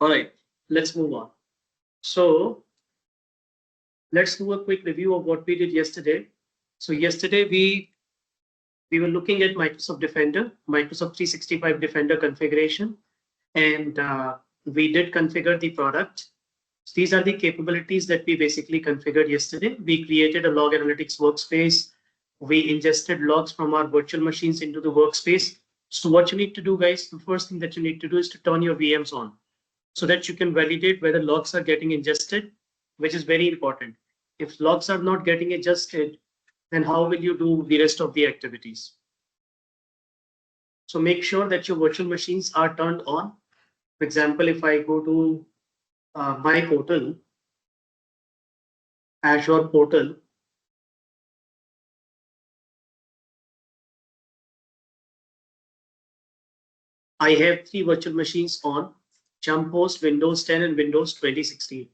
All right, let's move on. So let's do a quick review of what we did yesterday. So yesterday we were looking at Microsoft Defender, Microsoft 365 Defender configuration, and we did configure the product. So these are the capabilities that we basically configured yesterday. We created a log analytics workspace. We ingested logs from our virtual machines into the workspace. So what you need to do, guys, the first thing that you need to do is to turn your VMs on so that you can validate whether logs are getting ingested, which is very important. If logs are not getting adjusted, then how will you do the rest of the activities? So make sure that your virtual machines are turned on. For example, if I go to my portal, Azure portal, I have 3 virtual machines on: Jump Host, Windows 10, and Windows 2016.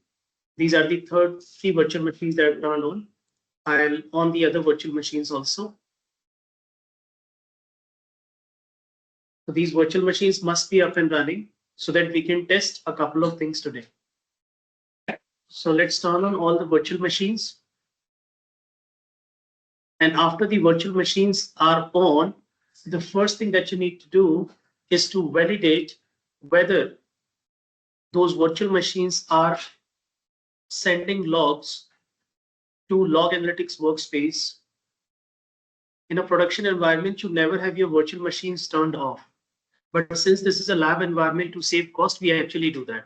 These are the 3 virtual machines that are turned on. I'll on the other virtual machines also. So these virtual machines must be up and running so that we can test a couple of things today. So let's turn on all the virtual machines. And after the virtual machines are on, the first thing that you need to do is to validate whether those virtual machines are sending logs to log analytics workspace. In a production environment, you never have your virtual machines turned off. But since this is a lab environment, to save cost, we actually do that.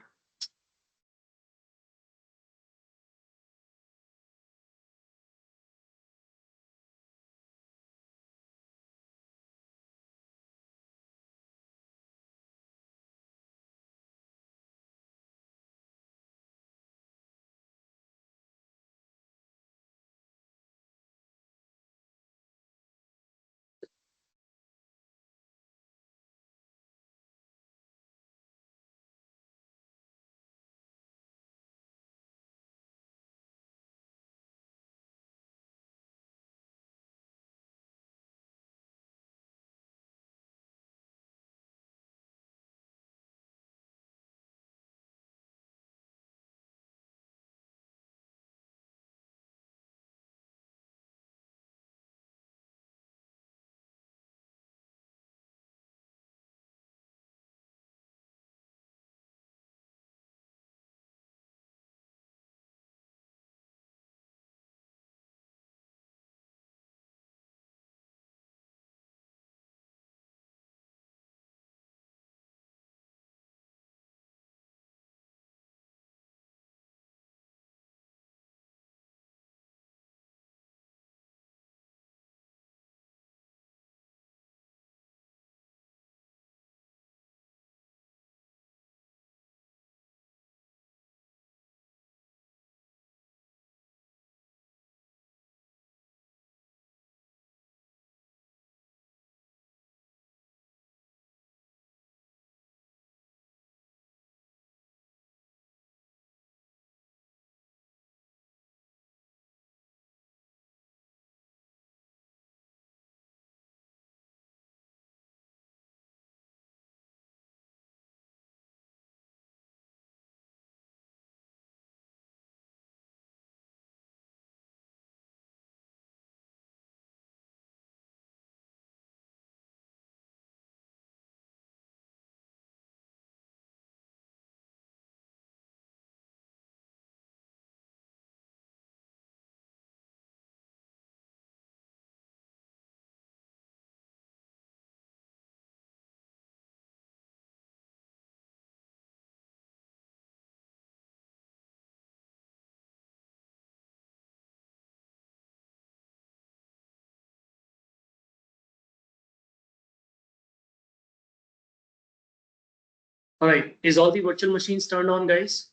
All right, is all the virtual machines turned on, guys?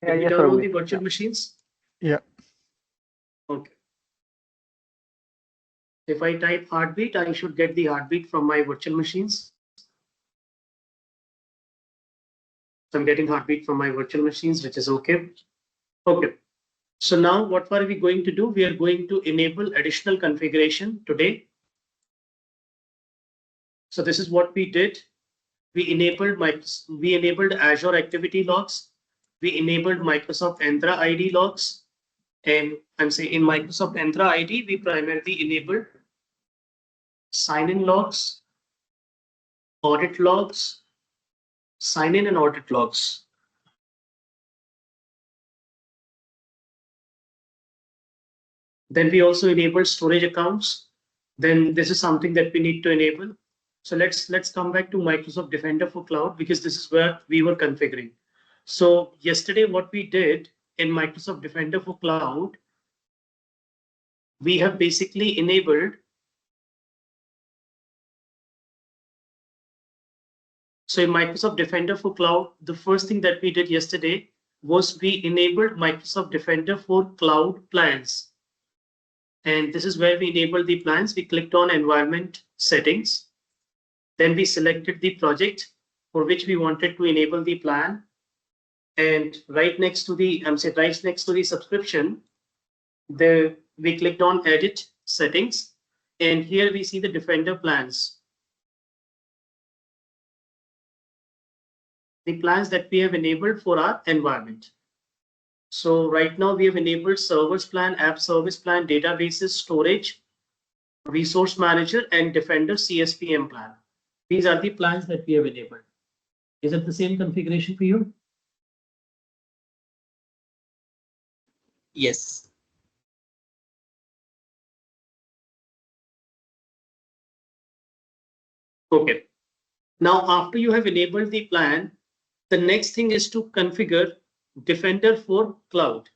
Yeah, Did we yes, turn on Ravi. the virtual machines? Yeah. Okay. If I type heartbeat, I should get the heartbeat from my virtual machines. So I'm getting heartbeat from my virtual machines, which is okay. Okay. So now what are we going to do? We are going to enable additional configuration today. So this is what we did. We enabled Azure Activity Logs. We enabled Microsoft Entra ID logs. And I'm saying in Microsoft Entra ID, we primarily enabled sign-in logs, audit logs, sign-in and audit logs. Then we also enabled storage accounts. Then this is something that we need to enable. So let's come back to Microsoft Defender for Cloud, because this is where we were configuring. So yesterday, what we did in Microsoft Defender for Cloud, we have basically enabled. So in Microsoft Defender for Cloud, the first thing that we did yesterday was we enabled Microsoft Defender for Cloud plans. And this is where we enabled the plans. We clicked on environment settings. Then we selected the project for which we wanted to enable the plan. And right next to the subscription, we clicked on edit settings. And here we see the Defender plans. The plans that we have enabled for our environment. So right now we have enabled servers plan, app service plan, databases, storage, resource manager, and Defender CSPM plan. These are the plans that we have enabled. Is it the same configuration for you? Yes. Okay. Now, after you have enabled the plan, the next thing is to configure Defender for Cloud,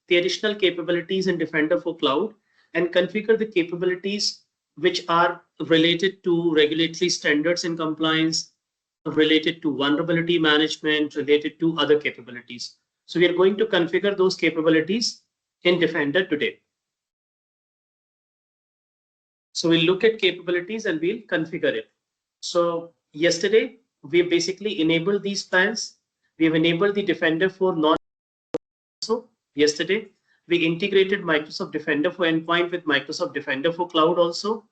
the additional capabilities in Defender for Cloud, and configure the capabilities which are related to regulatory standards and compliance, related to vulnerability management, related to other capabilities. So we are going to configure those capabilities in Defender today. So we'll look at capabilities and we'll configure it. So yesterday, we basically enabled these plans. We have enabled the Defender for non. So yesterday, we integrated Microsoft Defender for Endpoint with Microsoft Defender for Cloud also,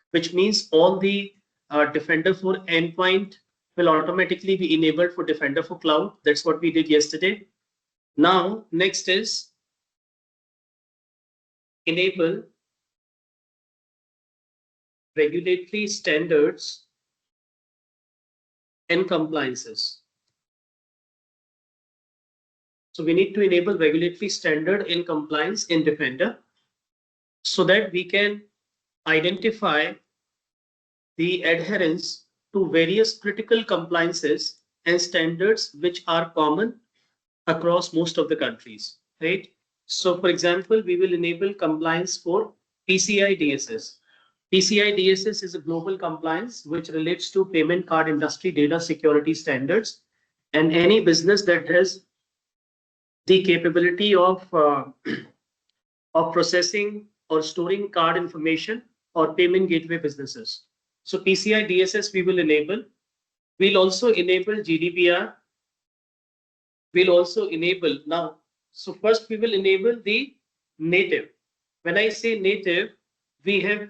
which means all the Defender for Endpoint will automatically be enabled for Defender for Cloud. That's what we did yesterday. Now, next is enable regulatory standards and compliances. So we need to enable regulatory standard and compliance in Defender so that we can identify the adherence to various critical compliances and standards which are common across most of the countries, right? So for example, we will enable compliance for PCI DSS. PCI DSS is a global compliance which relates to payment card industry data security standards, and any business that has the capability of processing or storing card information or payment gateway businesses. So PCI DSS we will enable. We'll also enable GDPR. We'll also enable now. So first we will enable the native. When I say native, we have,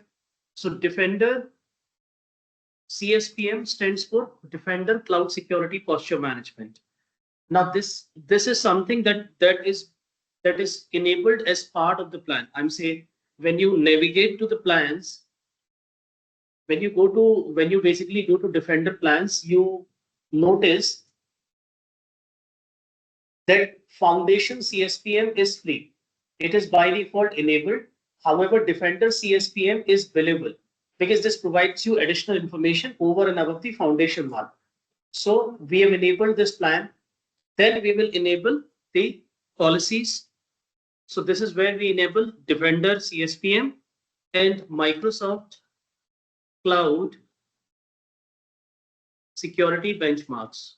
so Defender CSPM stands for Defender Cloud Security Posture Management. Now this is something that is enabled as part of the plan. I'm saying when you navigate to the plans, when you basically go to Defender plans, you notice that Foundation CSPM is free. It is by default enabled. However, Defender CSPM is billable because this provides you additional information over and above the foundation one. So we have enabled this plan. Then we will enable the policies. So this is where we enable Defender CSPM and Microsoft Cloud Security Benchmarks.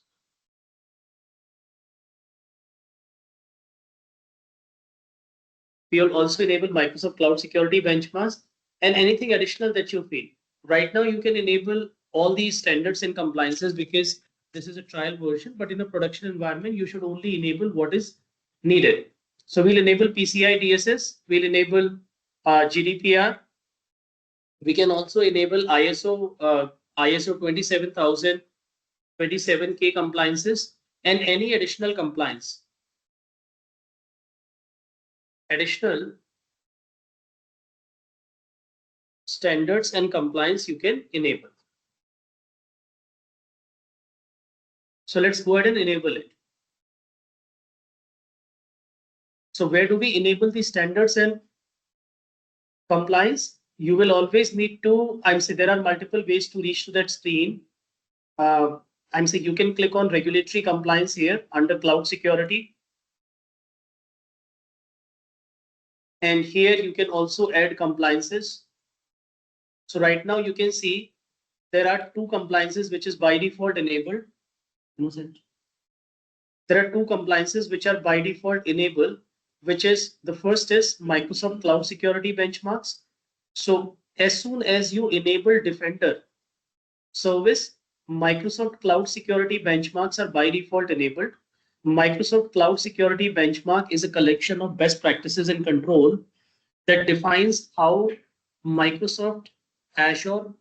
We will also enable Microsoft Cloud Security Benchmarks and anything additional that you feel. Right now, you can enable all these standards and compliances because this is a trial version, but in a production environment, you should only enable what is needed. So we'll enable PCI DSS, we'll enable GDPR. We can also enable ISO ISO 27000, 27K compliances, and any additional compliance. Additional standards and compliance you can enable. So let's go ahead and enable it. So where do we enable the standards and compliance? You will always need to, I'm saying there are multiple ways to reach to that screen. I'm saying you can click on regulatory compliance here under cloud security. And here you can also add compliances. So right now you can see there are two compliances which is by default enabled. There are two compliances which are by default enabled, which is the first is Microsoft Cloud Security Benchmarks. So as soon as you enable Defender service, Microsoft Cloud Security Benchmarks are by default enabled. Microsoft Cloud Security Benchmark is a collection of best practices and control that defines how Microsoft Azure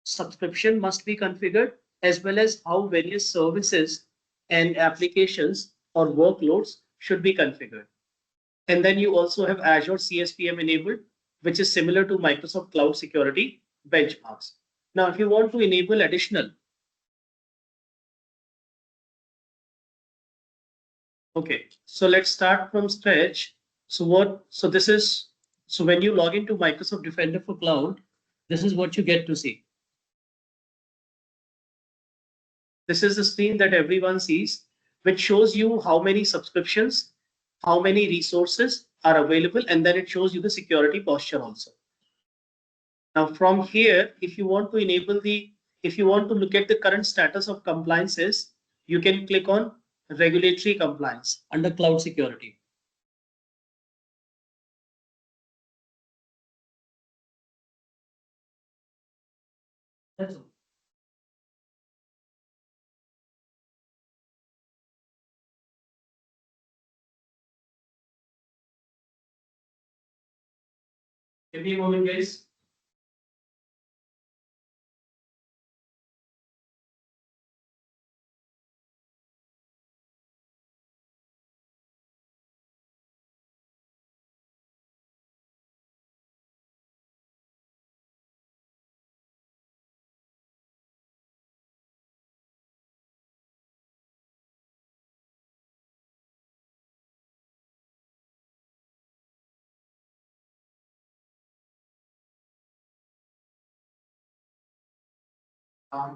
subscription must be configured, as well as how various services and applications or workloads should be configured. And then you also have Azure CSPM enabled, which is similar to Microsoft Cloud Security Benchmarks. Now, if you want to enable additional, okay, so let's start from scratch. So when you log into Microsoft Defender for Cloud, this is what you get to see. This is the screen that everyone sees, which shows you how many subscriptions, how many resources are available, and then it shows you the security posture also. Now from here, if you want to look at the current status of compliances, you can click on regulatory compliance under cloud security. That's all. Give me a moment, guys.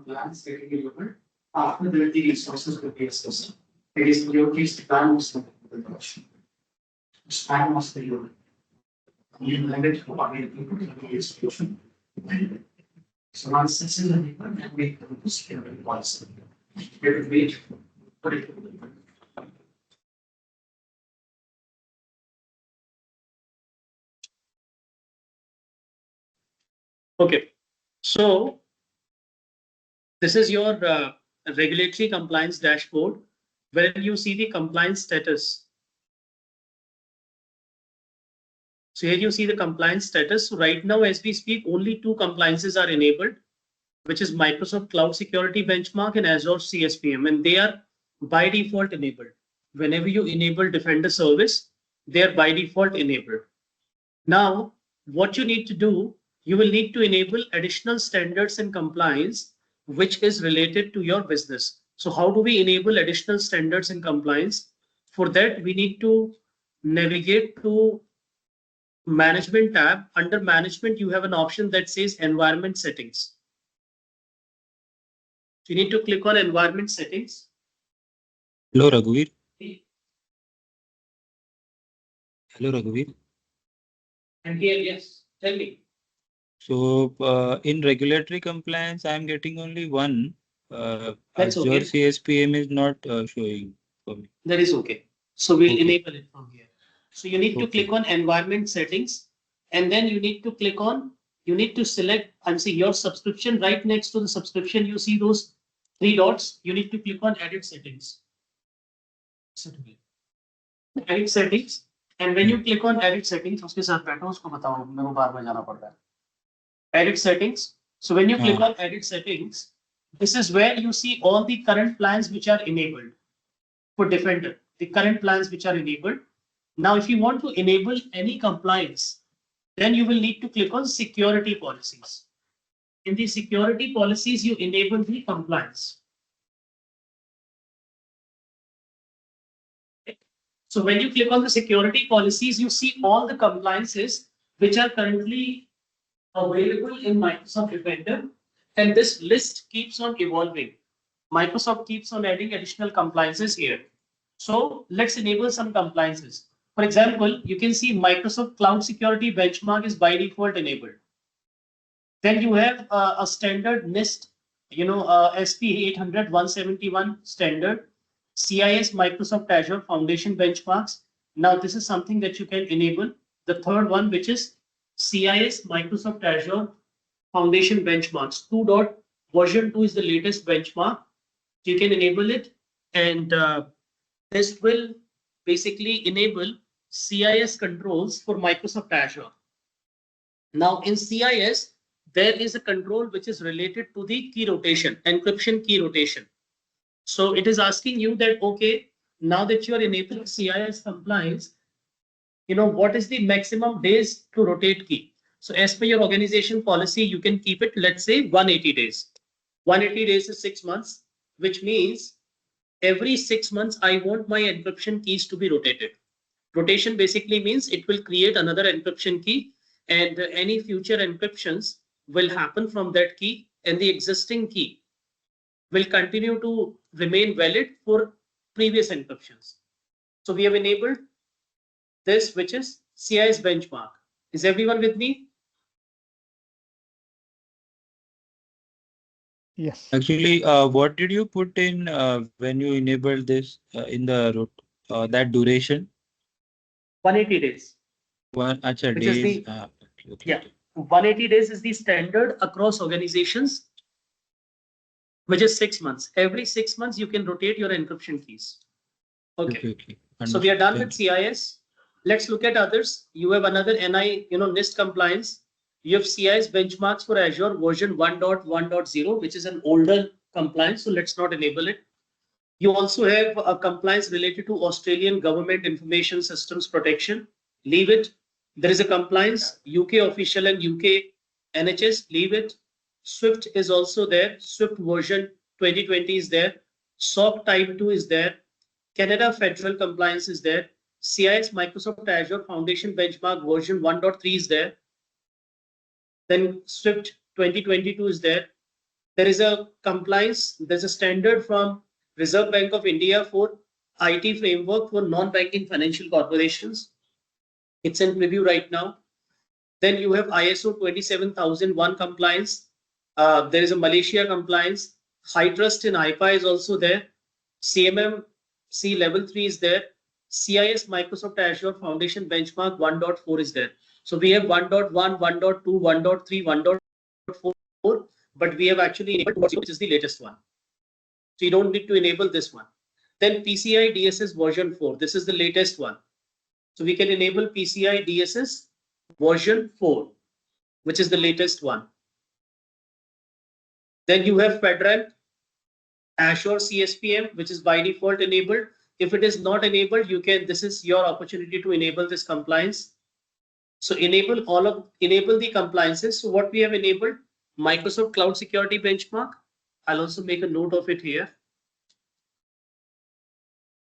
Plans getting delivered after the resources will be assessed. It is in your case, the plan was not the production. The plan was the unit. You landed for the execution. So once this is and we can scale it once. We will wait for it. Okay, so this is your regulatory compliance dashboard where you see the compliance status. So here you see the compliance status. So right now, as we speak, only two compliances are enabled, which is Microsoft Cloud Security Benchmark and Azure CSPM, and they are by default enabled. Whenever you enable Defender service, they are by default enabled. Now, what you need to do, you will need to enable additional standards and compliance which is related to your business. So how do we enable additional standards and compliance? For that, we need to navigate to Management tab. Under Management, you have an option that says Environment Settings. So you need to click on Environment Settings. Hello, Raghuveer. Hello, Raghuveer. And here, yes, tell me. So in regulatory compliance, I'm getting only one. That's Azure okay. CSPM is not showing for me. That is okay. So we'll Okay. enable it from here. So you need to Okay. click on Environment Settings, and then you need to click on, you need to select and see your subscription. Right next to the subscription, you see those three dots. You need to click on Edit Settings. Edit Settings. And when you click on Edit Settings, उसके साथ बैठो उसको बताओ मेरे को बार बार जाना पड़ता है. Edit Settings. So when you click on edit settings, this is where you see all the current plans which are enabled for Defender, the current plans which are enabled. Now, if you want to enable any compliance, then you will need to click on security policies. In the security policies, you enable the compliance. So when you click on the security policies, you see all the compliances which are currently available in Microsoft Defender. And this list keeps on evolving. Microsoft keeps on adding additional compliances here. So let's enable some compliances. For example, you can see Microsoft Cloud Security Benchmark is by default enabled. Then you have a standard NIST, SP 800-171 standard, CIS Microsoft Azure Foundation benchmarks. Now this is something that you can enable. The third one, which is CIS Microsoft Azure Foundation benchmarks. Version 2 is the latest benchmark. You can enable it, and this will basically enable CIS controls for Microsoft Azure. Now in CIS, there is a control which is related to the key rotation, encryption key rotation. So it is asking you that, okay, now that you are enabling CIS compliance, what is the maximum days to rotate key? So as per your organization policy, you can keep it, let's say 180 days. 180 days is 6 months, which means every 6 months, I want my encryption keys to be rotated. Rotation basically means it will create another encryption key, and any future encryptions will happen from that key, and the existing key will continue to remain valid for previous encryptions. So we have enabled this, which is CIS benchmark. Is everyone with me? Yes. Actually, what did you put in when you enabled this in the that duration? 180 days. Acha, Which is days. the Okay. yeah, 180 days is the standard across organizations, which is 6 months. Every 6 months, you can rotate your encryption keys. Okay. So we are done with CIS. Let's look at others. You have another NIST compliance. You have CIS benchmarks for Azure version 1.1.0, which is an older compliance. So let's not enable it. You also have a compliance related to Australian Government Information Systems Protection. Leave it. There is a compliance, UK official and UK NHS. Leave it. Swift is also there. Swift version 2020 is there. SOC Type 2 is there. Canada Federal Compliance is there. CIS Microsoft Azure Foundation Benchmark version 1.3 is there. Then Swift 2022 is there. There is a compliance, there's a standard from Reserve Bank of India for IT framework for non-banking financial corporations. It's in preview right now. Then you have ISO 27001 compliance. There is a Malaysia compliance. High trust in IPA is also there. CMMC level 3 is there. CIS Microsoft Azure Foundation Benchmark 1.4 is there. So we have 1.1, 1.2, 1.3, 1.4, but we have actually enabled 2.0, which is the latest one. So you don't need to enable this one. Then PCI DSS version 4. This is the latest one. So we can enable PCI DSS version 4, which is the latest one. Then you have FedRAMP, Azure CSPM, which is by default enabled. If it is not enabled, this is your opportunity to enable this compliance. So enable the compliances. So what we have enabled, Microsoft Cloud Security Benchmark. I'll also make a note of it here.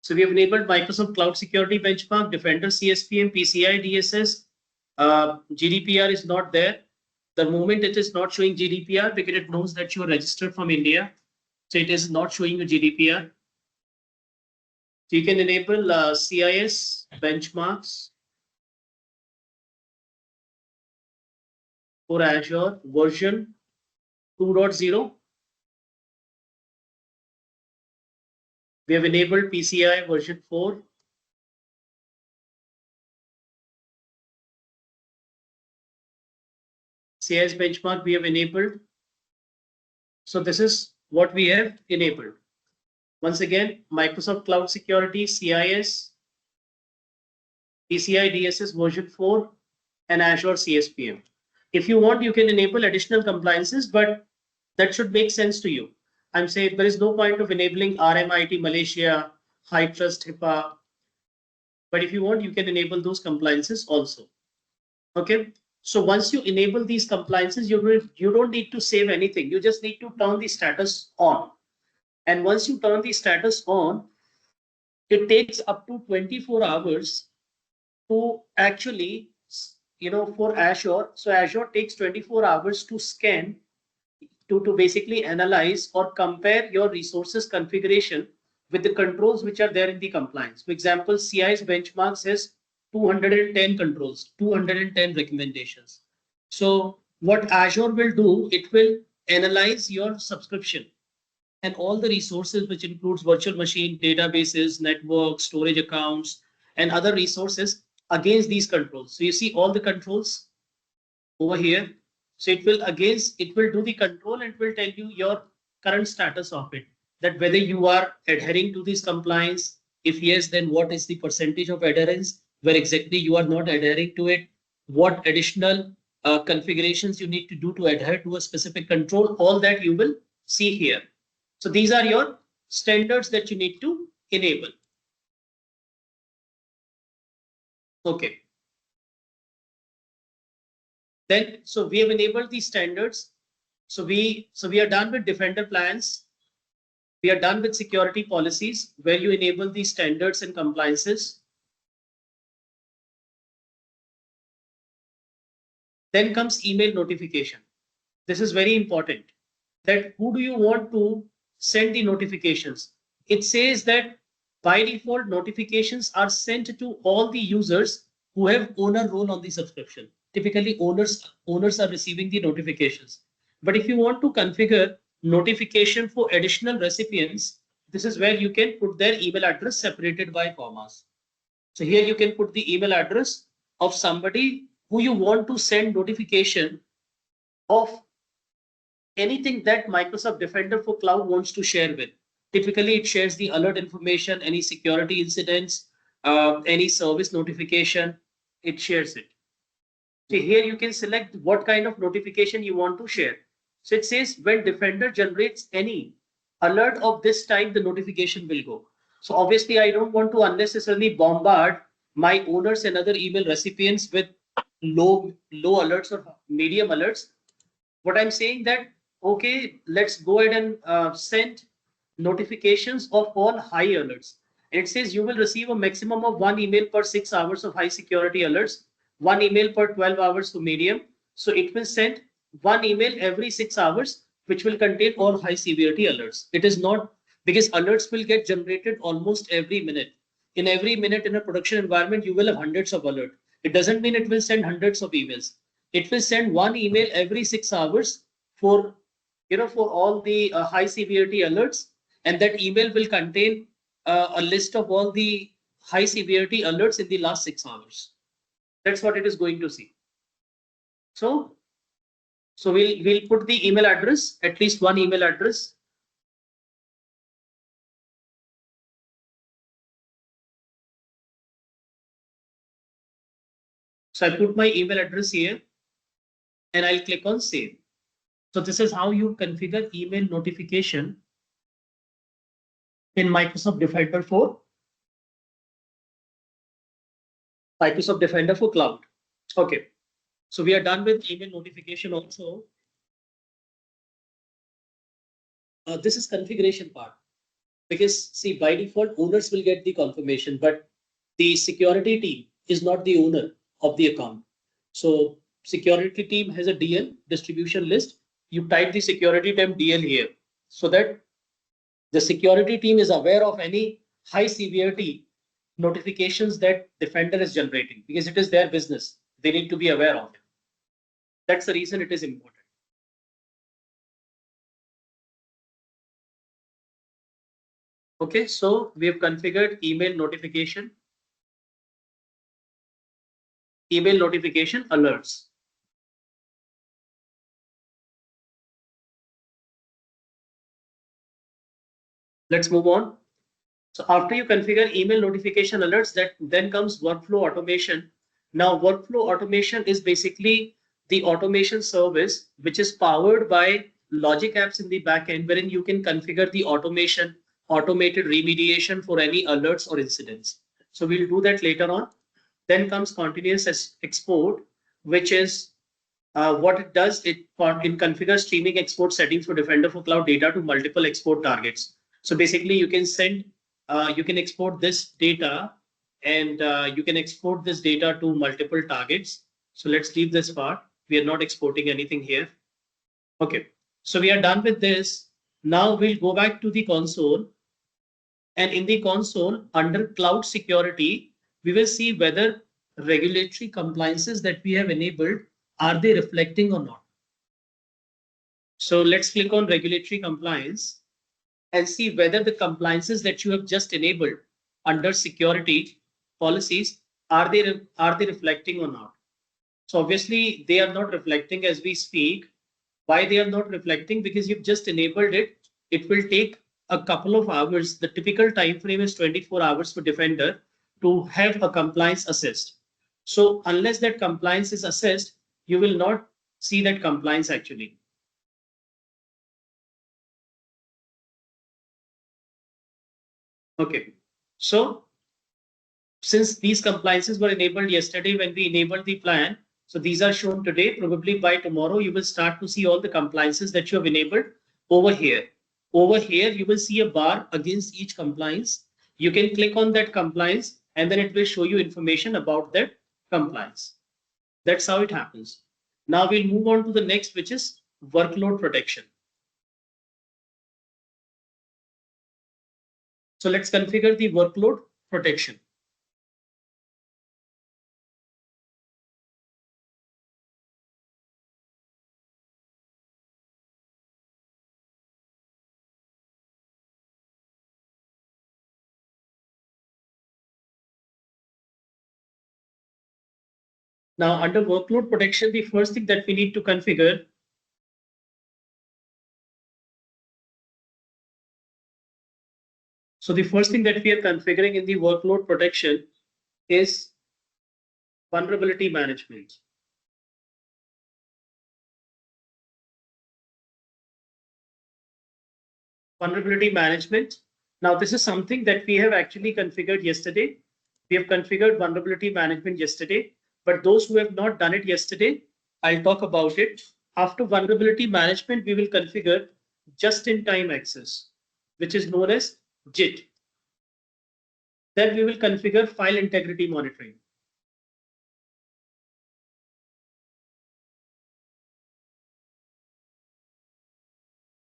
So we have enabled Microsoft Cloud Security Benchmark, Defender CSPM, PCI DSS. GDPR is not there. The moment it is not showing GDPR, because it knows that you are registered from India. So it is not showing you GDPR. So you can enable CIS benchmarks for Azure version 2.0. We have enabled PCI version 4. CIS benchmark we have enabled. So this is what we have enabled. Once again, Microsoft Cloud Security, CIS, PCI DSS version 4, and Azure CSPM. If you want, you can enable additional compliances, but that should make sense to you. I'm saying there is no point of enabling RMIT Malaysia, High Trust HIPAA, but if you want, you can enable those compliances also. Okay. So once you enable these compliances, you don't need to save anything. You just need to turn the status on. And once you turn the status on, it takes up to 24 hours to actually, for Azure. So Azure takes 24 hours to scan, to basically analyze or compare your resources configuration with the controls which are there in the compliance. For example, CI's benchmark says 210 controls, 210 recommendations. So what Azure will do, it will analyze your subscription and all the resources, which includes virtual machine, databases, network, storage accounts, and other resources against these controls. So you see all the controls over here. So it will do the control and it will tell you your current status of it, that whether you are adhering to this compliance. If yes, then what is the percentage of adherence, where exactly you are not adhering to it, what additional configurations you need to do to adhere to a specific control, all that you will see here. So these are your standards that you need to enable. Okay. Then, so we have enabled these standards. So we are done with Defender plans. We are done with security policies where you enable these standards and compliances. Then comes email notification. This is very important. That who do you want to send the notifications? It says that by default notifications are sent to all the users who have owner role on the subscription. Typically owners are receiving the notifications. But if you want to configure notification for additional recipients, this is where you can put their email address separated by commas. So here you can put the email address of somebody who you want to send notification of anything that Microsoft Defender for Cloud wants to share with. Typically, it shares the alert information, any security incidents, any service notification, it shares it. So here you can select what kind of notification you want to share. So it says when Defender generates any alert of this type, the notification will go. So obviously, I don't want to unnecessarily bombard my owners and other email recipients with low alerts or medium alerts. What I'm saying that, okay, let's go ahead and send notifications of all high alerts. And it says you will receive a maximum of 1 email per 6 hours of high security alerts, 1 email per 12 hours to medium. So it will send 1 email every 6 hours, which will contain all high severity alerts. It is not, because alerts will get generated almost every minute. In every minute in a production environment, you will have hundreds of alerts. It doesn't mean it will send hundreds of emails. It will send 1 email every 6 hours for all the high severity alerts, and that email will contain a list of all the high severity alerts in the last 6 hours. That's what it is going to see. So we'll put the email address, at least one email address. So I put my email address here and I'll click on save. So this is how you configure email notification in Microsoft Defender for Cloud. Okay. So we are done with email notification also. This is configuration part, because see, by default owners will get the confirmation, but the security team is not the owner of the account. So security team has a DL, distribution list. You type the security team DL here so that the security team is aware of any high severity notifications that Defender is generating, because it is their business. They need to be aware of it. That's the reason it is important. Okay, so we have configured email notification alerts. Let's move on. So after you configure email notification alerts, that then comes workflow automation. Now, workflow automation is basically the automation service, which is powered by logic apps in the backend, wherein you can configure the automation, automated remediation for any alerts or incidents. So we'll do that later on. Then comes continuous export, which is what it does. It configures streaming export settings for Defender for Cloud data to multiple export targets. So basically, you can send, you can export this data, and you can export this data to multiple targets. So let's leave this part. We are not exporting anything here. Okay, so we are done with this. Now we'll go back to the console. And in the console, under cloud security, we will see whether regulatory compliances that we have enabled, are they reflecting or not? So let's click on regulatory compliance and see whether the compliances that you have just enabled under security policies, are they reflecting or not? So obviously they are not reflecting as we speak. Why they are not reflecting? Because you've just enabled it. It will take a couple of hours. The typical time frame is 24 hours for Defender to have a compliance assessed. So unless that compliance is assessed, you will not see that compliance actually. Okay, so since these compliances were enabled yesterday when we enabled the plan, so these are shown today. Probably by tomorrow, you will start to see all the compliances that you have enabled over here. Over here, you will see a bar against each compliance. You can click on that compliance, and then it will show you information about that compliance. That's how it happens. Now we'll move on to the next, which is workload protection. So let's configure the workload protection. Now, under workload protection, the first thing that we need to configure so the first thing that we are configuring in the workload protection is vulnerability management. Vulnerability management. Now, this is something that we have actually configured yesterday. We have configured vulnerability management yesterday, but those who have not done it yesterday, I'll talk about it. After vulnerability management, we will configure just-in-time access, which is known as JIT. Then we will configure file integrity monitoring.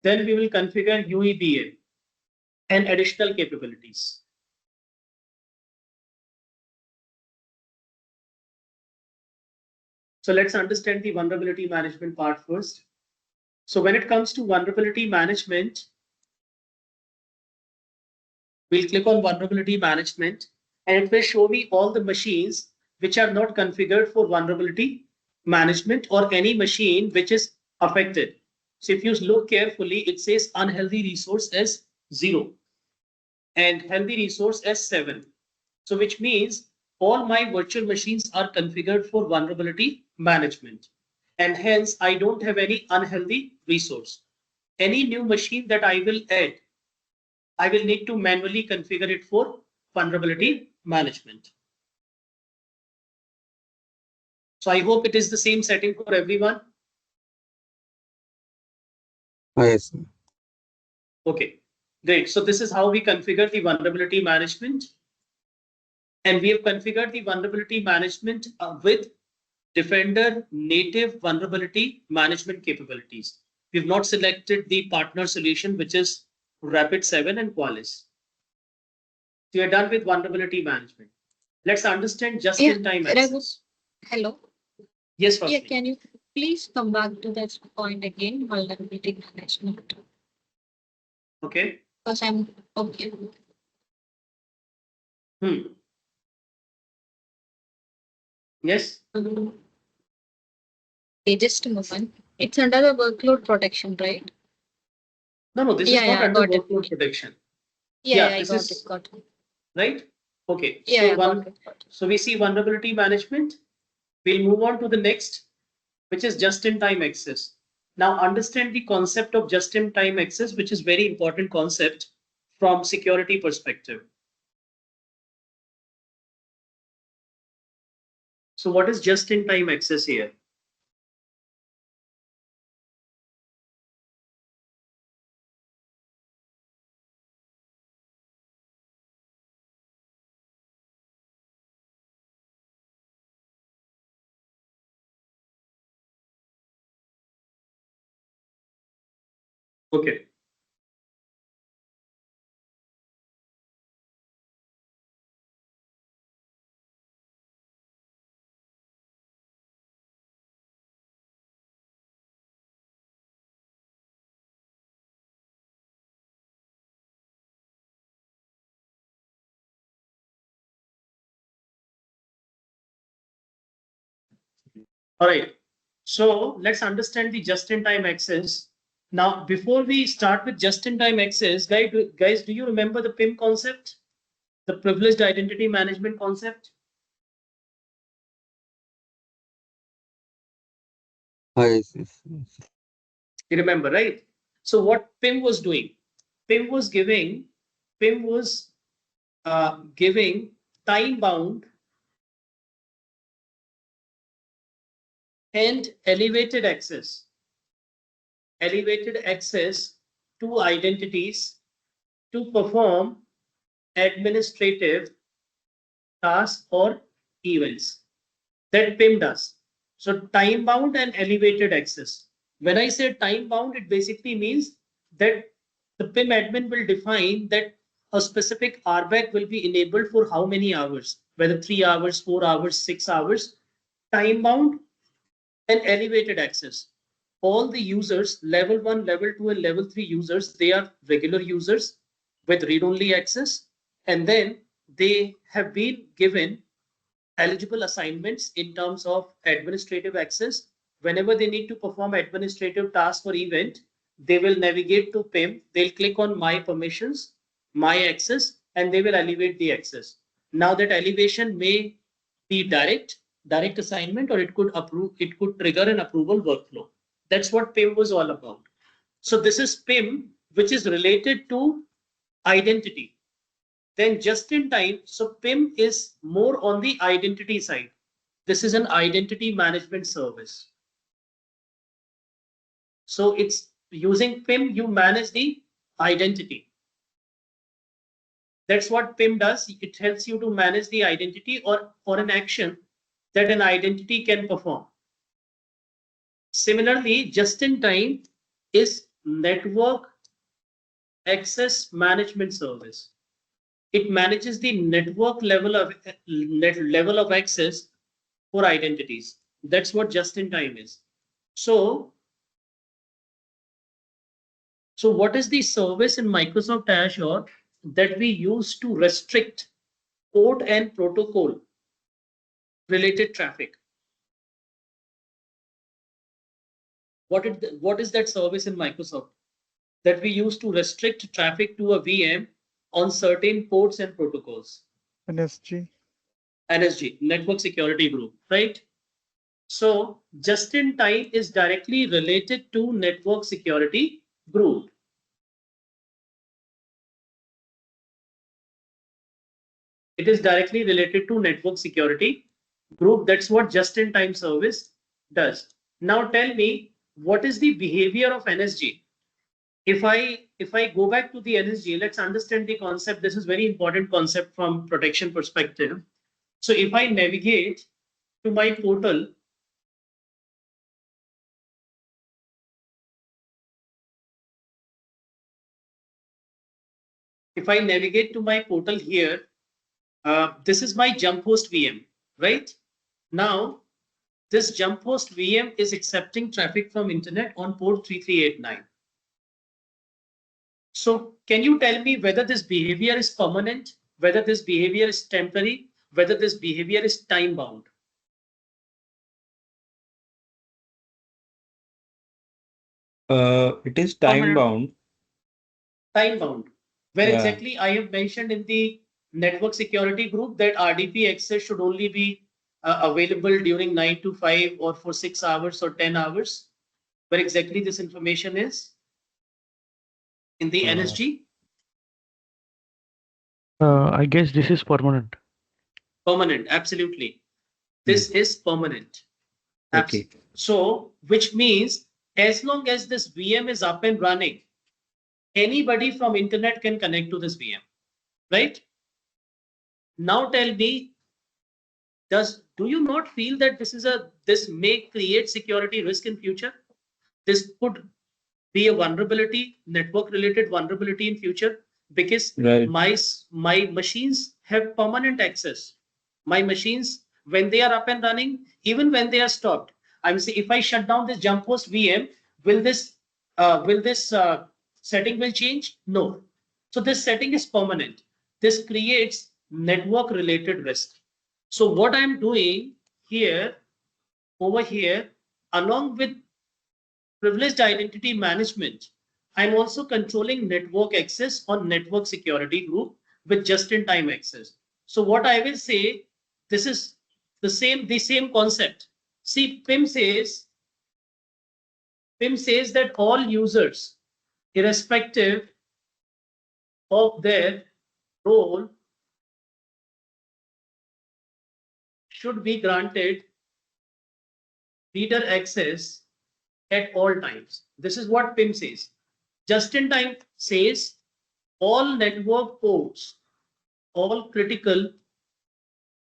Then we will configure UEBA and additional capabilities. So let's understand the vulnerability management part first. So when it comes to vulnerability management, we'll click on vulnerability management, and it will show me all the machines which are not configured for vulnerability management, or any machine which is affected. So if you look carefully, it says unhealthy resource as 0 and healthy resource as 7. So which means all my virtual machines are configured for vulnerability management, and hence I don't have any unhealthy resource. Any new machine that I will add, I will need to manually configure it for vulnerability management. So I hope it is the same setting for everyone. Yes. Okay, great. So this is how we configure the vulnerability management. And we have configured the vulnerability management with Defender native vulnerability management capabilities. We've not selected the partner solution, which is Rapid7 and Qualys. So you're done with vulnerability management. Let's understand just-in-time access. Hello. Yes, Yeah, Rosmi. can you please come back to that point again, vulnerability management? Okay. Because I'm okay. Yes. Okay, just a moment. It's under the workload protection, right? No, this is Yeah, not yeah, under got it. workload protection. Yeah, Yeah, I this got is- it, got it. Right? Okay. Yeah, So yeah, got it, got it. so we see vulnerability management. We'll move on to the next, which is just-in-time access. Now understand the concept of just-in-time access, which is very important concept from security perspective. So what is just-in-time access here? Okay. All right. So let's understand the just-in-time access. Now, before we start with just-in-time access, guys, do you remember the PIM concept? The privileged identity management concept? Yes. You remember, right? So what PIM was doing? PIM was giving time-bound and elevated access to identities to perform administrative tasks or events that PIM does. So time bound and elevated access. When I say time bound, it basically means that the PIM admin will define that a specific RBAC will be enabled for how many hours, whether 3 hours, 4 hours, 6 hours. Time bound and elevated access. All the users, level 1, level 2, and level 3 users, they are regular users with read-only access. And then they have been given eligible assignments in terms of administrative access. Whenever they need to perform administrative task or event, they will navigate to PIM. They'll click on My Permissions, My Access, and they will elevate the access. Now that elevation may be direct assignment, or it could trigger an approval workflow. That's what PIM was all about. So this is PIM, which is related to identity. Then just in time, so PIM is more on the identity side. This is an identity management service. So it's using PIM, you manage the identity. That's what PIM does. It helps you to manage the identity or an action that an identity can perform. Similarly, just in time is network access management service. It manages the network level of access for identities. That's what just in time is. So what is the service in Microsoft Azure that we use to restrict port and protocol related traffic? What is that service in Microsoft that we use to restrict traffic to a VM on certain ports and protocols? NSG. NSG, Network Security Group, right? So just in time is directly related to network security group. It is directly related to network security group. That's what just in time service does. Now tell me, what is the behavior of NSG? If I go back to the NSG, let's understand the concept. This is very important concept from protection perspective. So if I navigate to my portal, if I navigate to my portal here, this is my jump host VM, right? Now, this jump host VM is accepting traffic from internet on port 3389. So can you tell me whether this behavior is permanent, whether this behavior is temporary, whether this behavior is time bound? It is time bound. Time bound. Where Yeah. exactly I have mentioned in the network security group that RDP access should only be available during 9 to 5 or for 6 hours or 10 hours? Where exactly this information is? In the NSG? I guess this is permanent. Permanent, absolutely. This is permanent. Okay. So, which means as long as this VM is up and running, anybody from internet can connect to this VM, right? Now tell me, do you not feel that this may create security risk in future? This could be a vulnerability, network related vulnerability in future, because Right. my machines have permanent access. My machines, when they are up and running, even when they are stopped, I'm saying if I shut down this jump host VM, will this setting will change? No. So this setting is permanent. This creates network related risk. So what I'm doing here, over here, along with privileged identity management, I'm also controlling network access on network security group with just-in-time access. So what I will say, this is the same concept. See, PIM says that all users, irrespective of their role, should be granted reader access at all times. This is what PIM says. Just-in-time says all network ports, all critical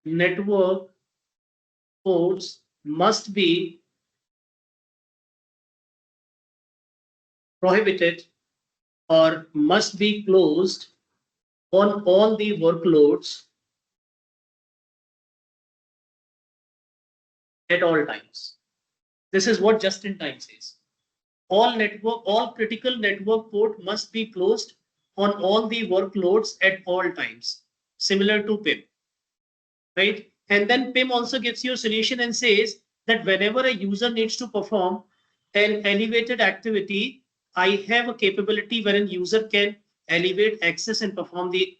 network ports must be prohibited or must be closed on all the workloads at all times. This is what just-in-time says. All critical network port must be closed on all the workloads at all times, similar to PIM, right? And then PIM also gives you a solution and says that whenever a user needs to perform an elevated activity, I have a capability wherein user can elevate access and perform the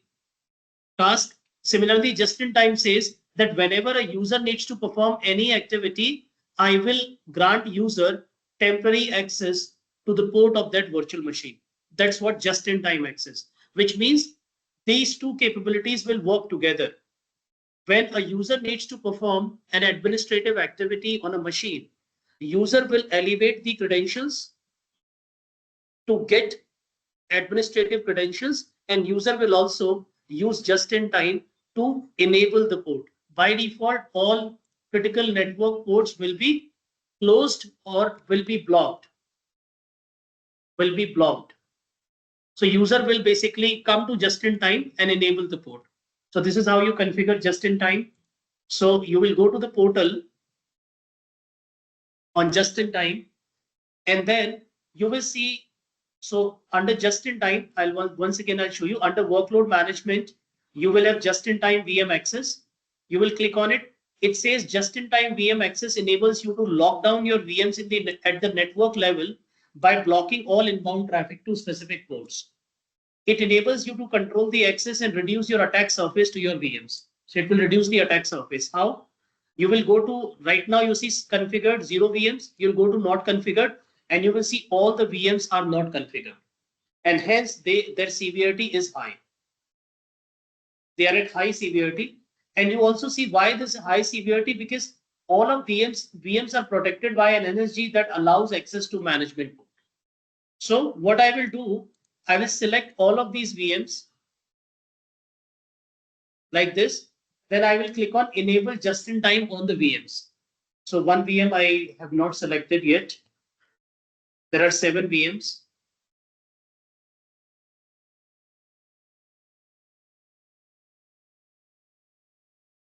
task. Similarly, just-in-time says that whenever a user needs to perform any activity, I will grant user temporary access to the port of that virtual machine. That's what just-in-time access, which means these two capabilities will work together. When a user needs to perform an administrative activity on a machine, user will elevate the credentials to get administrative credentials, and user will also use just-in-time to enable the port. By default, all critical network ports will be closed or will be blocked. So user will basically come to just-in-time and enable the port. So this is how you configure just-in-time. So you will go to the portal on just-in-time, and then you will see. So under just-in-time, once again I'll show you. Under workload management, you will have just-in-time VM access. You will click on it. It says just-in-time VM access enables you to lock down your VMs at the network level by blocking all inbound traffic to specific ports. It enables you to control the access and reduce your attack surface to your VMs. So it will reduce the attack surface. How? You will go to, right now you see configured 0 VMs. You'll go to not configured, and you will see all the VMs are not configured. And hence their severity is high. They are at high severity. And you also see why this high severity, because all of VMs are protected by an NSG that allows access to management port. So what I will do, I will select all of these VMs like this. Then I will click on enable just-in-time on the VMs. So one VM I have not selected yet. There are 7 VMs.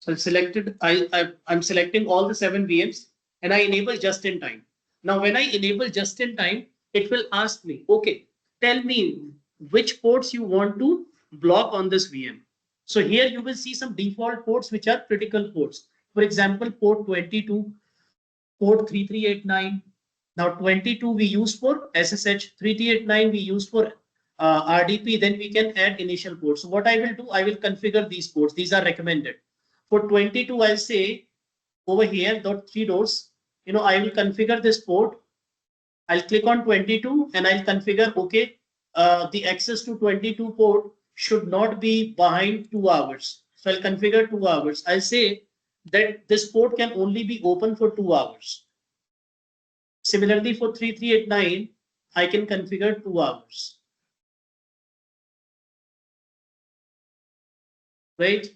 So selected, I'm selecting all the 7 VMs and I enable just-in-time. Now, when I enable just-in-time, it will ask me, okay, tell me which ports you want to block on this VM. So here you will see some default ports which are critical ports. For example, port 22, port 3389. Now 22 we use for SSH, 3389 we use for RDP. Then we can add initial ports. So what I will do, I will configure these ports. These are recommended. For 22, I'll say over here, three doors, I will configure this port. I'll click on 22 and I'll configure, okay, the access to 22 port should not be behind 2 hours. So I'll configure 2 hours. I'll say that this port can only be open for 2 hours. Similarly, for 3389, I can configure 2 hours. Right?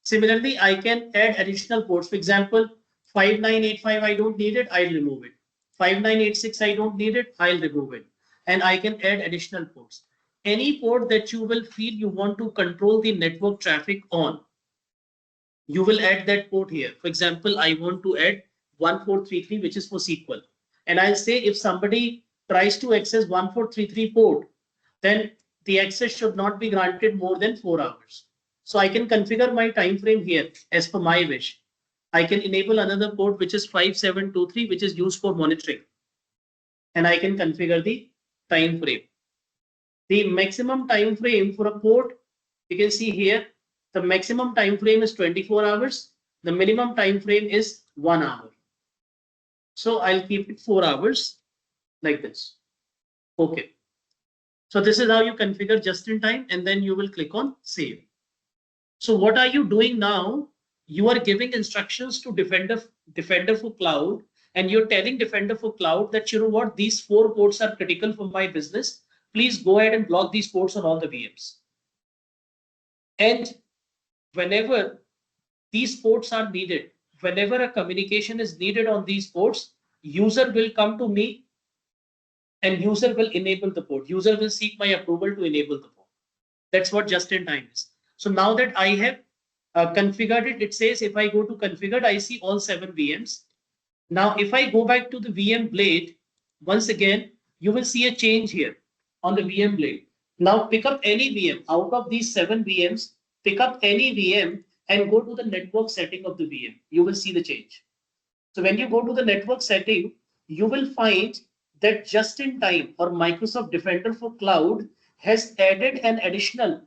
Similarly, I can add additional ports. For example, 5985, I don't need it, I'll remove it. 5986, I don't need it, I'll remove it. And I can add additional ports. Any port that you will feel you want to control the network traffic on, you will add that port here. For example, I want to add 1433, which is for SQL. And I'll say if somebody tries to access 1433 port, then the access should not be granted more than 4 hours. So I can configure my time frame here as per my wish. I can enable another port which is 5723, which is used for monitoring. And I can configure the time frame. The maximum time frame for a port, you can see here, the maximum time frame is 24 hours. The minimum time frame is 1 hour. So I'll keep it 4 hours like this. Okay. So this is how you configure just in time, and then you will click on save. So what are you doing now? You are giving instructions to Defender for Cloud, and you're telling Defender for Cloud that, you know what, these 4 ports are critical for my business. Please go ahead and block these ports on all the VMs. And whenever these ports are needed, whenever a communication is needed on these ports, user will come to me and user will enable the port. User will seek my approval to enable the port. That's what just in time is. So now that I have configured it, it says if I go to configured, I see all 7 VMs. Now, if I go back to the VM blade, once again, you will see a change here on the VM blade. Now pick up any VM out of these 7 VMs, pick up any VM and go to the network setting of the VM. You will see the change. So when you go to the network setting, you will find that just in time or Microsoft Defender for Cloud has added an additional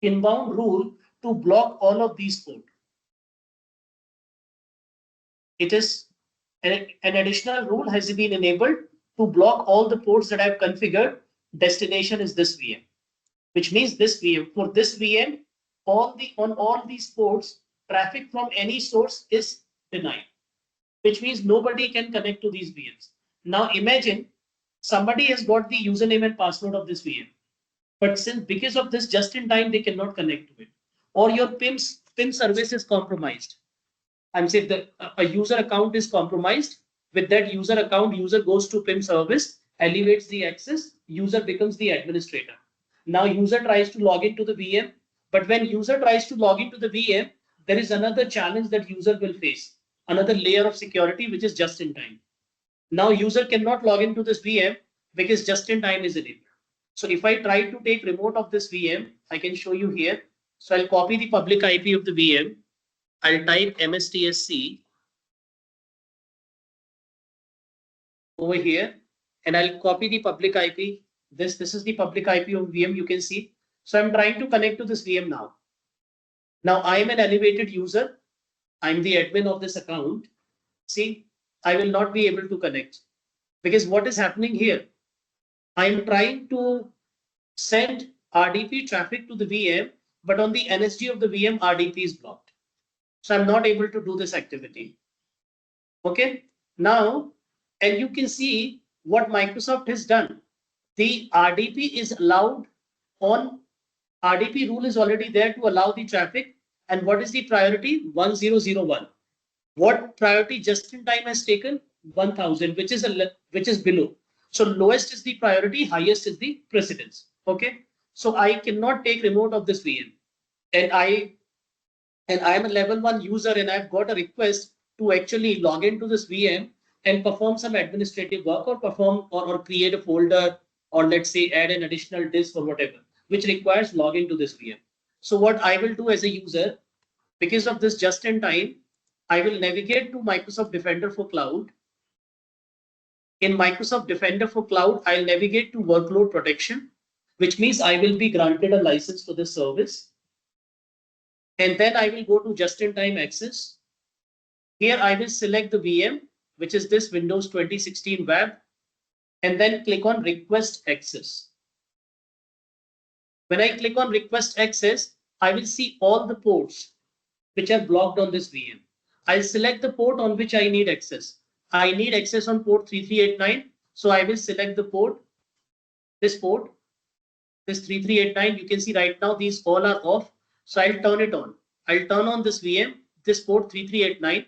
inbound rule to block all of these ports. It is an additional rule has been enabled to block all the ports that I've configured. Destination is this VM, which means this VM. For this VM, on all these ports, traffic from any source is denied, which means nobody can connect to these VMs. Now imagine somebody has got the username and password of this VM, but since because of this just in time, they cannot connect to it, or your PIM service is compromised. I'm saying that a user account is compromised. With that user account, user goes to PIM service, elevates the access, user becomes the administrator. Now user tries to log into the VM, but when user tries to log into the VM, there is another challenge that user will face, another layer of security, which is just in time. Now user cannot log into this VM because just in time is enabled. So if I try to take remote of this VM, I can show you here. So I'll copy the public IP of the VM. I'll type mstsc over here, and I'll copy the public IP. This is the public IP of VM, you can see. So I'm trying to connect to this VM now. Now I'm an elevated user. I'm the admin of this account. See, I will not be able to connect because what is happening here? I'm trying to send RDP traffic to the VM, but on the NSG of the VM, RDP is blocked. So I'm not able to do this activity. Okay, now, and you can see what Microsoft has done. The RDP is allowed on RDP rule is already there to allow the traffic. And what is the priority? 1001. What priority just in time has taken? 1000, which is below. So lowest is the priority, highest is the precedence. Okay, so I cannot take remote of this VM, and I am a level 1 user, and I've got a request to actually log into this VM and perform some administrative work, or perform or create a folder, or let's say add an additional disk or whatever, which requires login to this VM. So what I will do as a user, because of this just in time, I will navigate to Microsoft Defender for Cloud. In Microsoft Defender for Cloud, I'll navigate to workload protection, which means I will be granted a license for this service. And then I will go to just-in-time access. Here I will select the VM, which is this Windows 2016 web, and then click on request access. When I click on request access, I will see all the ports which are blocked on this VM. I'll select the port on which I need access. I need access on port 3389. So I will select the port, this 3389. You can see right now these all are off. So I'll turn it on. I'll turn on this VM, this port 3389.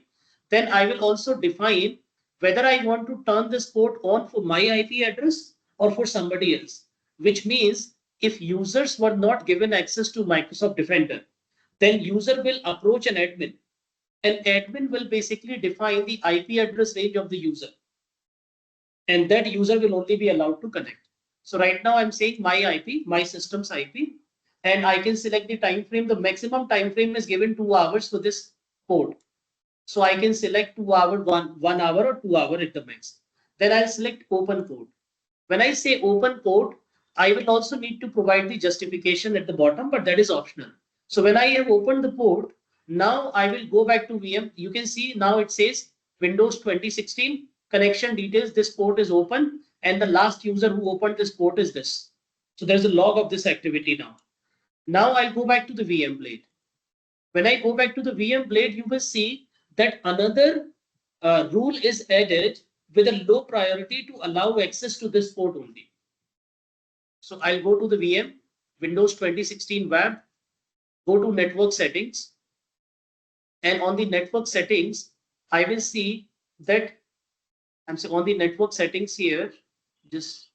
Then I will also define whether I want to turn this port on for my IP address or for somebody else, which means if users were not given access to Microsoft Defender, then user will approach an admin. An admin will basically define the IP address range of the user, and that user will only be allowed to connect. So right now I'm saying my IP, my system's IP, and I can select the time frame. The maximum time frame is given 2 hours for this port. So I can select 2 hour, 1 hour or 2 hour at the max. Then I'll select open port. When I say open port, I will also need to provide the justification at the bottom, but that is optional. So when I have opened the port, now I will go back to VM. You can see now it says Windows 2016 connection details. This port is open, and the last user who opened this port is this. So there's a log of this activity now. Now I'll go back to the VM blade. When I go back to the VM blade, you will see that another rule is added with a low priority to allow access to this port only. So I'll go to the VM, Windows 2016 web, go to network settings. And on the network settings, I will see that I'm saying on the network settings here, just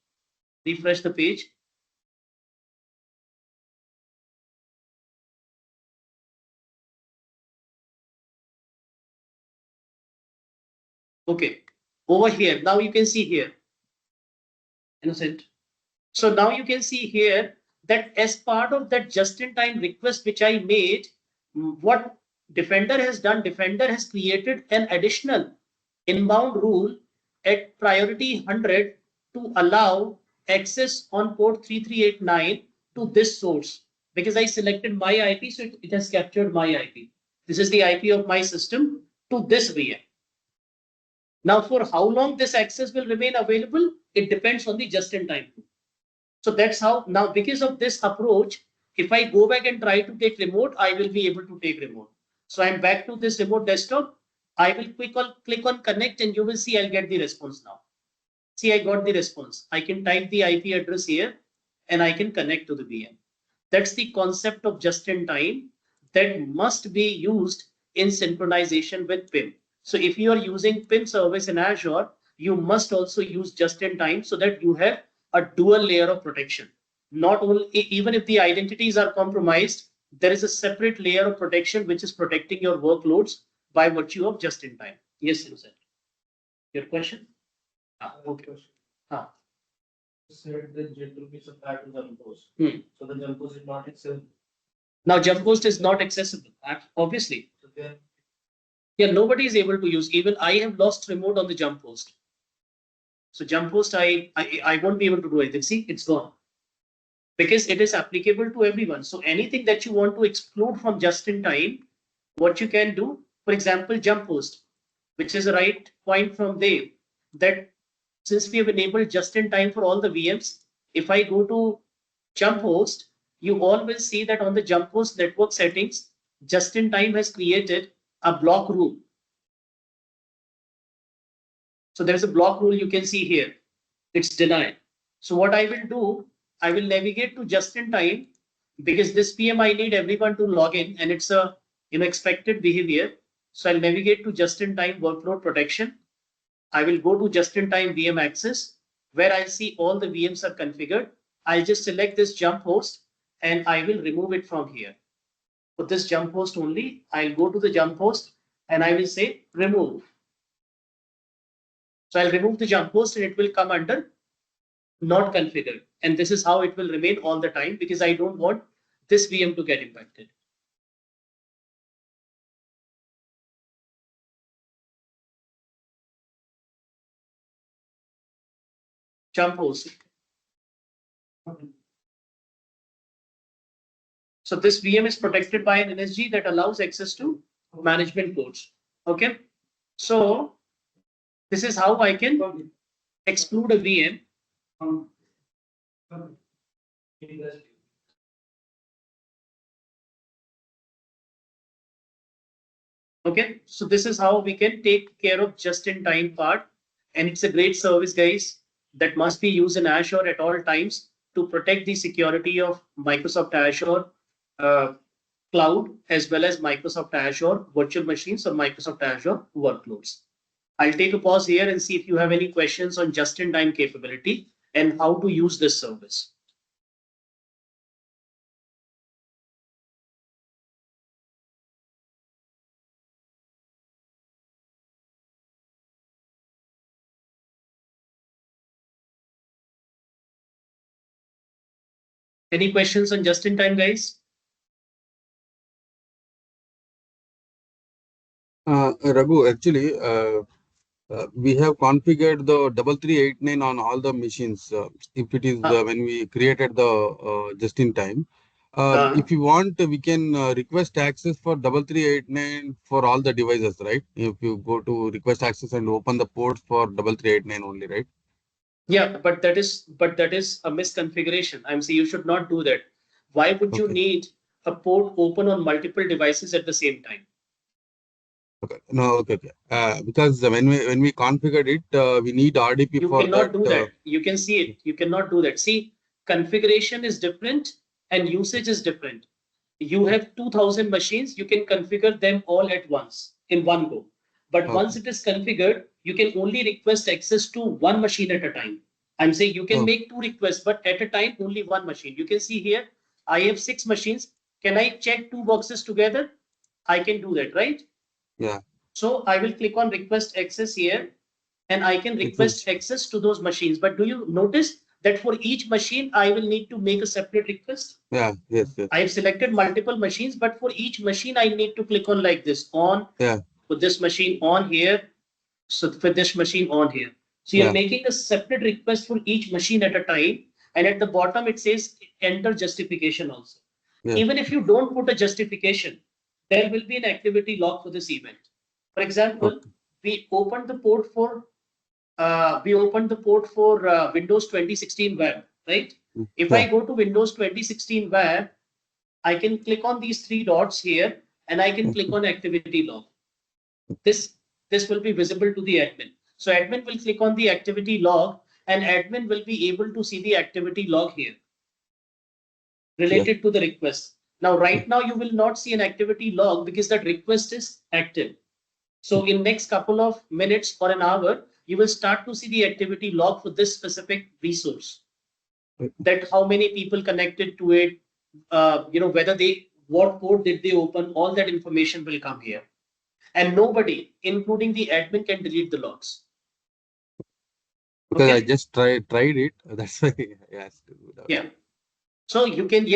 refresh the page. Okay, over here, now you can see here, innocent. So now you can see here that as part of that just-in-time request which I made, what Defender has done, Defender has created an additional inbound rule at priority 100 to allow access on port 3389 to this source, because I selected my IP, so it has captured my IP. This is the IP of my system to this VM. Now, for how long this access will remain available, it depends on the just-in-time rule. So that's how now, because of this approach, if I go back and try to take remote, I will be able to take remote. So I'm back to this remote desktop. I will click on connect, and you will see I'll get the response now. See, I got the response. I can type the IP address here and I can connect to the VM. That's the concept of just-in-time that must be used in synchronization with PIM. So if you are using PIM service in Azure, you must also use just-in-time so that you have a dual layer of protection. Not only, even if the identities are compromised, there is a separate layer of protection which is protecting your workloads by virtue of just-in-time. Yes, Innocent. Your question? Okay. Said the JIT will be supplied to jump post. So the jump post is not accessible. Now jump post is not accessible, obviously. So then, Yeah, nobody is able to use. Even I have lost remote on the jump post. So jump post, I won't be able to do anything. See, it's gone. Because it is applicable to everyone. So anything that you want to exclude from just-in-time, what you can do, for example, jump post, which is a right point from there, that since we have enabled just-in-time for all the VMs, if I go to jump host, you all will see that on the jump host network settings, just-in-time has created a block rule. So there's a block rule you can see here. It's denied. So what I will do, I will navigate to just-in-time, because this VM I need everyone to log in, and it's a expected behavior. So I'll navigate to just-in-time workload protection. I will go to just-in-time VM access, where I'll see all the VMs are configured. I'll just select this jump host and I will remove it from here. For this jump host only, I'll go to the jump host and I will say remove. So I'll remove the jump host and it will come under not configured. And this is how it will remain all the time, because I don't want this VM to get impacted. Jump host. So this VM is protected by an NSG that allows access to management codes. Okay. So this is how I can exclude a VM. Okay, so this is how we can take care of just-in-time part, and it's a great service, guys, that must be used in Azure at all times to protect the security of Microsoft Azure cloud as well as Microsoft Azure virtual machines or Microsoft Azure workloads. I'll take a pause here and see if you have any questions on just-in-time capability and how to use this service. Any questions on just-in-time, guys? Raghu, actually, we have configured the 3389 on all the machines. If it is when we created the just-in-time, if you want, we can request access for 3389 for all the devices, right? If you go to request access and open the ports for 3389 only, right? Yeah, but that is a misconfiguration. I'm saying you should not do that. Why would you need a port open on multiple devices at the same time? Okay. No, okay. Because when we configured it, we need RDP You for cannot that. do that. You can see it. You cannot do that. See, configuration is different and usage is different. You have 2000 machines. You can configure them all at once in one go. But once it is configured, you can only request access to one machine at a time. I'm saying you can make 2 requests, but at a time, only one machine. You can see here, I have 6 machines. Can I check 2 boxes together? I can do that, right? Yeah. So I will click on request access here and I can request access to those machines. But do you notice that for each machine, I will need to make a separate request? Yeah, yes. I have selected multiple machines, but for each machine, I need to click on like this on. Yeah. For this machine on here. So for this machine on here. So you're making a separate request for each machine at a time. And at the bottom, it says enter justification also. Even if you don't put a justification, there will be an activity log for this event. For example, we opened the port for Windows 2016 web, right? If I go to Windows 2016 web, I can click on these 3 dots here and I can click on activity log. This will be visible to the admin. So admin will click on the activity log and admin will be able to see the activity log here related to the request. Now, right now, you will not see an activity log because that request is active. So in next couple of minutes or an hour, you will start to see the activity log for this specific resource. That how many people connected to it, whether what port did they open, all that information will come here. And nobody, including the admin, can delete the logs. Because I just tried it. That's why I asked. Yeah. So you can,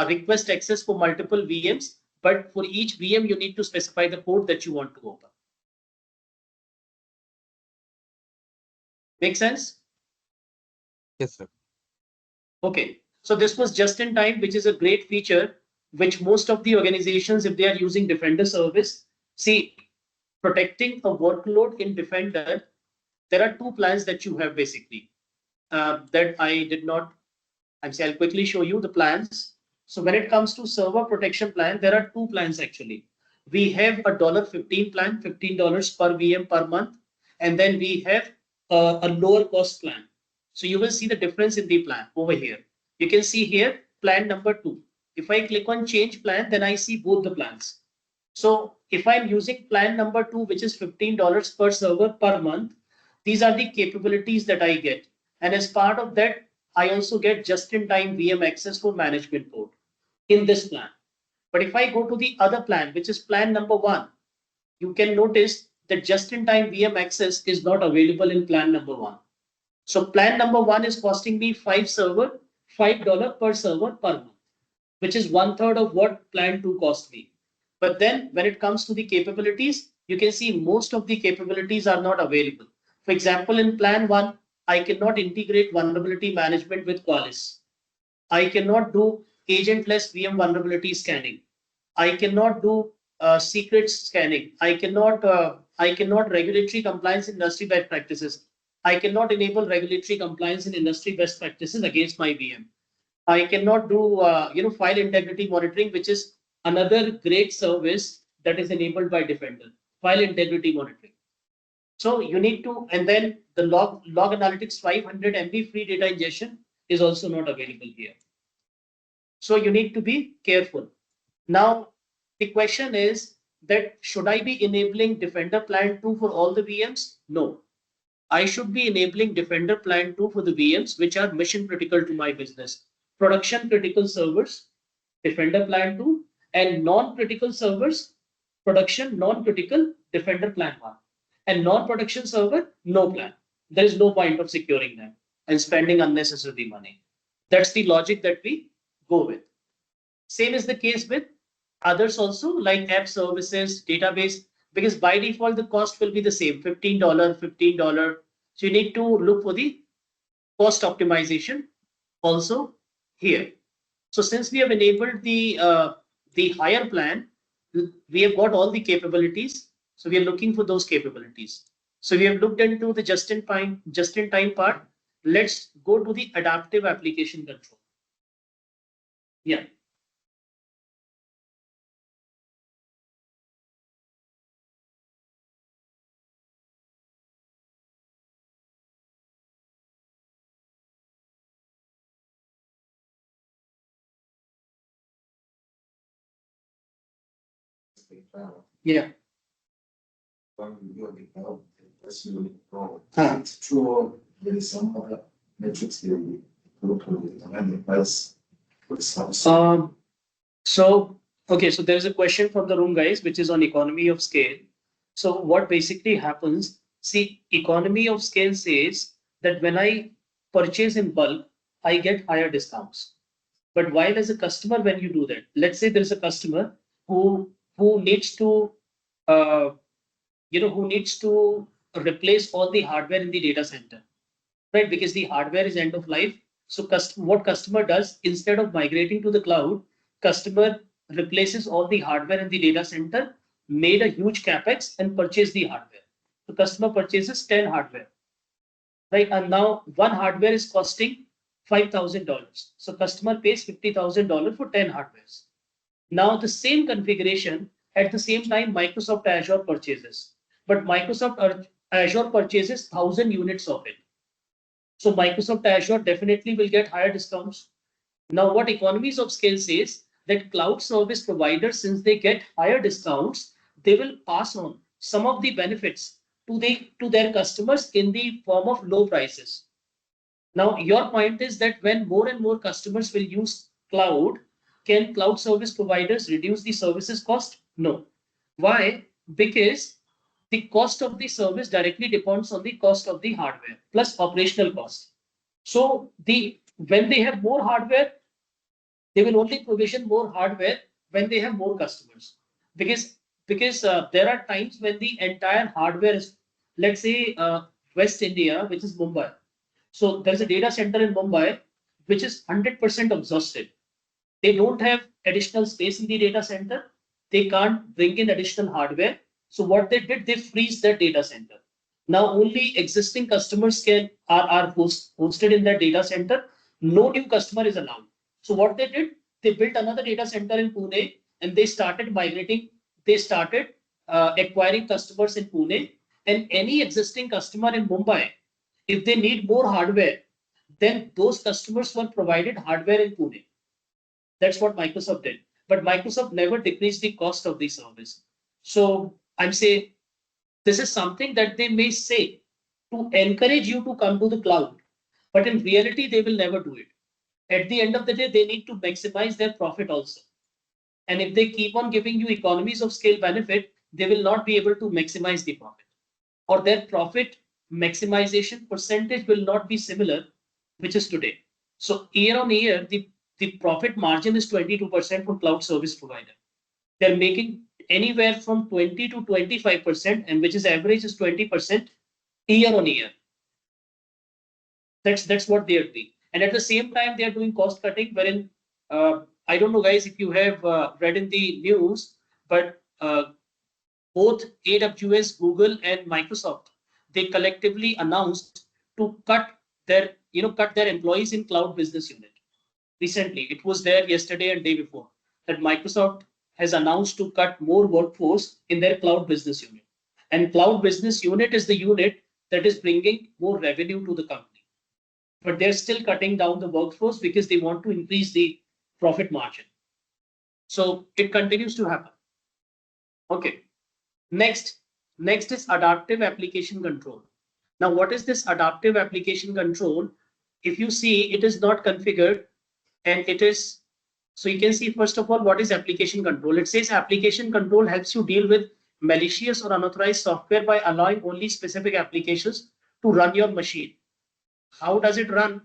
request access for multiple VMs, but for each VM, you need to specify the port that you want to open. Make sense? Yes, sir. Okay. So this was just in time, which is a great feature, which most of the organizations, if they are using Defender service, see, protecting a workload in Defender, there are 2 plans that you have basically that I did not. I'll quickly show you the plans. So when it comes to server protection plan, there are 2 plans actually. We have a $15 plan, $15 per VM per month, and then we have a lower cost plan. So you will see the difference in the plan over here. You can see here plan number 2. If I click on change plan, then I see both the plans. So if I'm using plan number 2, which is $15 per server per month, these are the capabilities that I get. And as part of that, I also get just-in-time VM access for management port in this plan. But if I go to the other plan, which is plan number 1, you can notice that just-in-time VM access is not available in plan number 1. So plan number 1 is costing me $5 per server per month, which is 1/3 of what plan 2 cost me. But then when it comes to the capabilities, you can see most of the capabilities are not available. For example, in plan 1, I cannot integrate vulnerability management with Qualys. I cannot do agentless VM vulnerability scanning. I cannot do secrets scanning. I cannot regulatory compliance in industry best practices. I cannot enable regulatory compliance in industry best practices against my VM. I cannot do file integrity monitoring, which is another great service that is enabled by Defender. File integrity monitoring. So you need to, and then the log analytics 500 MB free data ingestion is also not available here. So you need to be careful. Now the question is that should I be enabling Defender Plan 2 for all the VMs? No. I should be enabling Defender Plan 2 for the VMs which are mission critical to my business. Production critical servers, Defender Plan 2, and non-critical servers, production non-critical, Defender Plan 1. And non-production server, no plan. There is no point of securing them and spending unnecessary money. That's the logic that we go with. Same is the case with others also, like app services, database, because by default the cost will be the same, $15, $15. So you need to look for the cost optimization also here. So since we have enabled the higher plan, we have got all the capabilities. So we are looking for those capabilities. So we have looked into the just-in-time part. Let's go to the adaptive application control. Yeah. Yeah. It's true. There is some other metrics here we look and else. So okay, so there is a question from the room, guys, which is on economy of scale. So what basically happens? See, economy of scale says that when I purchase in bulk, I get higher discounts. But while as a customer, when you do that, let's say there is a customer who needs to who needs to replace all the hardware in the data center, right? Because the hardware is end of life. So what customer does, instead of migrating to the cloud, customer replaces all the hardware in the data center, made a huge capex and purchased the hardware. The customer purchases 10 hardware, right? And now one hardware is costing $5,000. So customer pays $50,000 for 10 hardwares. Now the same configuration at the same time Microsoft Azure purchases, but Microsoft Azure purchases 1,000 units of it. So Microsoft Azure definitely will get higher discounts. Now what economies of scale says that cloud service providers, since they get higher discounts, they will pass on some of the benefits to their customers in the form of low prices. Now your point is that when more and more customers will use cloud, can cloud service providers reduce the services cost? No. Why? Because the cost of the service directly depends on the cost of the hardware plus operational cost. So when they have more hardware, they will only provision more hardware when they have more customers. Because there are times when the entire hardware is, let's say West India, which is Mumbai. So there's a data center in Mumbai which is 100% exhausted. They don't have additional space in the data center. They can't bring in additional hardware. So what they did, they freeze their data center. Now only existing customers are hosted in that data center. No new customer is allowed. So what they did, they built another data center in Pune and they started migrating. They started acquiring customers in Pune, and any existing customer in Mumbai, if they need more hardware, then those customers were provided hardware in Pune. That's what Microsoft did. But Microsoft never decreased the cost of the service. So I'm saying this is something that they may say to encourage you to come to the cloud, but in reality, they will never do it. At the end of the day, they need to maximize their profit also. And if they keep on giving you economies of scale benefit, they will not be able to maximize the profit, or their profit maximization percentage will not be similar, which is today. So year on year, the profit margin is 22% for cloud service provider. They're making anywhere from 20 to 25%, and which is average is 20% year on year. That's what they are doing. And at the same time, they are doing cost cutting, wherein I don't know, guys, if you have read in the news, but both AWS, Google, and Microsoft, they collectively announced to cut their employees in cloud business unit. Recently, it was there yesterday and day before that Microsoft has announced to cut more workforce in their cloud business unit. And cloud business unit is the unit that is bringing more revenue to the company. But they're still cutting down the workforce because they want to increase the profit margin. So it continues to happen. Okay. Next is adaptive application control. Now, what is this adaptive application control? If you see, it is not configured, and it is, so you can see, first of all, what is application control? It says application control helps you deal with malicious or unauthorized software by allowing only specific applications to run your machine. How does it run?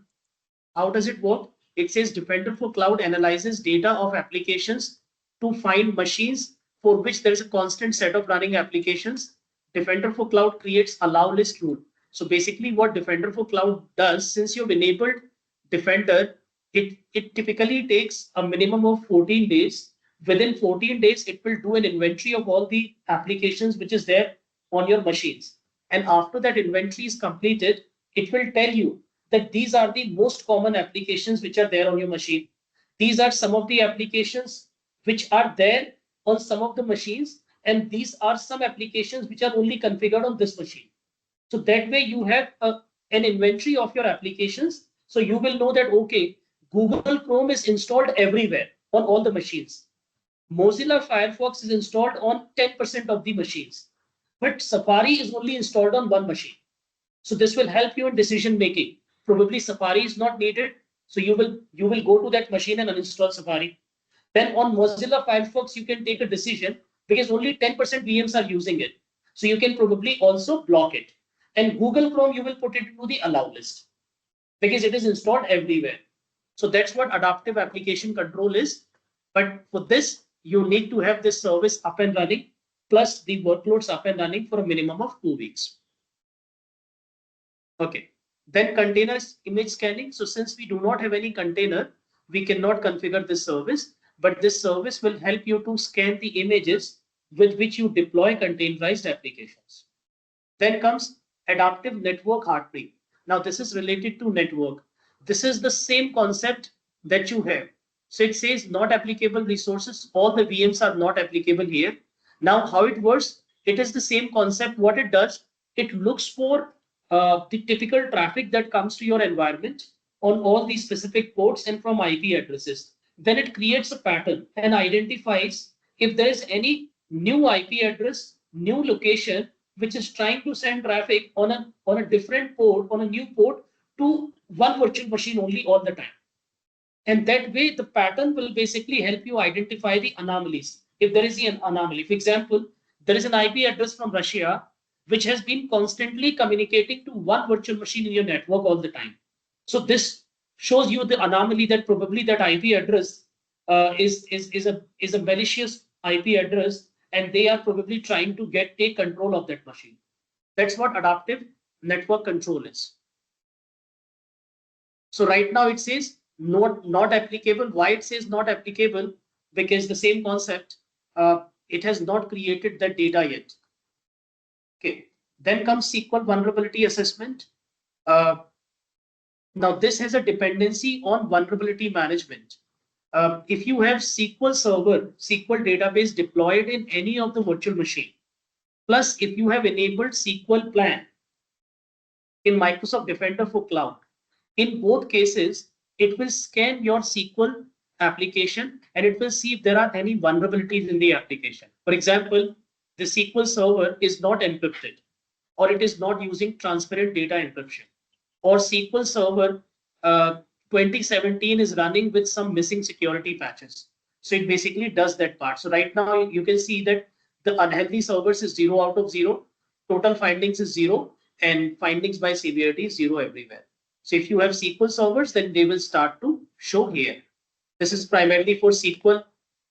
How does it work? It says Defender for Cloud analyzes data of applications to find machines for which there is a constant set of running applications. Defender for Cloud creates allow list rule. So basically what Defender for Cloud does, since you've enabled Defender, it typically takes a minimum of 14 days. Within 14 days, it will do an inventory of all the applications which is there on your machines. And after that inventory is completed, it will tell you that these are the most common applications which are there on your machine. These are some of the applications which are there on some of the machines, and these are some applications which are only configured on this machine. So that way you have an inventory of your applications. So you will know that, okay, Google Chrome is installed everywhere on all the machines. Mozilla Firefox is installed on 10% of the machines, but Safari is only installed on one machine. So this will help you in decision making. Probably Safari is not needed, so you will go to that machine and uninstall Safari. Then on Mozilla Firefox, you can take a decision because only 10% VMs are using it. So you can probably also block it. And Google Chrome, you will put it into the allow list because it is installed everywhere. So that's what adaptive application control is. But for this, you need to have this service up and running, plus the workloads up and running for a minimum of 2 weeks. Okay. Then container image scanning. So since we do not have any container, we cannot configure this service, but this service will help you to scan the images with which you deploy containerized applications. Then comes adaptive network hardening. Now this is related to network. This is the same concept that you have. So it says not applicable resources. All the VMs are not applicable here. Now how it works, it is the same concept. What it does, it looks for the typical traffic that comes to your environment on all these specific ports and from IP addresses. Then it creates a pattern and identifies if there is any new IP address, new location, which is trying to send traffic on a different port, on a new port to one virtual machine only all the time. And that way, the pattern will basically help you identify the anomalies. If there is an anomaly, for example, there is an IP address from Russia, which has been constantly communicating to one virtual machine in your network all the time. So this shows you the anomaly that probably that IP address is a malicious IP address, and they are probably trying to take control of that machine. That's what adaptive network control is. So right now it says not applicable. Why it says not applicable? Because the same concept, it has not created that data yet. Okay. Then comes SQL vulnerability assessment. Now this has a dependency on vulnerability management. If you have SQL Server, SQL database deployed in any of the virtual machine, plus if you have enabled SQL plan in Microsoft Defender for Cloud, in both cases, it will scan your SQL application and it will see if there are any vulnerabilities in the application. For example, the SQL Server is not encrypted, or it is not using transparent data encryption, or SQL Server 2017 is running with some missing security patches. So it basically does that part. So right now you can see that the unhealthy servers is 0 out of 0, total findings is 0, and findings by severity is 0 everywhere. So if you have SQL servers, then they will start to show here. This is primarily for SQL,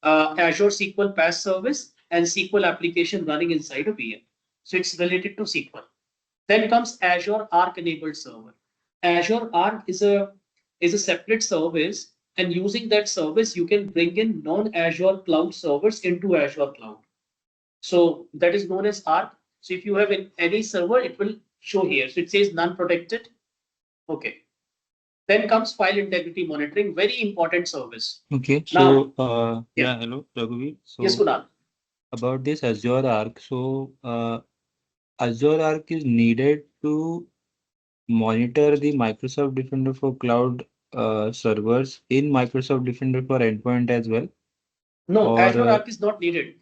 Azure SQL PaaS service and SQL application running inside a VM. So it's related to SQL. Then comes Azure Arc enabled server. Azure Arc is a separate service, and using that service, you can bring in non-Azure cloud servers into Azure cloud. So that is known as ARC. So if you have any server, it will show here. So it says none protected. Okay. Then comes file integrity monitoring, very important service. Okay. Now, So, yeah. hello, Raghuveer. Yes, So, Kunal. about this Azure Arc. So, Azure Arc is needed to monitor the Microsoft Defender for cloud servers in Microsoft Defender for endpoint as well. No, Or Azure Arc is not needed.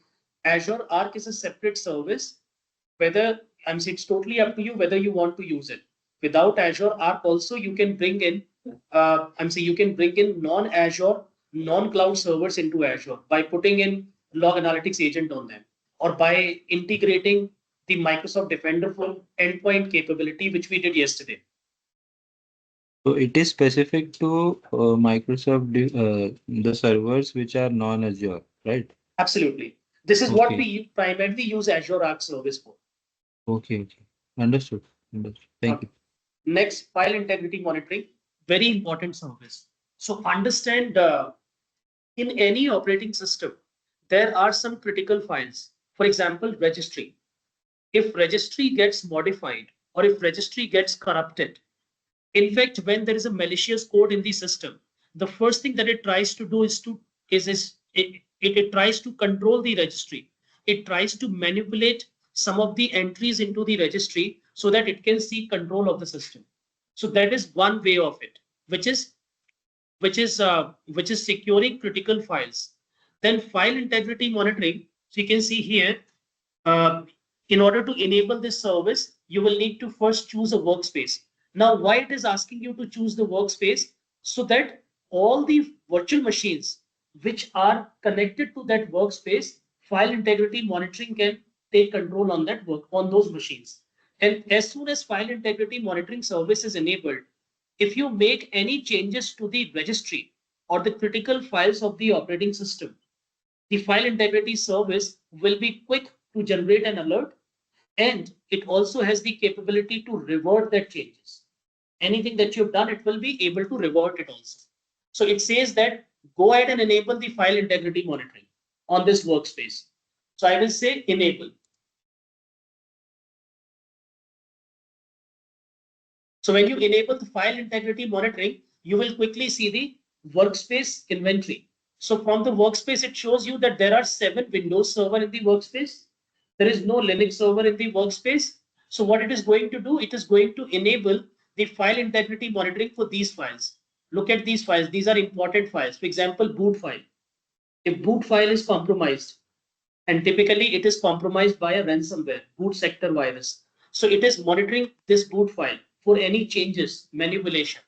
Azure Arc is a separate service. Whether I'm saying it's totally up to you whether you want to use it. Without Azure Arc, also you can bring in. I'm saying you can bring in non-Azure, non-cloud servers into Azure by putting in log analytics agent on them, or by integrating the Microsoft Defender for endpoint capability, which we did yesterday. so it is specific to the servers which are non-Azure, right? Absolutely. This is what Okay. we primarily use Azure Arc service for. Okay. Okay. Understood. Understood. Thank you. Next, file integrity monitoring, very important service. So understand in any operating system, there are some critical files. For example, registry. If registry gets modified or if registry gets corrupted, in fact, when there is a malicious code in the system, the first thing that it tries to do it tries to control the registry. It tries to manipulate some of the entries into the registry so that it can see control of the system. So that is one way of it, which is securing critical files. Then file integrity monitoring. So you can see here, in order to enable this service, you will need to first choose a workspace. Now, why it is asking you to choose the workspace? So that all the virtual machines which are connected to that workspace, file integrity monitoring can take control on that work on those machines. And as soon as file integrity monitoring service is enabled, if you make any changes to the registry or the critical files of the operating system, the file integrity service will be quick to generate an alert, and it also has the capability to revert that changes. Anything that you've done, it will be able to revert it also. So it says that go ahead and enable the file integrity monitoring on this workspace. So I will say enable. So when you enable the file integrity monitoring, you will quickly see the workspace inventory. So from the workspace, it shows you that there are 7 Windows server in the workspace. There is no Linux server in the workspace. So what it is going to do, it is going to enable the file integrity monitoring for these files. Look at these files. These are important files. For example, boot file. If boot file is compromised, and typically it is compromised by a ransomware, boot sector virus. So it is monitoring this boot file for any changes, manipulation.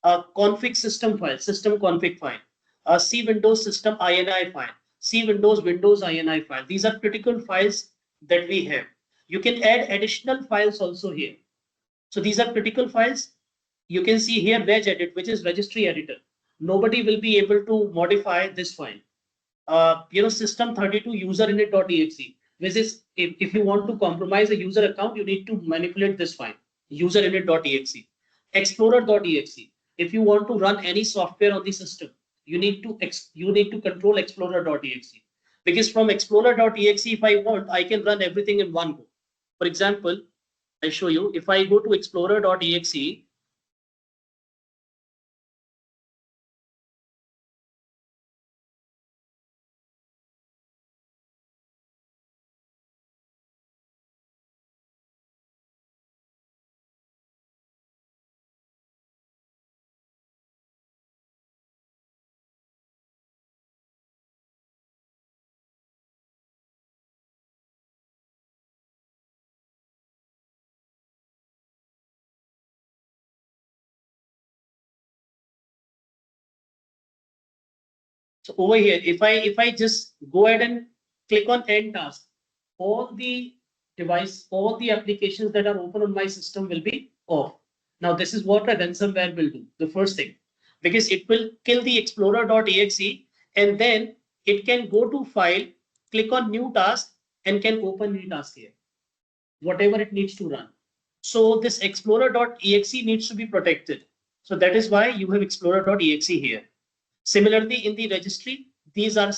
A config system file, system config file, a C Windows system INI file, C Windows Windows INI file. These are critical files that we have. You can add additional files also here. So these are critical files. You can see here regedit, which is registry editor. Nobody will be able to modify this file. System32 userinit.exe, which is if you want to compromise a user account, you need to manipulate this file, userinit.exe. Explorer.exe, if you want to run any software on the system, you need to control explorer.exe, because from explorer.exe, if I want, I can run everything in one go. For example, I show you, if I go to explorer.exe, so over here, if I just go ahead and click on end task, all the applications that are open on my system will be off. Now this is what a ransomware will do. The first thing, because it will kill the explorer.exe, and then it can go to file, click on new task, and can open new task here, whatever it needs to run. So this explorer.exe needs to be protected. So that is why you have explorer.exe here. Similarly, in the registry, these are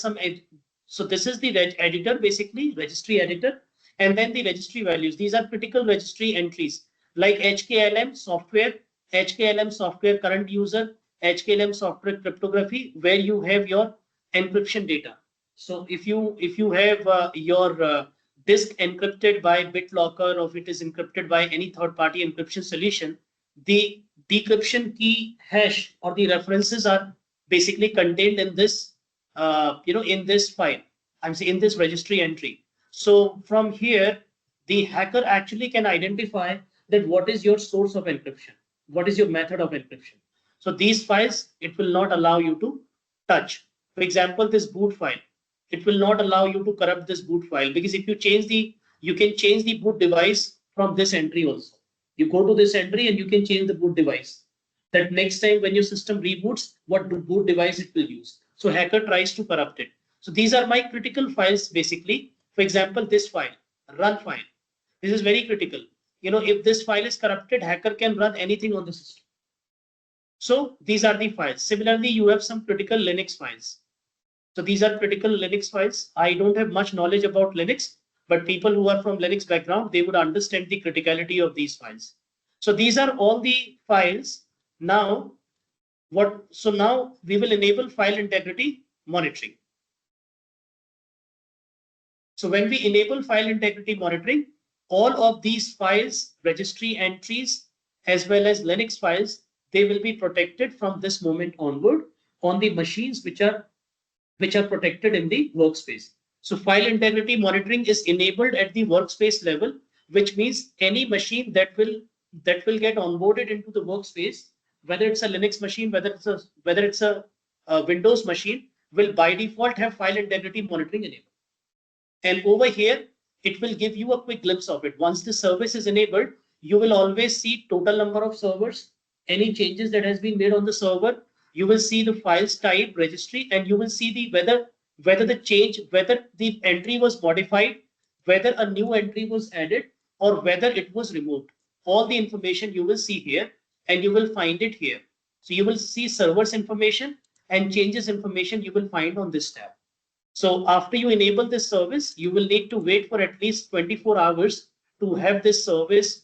So this is the editor, basically registry editor, and then the registry values. These are critical registry entries like HKLM software, current user, HKLM software cryptography, where you have your encryption data. So if you have your disk encrypted by BitLocker, or if it is encrypted by any third-party encryption solution, the decryption key hash or the references are basically contained in this, in this file. I'm saying in this registry entry. So from here, the hacker actually can identify that what is your source of encryption, what is your method of encryption. So these files, it will not allow you to touch. For example, this boot file, it will not allow you to corrupt this boot file, because if you you can change the boot device from this entry also. You go to this entry and you can change the boot device. That next time when your system reboots, what boot device it will use. So hacker tries to corrupt it. So these are my critical files basically. For example, this file, run file. This is very critical. If this file is corrupted, hacker can run anything on the system. So these are the files. Similarly, you have some critical Linux files. So these are critical Linux files. I don't have much knowledge about Linux, but people who are from Linux background, they would understand the criticality of these files. So these are all the files. Now, now we will enable file integrity monitoring. So when we enable file integrity monitoring, all of these files, registry entries, as well as Linux files, they will be protected from this moment onward on the machines which are protected in the workspace. So file integrity monitoring is enabled at the workspace level, which means any machine that will get onboarded into the workspace, whether it's a Linux machine, whether it's a Windows machine, will by default have file integrity monitoring enabled. And over here, it will give you a quick glimpse of it. Once the service is enabled, you will always see total number of servers, any changes that has been made on the server. You will see the files type, registry, and you will see the whether the entry was modified, whether a new entry was added, or whether it was removed. All the information you will see here, and you will find it here. So you will see servers information and changes information you will find on this tab. So after you enable this service, you will need to wait for at least 24 hours to have this service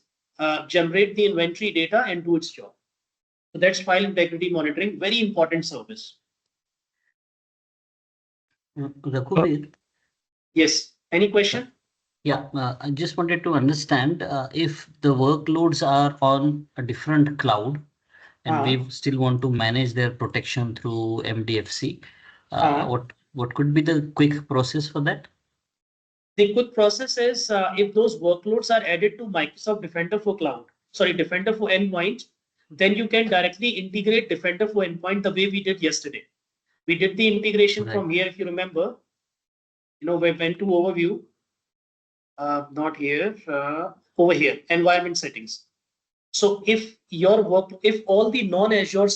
generate the inventory data and do its job. So that's file integrity monitoring, very important service. Raghubir, Yes, any question? yeah, I just wanted to understand if the workloads are on a different cloud and we still want to manage their protection through MDFC, what could be the quick process for that? The quick process is if those workloads are added to Microsoft Defender for Cloud, Defender for Endpoint, then you can directly integrate Defender for Endpoint the way we did yesterday. We did the integration from here, if you remember. We went to overview, not here, over here, environment settings. So if all the non-Azure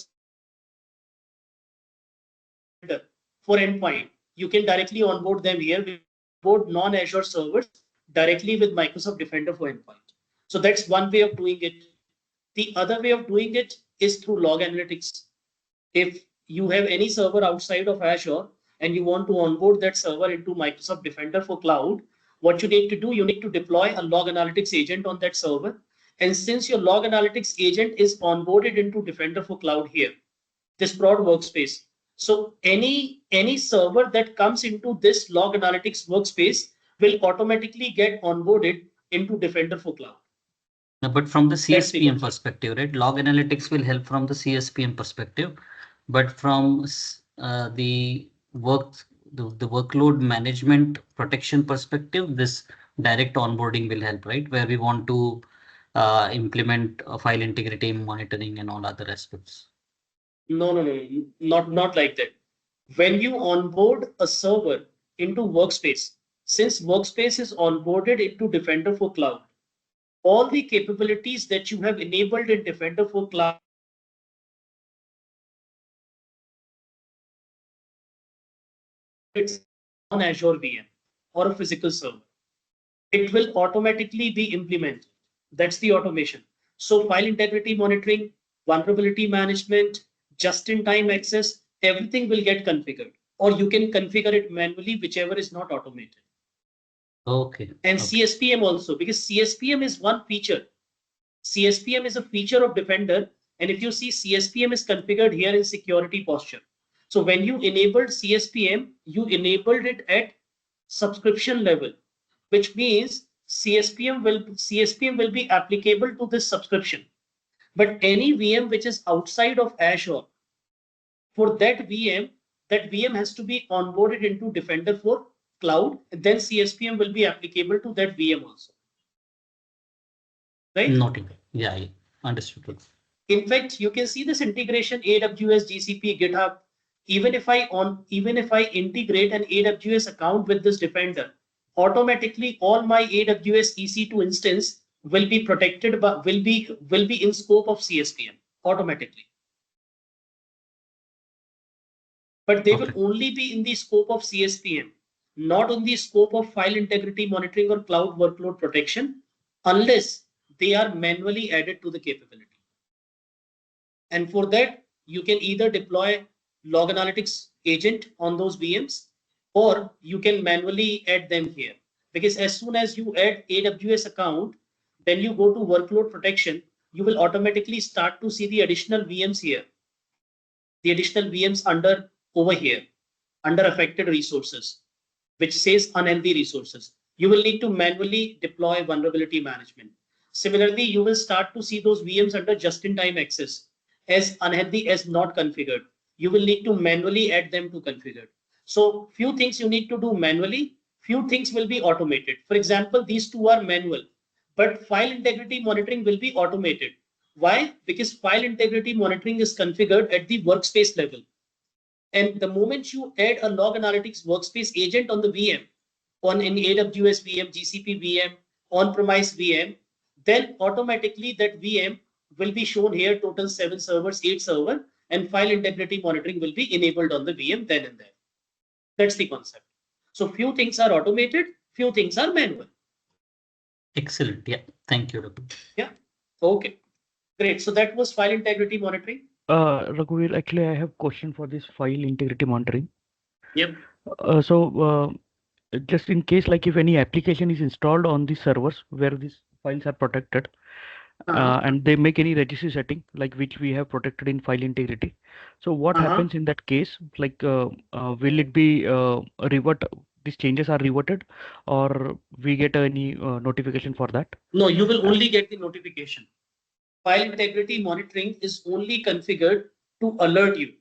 for endpoint, you can directly onboard them here. We onboard non-Azure servers directly with Microsoft Defender for Endpoint. So that's one way of doing it. The other way of doing it is through log analytics. If you have any server outside of Azure and you want to onboard that server into Microsoft Defender for Cloud, what you need to do, you need to deploy a log analytics agent on that server. And since your log analytics agent is onboarded into Defender for Cloud here, this broad workspace, so any server that comes into this log analytics workspace will automatically get onboarded into Defender for Cloud. No, but from the CSPM perspective, right? Log analytics will help from the CSPM perspective, but from the workload management protection perspective, this direct onboarding will help, right? Where we want to implement file integrity monitoring and all other aspects. No, not like that. When you onboard a server into Workspace, since Workspace is onboarded into Defender for Cloud, all the capabilities that you have enabled in Defender for Cloud on Azure VM or a physical server, it will automatically be implemented. That's the automation. So file integrity monitoring, vulnerability management, just-in-time access, everything will get configured or you can configure it manually, whichever is not automated. Okay. And okay. CSPM also, because CSPM is one feature. CSPM is a feature of Defender. And if you see, CSPM is configured here in security posture. So when you enabled CSPM, you enabled it at subscription level, which means CSPM will be applicable to this subscription. But any VM which is outside of Azure, for that VM has to be onboarded into Defender for Cloud, and then CSPM will be applicable to that VM also. Right? Noted. Yeah, yeah. Understood. In fact, you can see this integration AWS, GCP, GitHub. Even if I integrate an AWS account with this Defender, automatically all my AWS EC2 instance will be protected, but will be in scope of CSPM automatically. But they will only be in the scope of CSPM, not in the scope of file integrity monitoring or cloud workload protection, unless they are manually added to the capability. And for that, you can either deploy log analytics agent on those VMs, or you can manually add them here. Because as soon as you add AWS account, then you go to workload protection, you will automatically start to see the additional VMs here. The additional VMs over here, under affected resources, which says unhealthy resources. You will need to manually deploy vulnerability management. Similarly, you will start to see those VMs under just-in-time access as unhealthy as not configured. You will need to manually add them to configured. So few things you need to do manually, few things will be automated. For example, these two are manual, but file integrity monitoring will be automated. Why? Because file integrity monitoring is configured at the workspace level. And the moment you add a log analytics workspace agent on the VM, on an AWS VM, GCP VM, on-premise VM, then automatically that VM will be shown here, total 7 servers, 8 server, and file integrity monitoring will be enabled on the VM then and there. That's the concept. So few things are automated, few things are manual. Excellent. Yeah. Thank you, Raghu. Yeah. Okay. Great. So that was file integrity monitoring. Raghuveer, actually, I have a question for this file integrity monitoring. Yep. Just in case, like if any application is installed on the servers where these files are protected, and they make any registry setting, like which we have protected in file integrity. So what happens in that case? Like, will it be revert? These changes are reverted, or we get any notification for that? No, you will only get the notification. File integrity monitoring is only configured to alert you.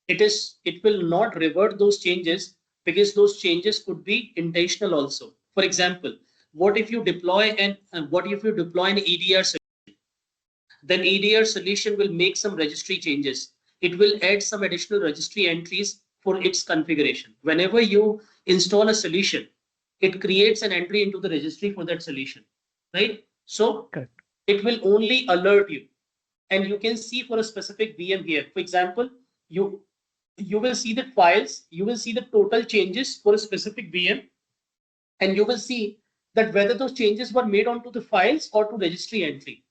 It will not revert those changes, because those changes could be intentional also. For example, what if you deploy an EDR solution? Then EDR solution will make some registry changes. It will add some additional registry entries for its configuration. Whenever you install a solution, it creates an entry into the registry for that solution, right? So it will only alert you, and you can see for a specific VM here. For example, you will see the files, you will see the total changes for a specific VM, and you will see that whether those changes were made onto the files or to registry entry.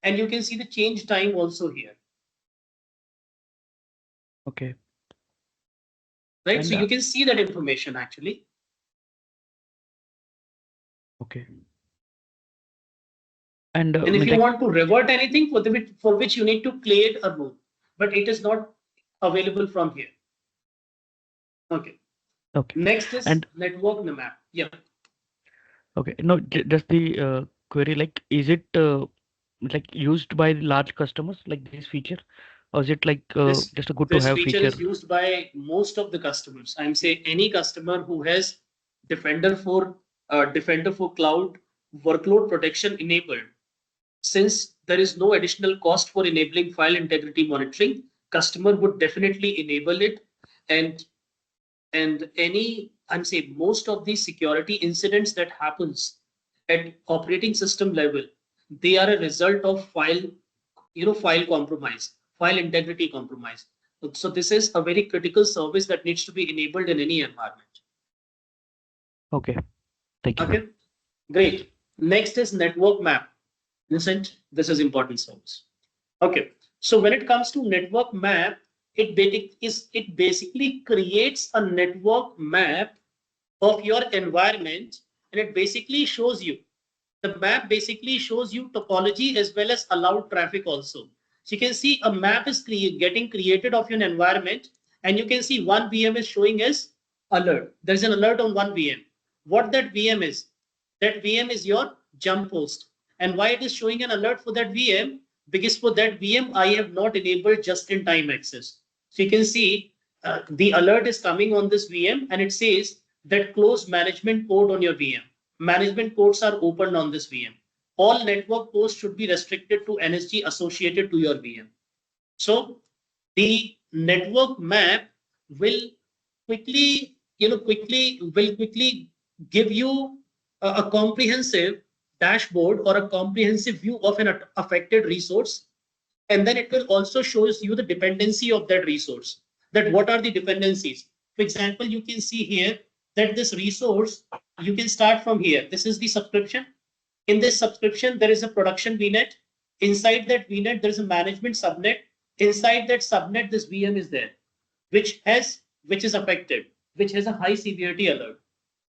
And you can see the change time also here. Okay. Right. And, so you can see that information actually. Okay. And if you want to revert anything, for which you need to create a rule, but it is not available from here. Okay. Okay. Next is network map. Yeah. Okay. No, just the query, like, is it like used by large customers, like this feature, or is it like just a good to have feature? This feature is used by most of the customers. I'm saying any customer who has Defender for Cloud workload protection enabled. Since there is no additional cost for enabling file integrity monitoring, customer would definitely enable it. And I'm saying most of the security incidents that happens at operating system level, they are a result of file compromise, file integrity compromise. So this is a very critical service that needs to be enabled in any environment. Okay. Thank you. Okay. Great. Next is network map. Listen, this is important service. Okay. So when it comes to network map, it basically creates a network map of your environment, and it basically shows you, the map basically shows you topology as well as allowed traffic also. So you can see a map is getting created of your environment, and you can see one VM is showing as alert. There's an alert on one VM. What that VM is? That VM is your jump host. And why it is showing an alert for that VM? Because for that VM, I have not enabled just-in-time access. So you can see the alert is coming on this VM, and it says that close management port on your VM. Management ports are opened on this VM. All network ports should be restricted to NSG associated to your VM. So the network map will quickly give you a comprehensive dashboard or a comprehensive view of an affected resource, and then it will also shows you the dependency of that resource. That what are the dependencies? For example, you can see here that this resource, you can start from here. This is the subscription. In this subscription, there is a production VNet. Inside that VNet, there is a management subnet. Inside that subnet, this VM is there, which is affected, which has a high severity alert.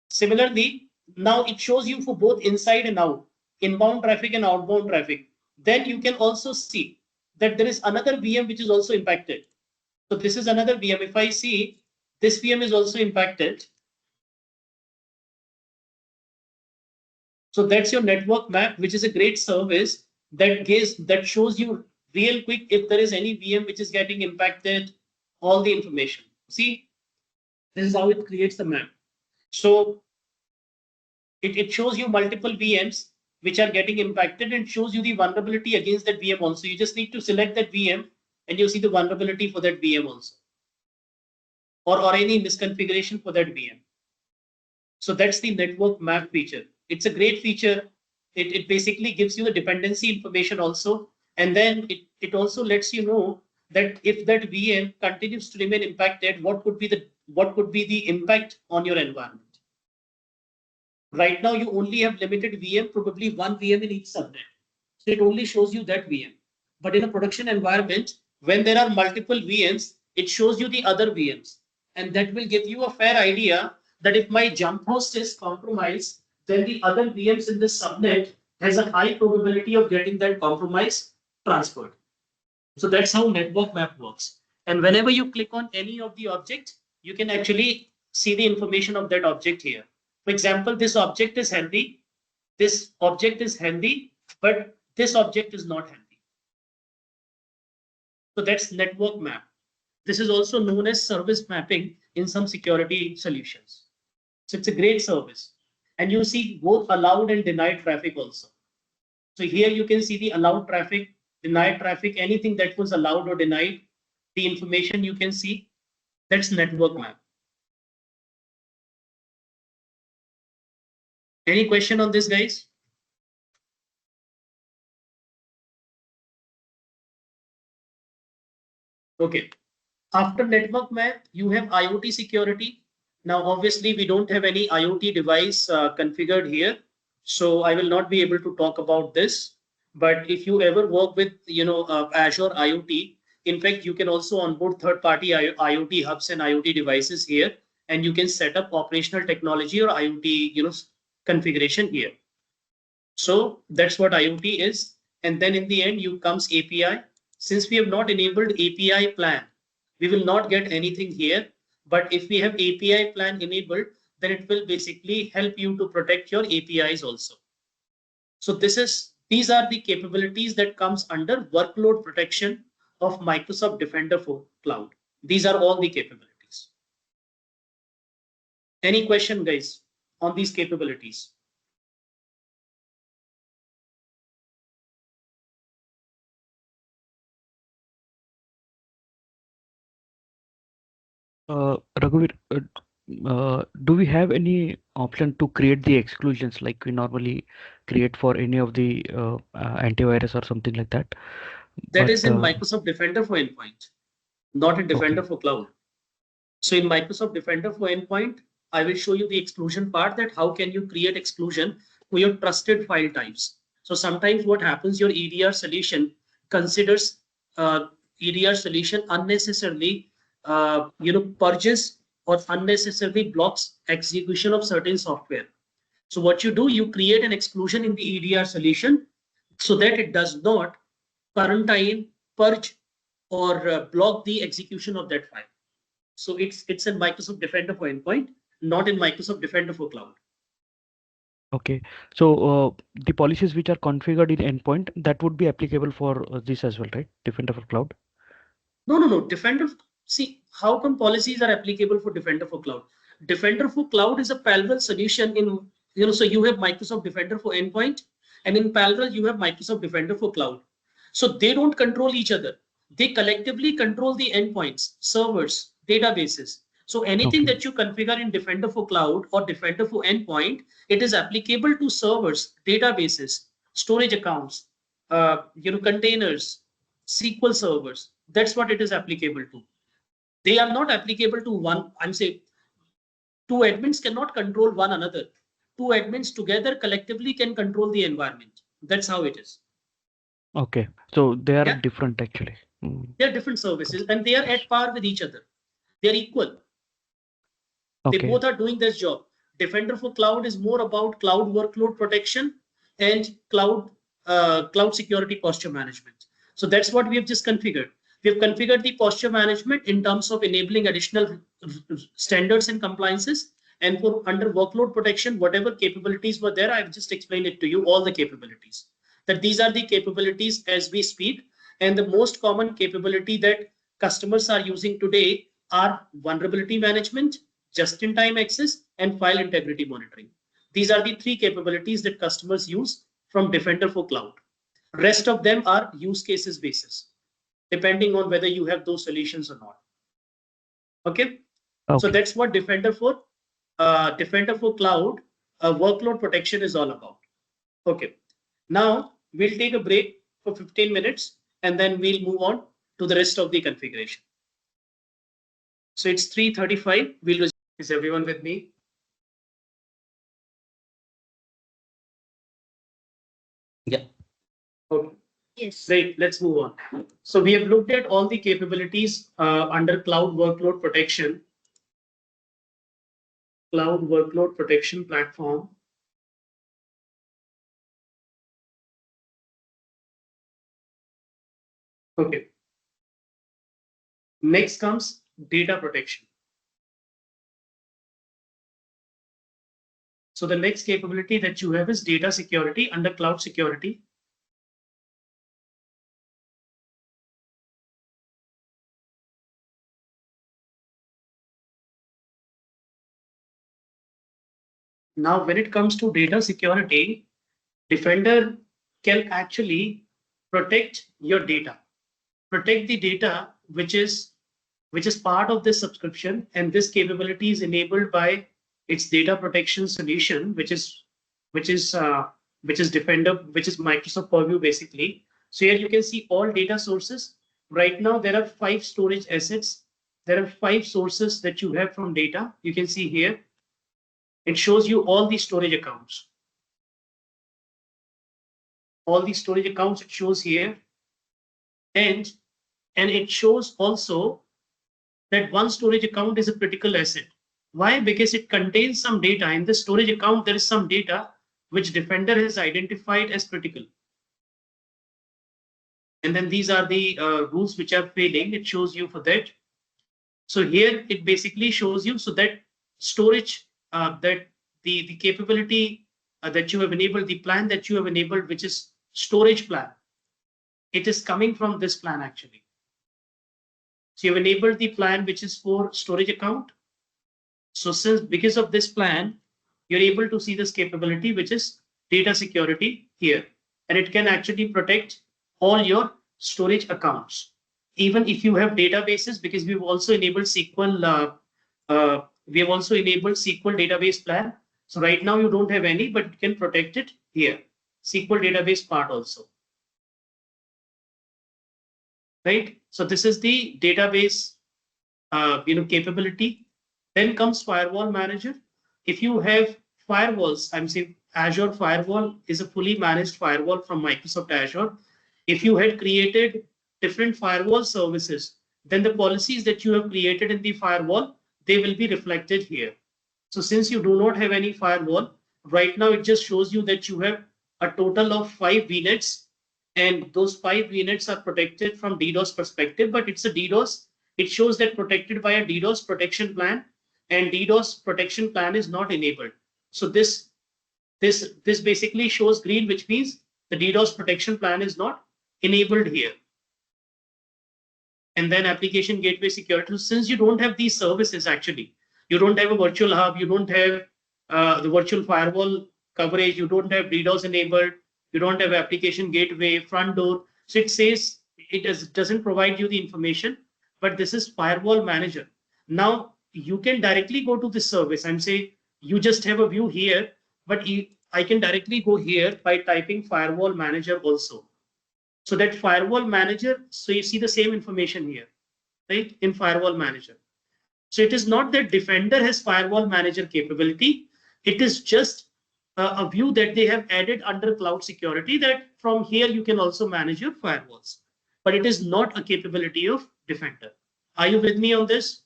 Similarly, now it shows you for both inside and out, inbound traffic and outbound traffic. Then you can also see that there is another VM which is also impacted. So this is another VM. If I see this VM is also impacted. So that's your network map, which is a great service that shows you real quick if there is any VM which is getting impacted, all the information. See, this is how it creates the map. So it shows you multiple VMs which are getting impacted and shows you the vulnerability against that VM also. You just need to select that VM and you see the vulnerability for that VM also, or any misconfiguration for that VM. So that's the network map feature. It's a great feature. It basically gives you the dependency information also. And then it also lets you know that if that VM continues to remain impacted, what could be the impact on your environment. Right now, you only have limited VM, probably one VM in each subnet. So it only shows you that VM. But in a production environment, when there are multiple VMs, it shows you the other VMs. And that will give you a fair idea that if my jump host is compromised, then the other VMs in this subnet has a high probability of getting that compromise transferred. So that's how network map works. And whenever you click on any of the object, you can actually see the information of that object here. For example, this object is handy. This object is handy, but this object is not handy. So that's network map. This is also known as service mapping in some security solutions. So it's a great service. And you see both allowed and denied traffic also. So here you can see the allowed traffic, denied traffic, anything that was allowed or denied, the information you can see. That's network map. Any question on this, guys? Okay. After network map, you have IoT security. Now, obviously, we don't have any IoT device configured here, so I will not be able to talk about this. But if you ever work with, Azure IoT, in fact, you can also onboard third-party IoT hubs and IoT devices here, and you can set up operational technology or IoT, configuration here. So that's what IoT is. And then in the end, you comes API. Since we have not enabled API plan, we will not get anything here. But if we have API plan enabled, then it will basically help you to protect your APIs also. So these are the capabilities that comes under workload protection of Microsoft Defender for Cloud. These are all the capabilities. Any question, guys, on these capabilities? Raghuveer, do we have any option to create the exclusions like we normally create for any of the antivirus or something like that? That is in Microsoft Defender for Endpoint, not in Defender for Cloud. So in Microsoft Defender for Endpoint, I will show you the exclusion part, that how can you create exclusion for your trusted file types. So sometimes what happens, your EDR solution considers EDR solution unnecessarily, purges or unnecessarily blocks execution of certain software. So what you do, you create an exclusion in the EDR solution so that it does not quarantine, purge, or block the execution of that file. So it's in Microsoft Defender for Endpoint, not in Microsoft Defender for Cloud. Okay, so the policies which are configured in endpoint, that would be applicable for this as well, right? Defender for Cloud. No. Defender. See, how come policies are applicable for Defender for Cloud? Defender for Cloud is a parallel solution in, so you have Microsoft Defender for Endpoint, and in parallel you have Microsoft Defender for Cloud. So they don't control each other. They collectively control the endpoints, servers, databases. So anything that you configure in Defender for Cloud or Defender for Endpoint, it is applicable to servers, databases, storage accounts, containers, SQL servers. That's what it is applicable to. They are not applicable to one. I'm saying two admins cannot control one another. Two admins together collectively can control the environment. That's how it is. Okay, so they are different actually. They are different services and they are at par with each other. They are equal. They both are doing this job. Defender for Cloud is more about cloud workload protection and cloud security posture management. So that's what we have just configured. We have configured the posture management in terms of enabling additional standards and compliances. And for under workload protection, whatever capabilities were there, I've just explained it to you, all the capabilities. That these are the capabilities as we speak. And the most common capability that customers are using today are vulnerability management, just-in-time access, and file integrity monitoring. These are the three capabilities that customers use from Defender for Cloud. Rest of them are use cases basis, depending on whether you have those solutions or not. Okay. So that's what Defender for Cloud workload protection is all about. Okay. Now we'll take a break for 15 minutes and then we'll move on to the rest of the configuration. So it's 3:35. Is everyone with me? Yeah. Okay. Yes. Great. Let's move on. So we have looked at all the capabilities under cloud workload protection. Cloud workload protection platform. Okay. Next comes data protection. So the next capability that you have is data security under cloud security. Now, when it comes to data security, Defender can actually protect your data, protect the data which is part of this subscription, and this capability is enabled by its data protection solution, which is Defender, which is Microsoft Purview basically. So here you can see all data sources. Right now there are 5 storage assets. There are 5 sources that you have from data. You can see here. It shows you all the storage accounts. All the storage accounts it shows here. And it shows also that one storage account is a critical asset. Why? Because it contains some data. In the storage account, there is some data which Defender has identified as critical. And then these are the rules which are failing. It shows you for that. So here it basically shows you so that storage, that the capability that you have enabled, the plan that you have enabled, which is storage plan, it is coming from this plan actually. So you've enabled the plan which is for storage account. So because of this plan, you're able to see this capability, which is data security here. And it can actually protect all your storage accounts. Even if you have databases, because we've also enabled SQL, we have also enabled SQL database plan. So right now you don't have any, but you can protect it here. SQL database part also. Right? So this is the database capability. Then comes Firewall Manager. If you have firewalls, I'm saying Azure Firewall is a fully managed firewall from Microsoft Azure. If you had created different firewall services, then the policies that you have created in the firewall, they will be reflected here. So since you do not have any firewall, right now it just shows you that you have a total of 5 VNets, and those 5 VNets are protected from DDoS perspective, but it's a DDoS. It shows that protected by a DDoS protection plan, and DDoS protection plan is not enabled. So this basically shows green, which means the DDoS protection plan is not enabled here. And then application gateway security. So since you don't have these services, actually, you don't have a virtual hub, you don't have the virtual firewall coverage, you don't have DDoS enabled, you don't have application gateway, front door. So it says it doesn't provide you the information, but this is firewall manager. Now you can directly go to this service and say, you just have a view here, but I can directly go here by typing firewall manager also. So that firewall manager, so you see the same information here, right, in firewall manager. So it is not that Defender has firewall manager capability. It is just a view that they have added under cloud security, that from here you can also manage your firewalls, but it is not a capability of Defender. Are you with me on this?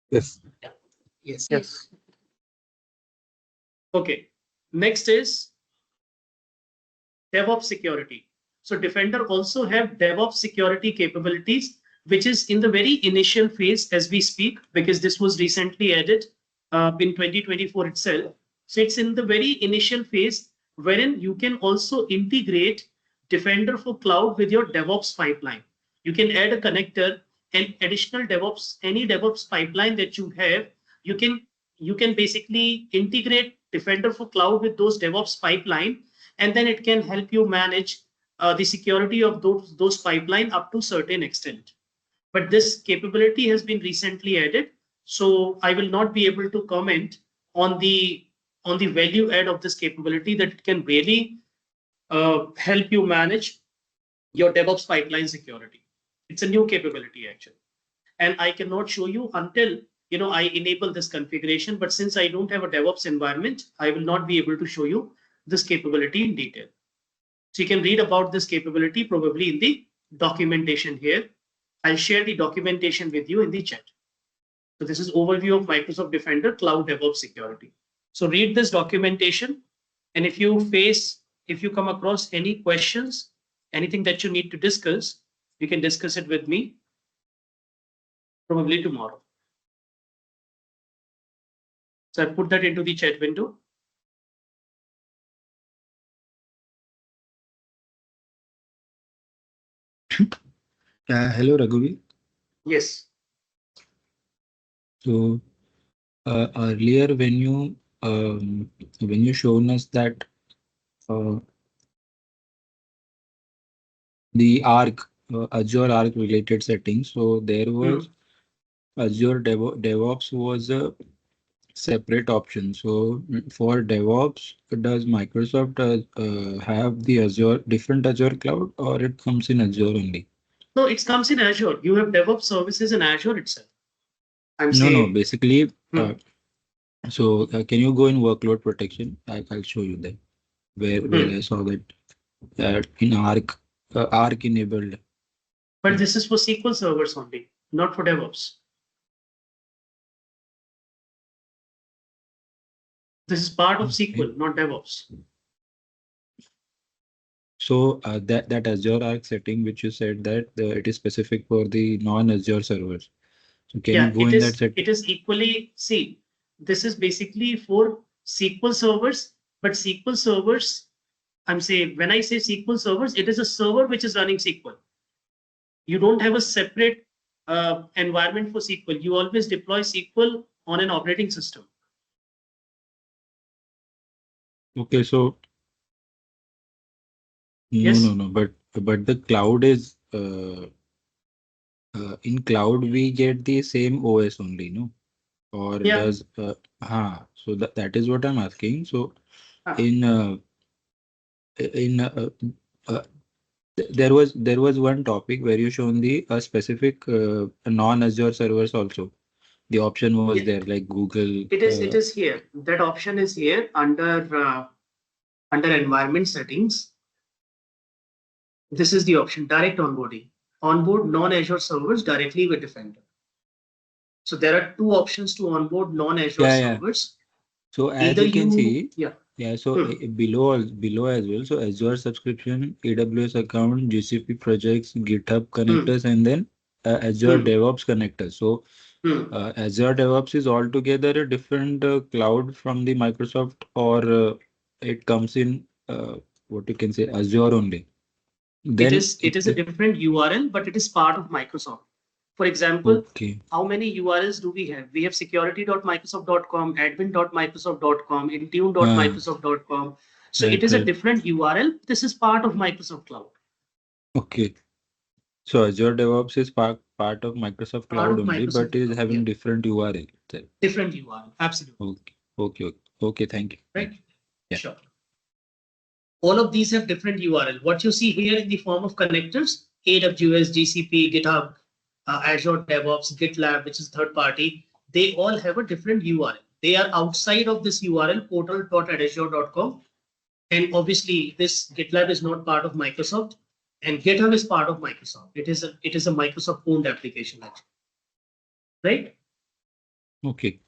Yes. Yes. Yes. Okay. Next is DevOps security. So Defender also have DevOps security capabilities, which is in the very initial phase as we speak, because this was recently added in 2024 itself. So it's in the very initial phase wherein you can also integrate Defender for cloud with your DevOps pipeline. You can add a connector and additional DevOps, any DevOps pipeline that you have, you can basically integrate Defender for cloud with those DevOps pipeline, and then it can help you manage the security of those pipeline up to certain extent. But this capability has been recently added, so I will not be able to comment on the value add of this capability, that it can really help you manage your DevOps pipeline security. It's a new capability actually, and I cannot show you until I enable this configuration. But since I don't have a DevOps environment, I will not be able to show you this capability in detail. So you can read about this capability probably in the documentation here. I'll share the documentation with you in the chat. So this is overview of Microsoft Defender Cloud DevOps Security. So read this documentation, and if you come across any questions, anything that you need to discuss, you can discuss it with me probably tomorrow. So I put that into the chat window. Hello, Raghuvi. Yes. So earlier when you shown us that the Arc, Azure Arc related settings, so there was Azure DevOps was a separate option. So for DevOps, does Microsoft have the Azure different Azure cloud, or it comes in Azure only? No, it comes in Azure. You have DevOps services in Azure itself. No, basically. So can you go in workload protection? I'll show you that where I saw that in Arc enabled. But this is for SQL servers only, not for DevOps. This is part of SQL, not DevOps. So that Azure Arc setting, which you said that it is specific for the non-Azure servers. So can you go in that setting? It is equally, see, this is basically for SQL servers, but SQL servers, I'm saying, when I say SQL servers, it is a server which is running SQL. You don't have a separate environment for SQL. You always deploy SQL on an operating system. Okay, so Yes. no, but the cloud is in cloud we get the same OS only, no? Or does so that is what I'm asking. So there was one topic where you shown the specific non-Azure servers also. The option was there, like Google. It is here. That option is here under environment settings. This is the option, direct onboarding. Onboard non-Azure servers directly with Defender. So there are two options to onboard non-Azure servers. So as Either you can see, yeah. So below as well. So Azure subscription, AWS account, GCP projects, GitHub connectors, and then Azure DevOps connector. So Azure DevOps is altogether a different cloud from the Microsoft, or it comes in what you can say Azure only. Then it is a different URL, but it is part of Microsoft. For example, how many URLs do we have? We have security.microsoft.com, admin.microsoft.com, InTune.microsoft.com. So it is a different URL. This is part of Microsoft Cloud. Okay. So Azure DevOps is part of Microsoft Cloud only, but is having different URL. Different URL, absolutely. Okay. Thank you. Right. Yeah. Sure. All of these have different URL. What you see here in the form of connectors, AWS, GCP, GitHub, Azure DevOps, GitLab, which is third party, they all have a different URL. They are outside of this URL, portal.azure.com. And obviously, this GitLab is not part of Microsoft, and GitHub is part of Microsoft. It is a Microsoft-owned application, actually. Right? Okay.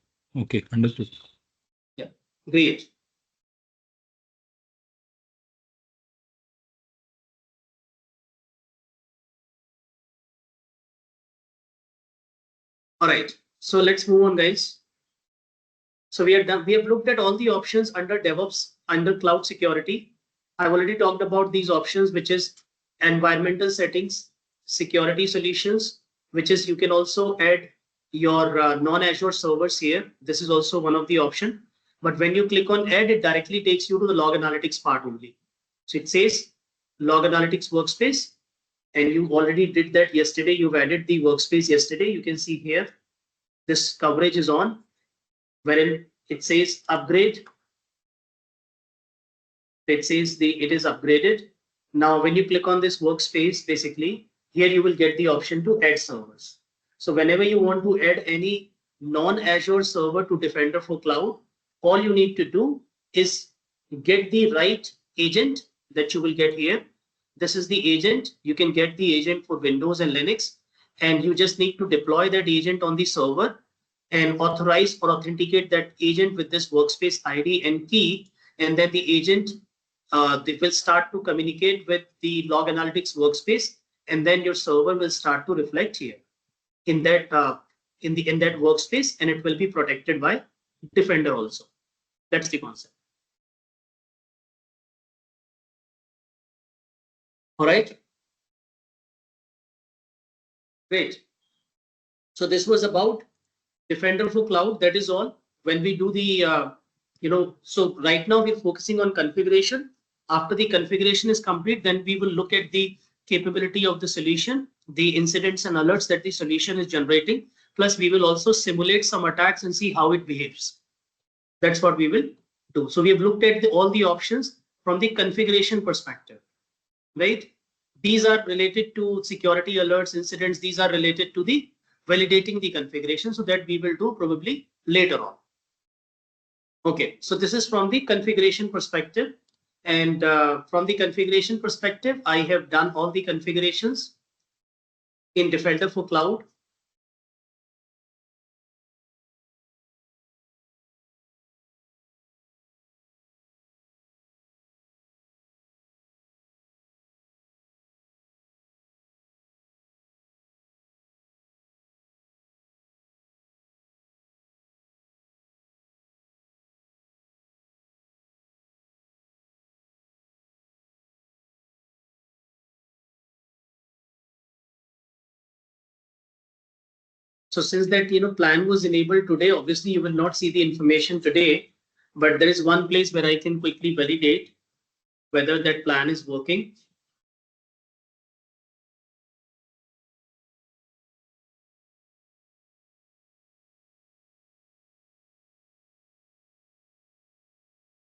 Understood. Yeah. Great. All right, so let's move on, guys. So we are done. We have looked at all the options under DevOps, under cloud security. I've already talked about these options, which is environmental settings, security solutions, which is you can also add your non-Azure servers here. This is also one of the options. But when you click on add, it directly takes you to the log analytics part only. So it says log analytics workspace. And you already did that yesterday. You've added the workspace yesterday. You can see here, this coverage is on, wherein it says upgrade. It says it is upgraded. Now, when you click on this workspace, basically, here you will get the option to add servers. So whenever you want to add any non-Azure server to Defender for Cloud, all you need to do is get the right agent that you will get here. This is the agent. You can get the agent for Windows and Linux, and you just need to deploy that agent on the server and authorize or authenticate that agent with this workspace ID and key, and then the agent they will start to communicate with the log analytics workspace, and then your server will start to reflect here in that in that workspace, and it will be protected by Defender also. That's the concept. All right. Great. So this was about Defender for Cloud. That is all. When we do the, so right now we're focusing on configuration. After the configuration is complete, then we will look at the capability of the solution, the incidents and alerts that the solution is generating. Plus, we will also simulate some attacks and see how it behaves. That's what we will do. So we have looked at all the options from the configuration perspective, right? These are related to security alerts, incidents. These are related to the validating the configuration, so that we will do probably later on. Okay, so this is from the configuration perspective. And from the configuration perspective, I have done all the configurations in Defender for Cloud. So since that plan was enabled today, obviously you will not see the information today, but there is one place where I can quickly validate whether that plan is working.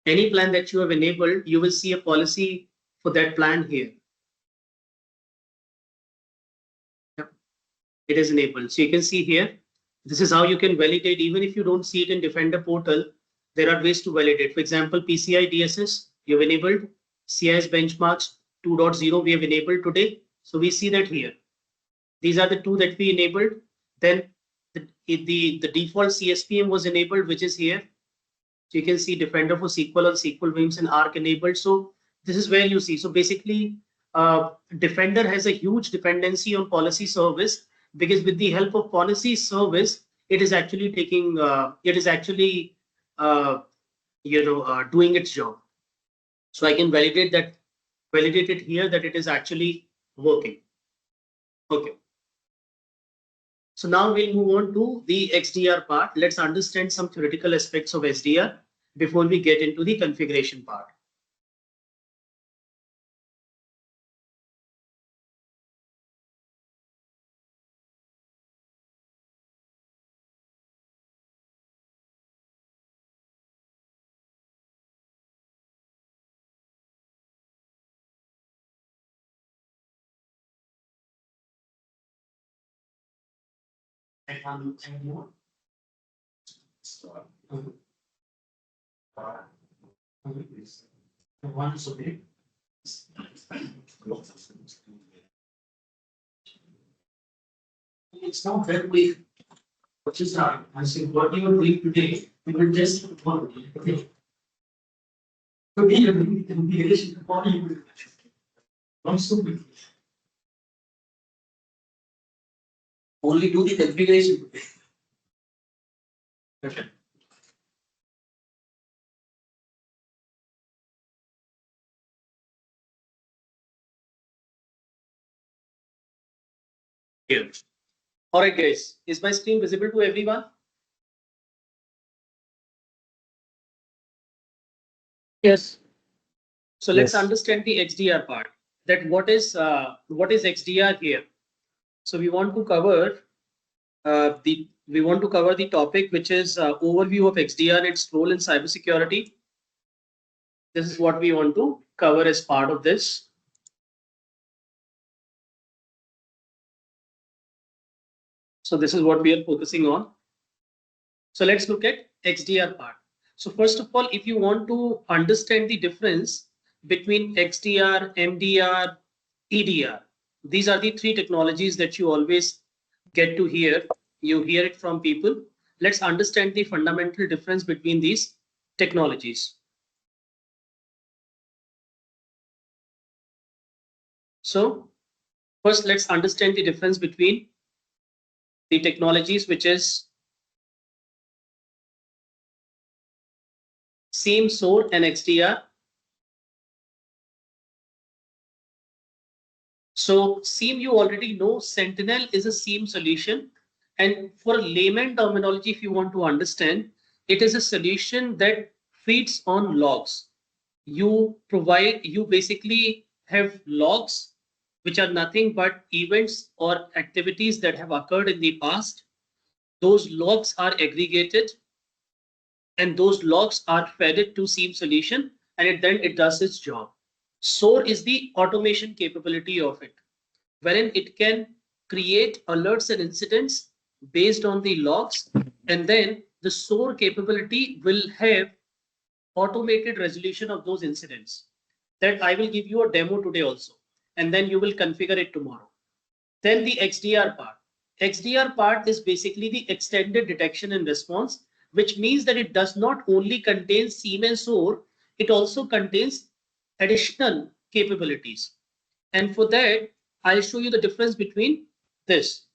Any plan that you have enabled, you will see a policy for that plan here. Yep. It is enabled. So you can see here, this is how you can validate. Even if you don't see it in Defender portal, there are ways to validate. For example, PCI DSS, you've enabled CIS benchmarks, 2.0 we have enabled today. So we see that here. These are the two that we enabled. Then the default CSPM was enabled, which is here. So you can see Defender for SQL or SQL VIMs and Arc enabled. So this is where you see. So basically, Defender has a huge dependency on policy service, because with the help of policy service, it is actually taking, doing its job. So I can validate it here that it is actually working. Okay. So now we'll move on to the XDR part. Let's understand some theoretical aspects of XDR before we get into the configuration part. It's not that way. Which is not. I say what you are doing today, we will test it tomorrow. Okay. Today you are doing the configuration, tomorrow you will do it. Not so quickly. Only do the configuration today. Okay. Here. All right, guys. Is my screen visible to everyone? Yes. So let's Yes. understand the XDR part. That what is XDR here? So we want to cover the topic, which is overview of XDR and its role in cybersecurity. This is what we want to cover as part of this. So this is what we are focusing on. So let's look at XDR part. So first of all, if you want to understand the difference between XDR, MDR, EDR, these are the three technologies that you always get to hear. You hear it from people. Let's understand the fundamental difference between these technologies. So first, let's understand the difference between the technologies, which is SIEM, SOAR, and XDR. So SIEM, you already know, Sentinel is a SIEM solution. And for layman terminology, if you want to understand, it is a solution that feeds on logs. You basically have logs, which are nothing but events or activities that have occurred in the past. Those logs are aggregated, and those logs are fed it to SIEM solution, and then it does its job. SOAR is the automation capability of it, wherein it can create alerts and incidents based on the logs, and then the SOAR capability will have automated resolution of those incidents. That I will give you a demo today also, and then you will configure it tomorrow. Then the XDR part. XDR part is basically the extended detection and response, which means that it does not only contain SIEM and SOAR, it also contains additional capabilities. And for that, I'll show you the difference between this.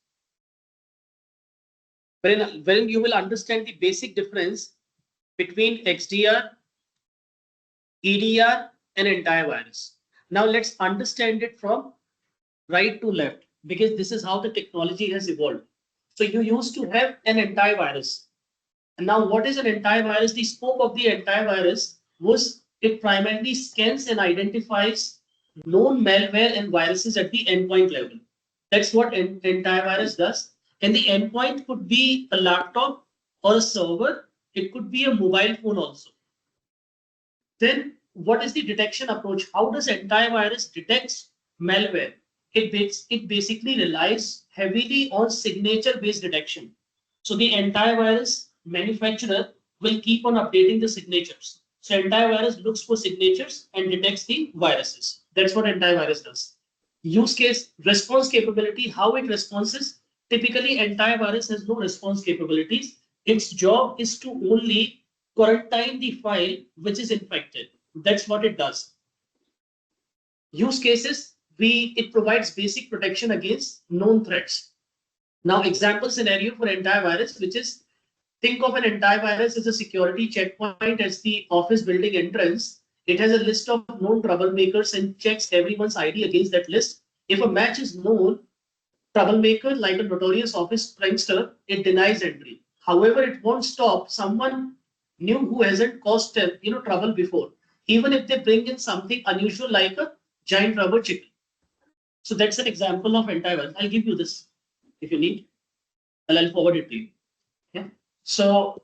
When you will understand the basic difference between XDR, EDR, and antivirus. Now let's understand it from right to left, because this is how the technology has evolved. So you used to have an antivirus. And now what is an antivirus? The scope of the antivirus was it primarily scans and identifies known malware and viruses at the endpoint level. That's what antivirus does. And the endpoint could be a laptop or a server. It could be a mobile phone also. Then what is the detection approach? How does antivirus detect malware? It basically relies heavily on signature-based detection. So the antivirus manufacturer will keep on updating the signatures. So antivirus looks for signatures and detects the viruses. That's what antivirus does. Use case response capability, how it responds. Typically, antivirus has no response capabilities. Its job is to only quarantine the file which is infected. That's what it does. Use cases, it provides basic protection against known threats. Now, example scenario for antivirus, which is, think of an antivirus as a security checkpoint as the office building entrance. It has a list of known troublemakers and checks everyone's ID against that list. If a match is known, troublemaker like a notorious office prankster, it denies entry. However, it won't stop someone new who hasn't caused trouble before, even if they bring in something unusual like a giant rubber chicken. So that's an example of antivirus. I'll give you this if you need, and I'll forward it to you. Yeah. So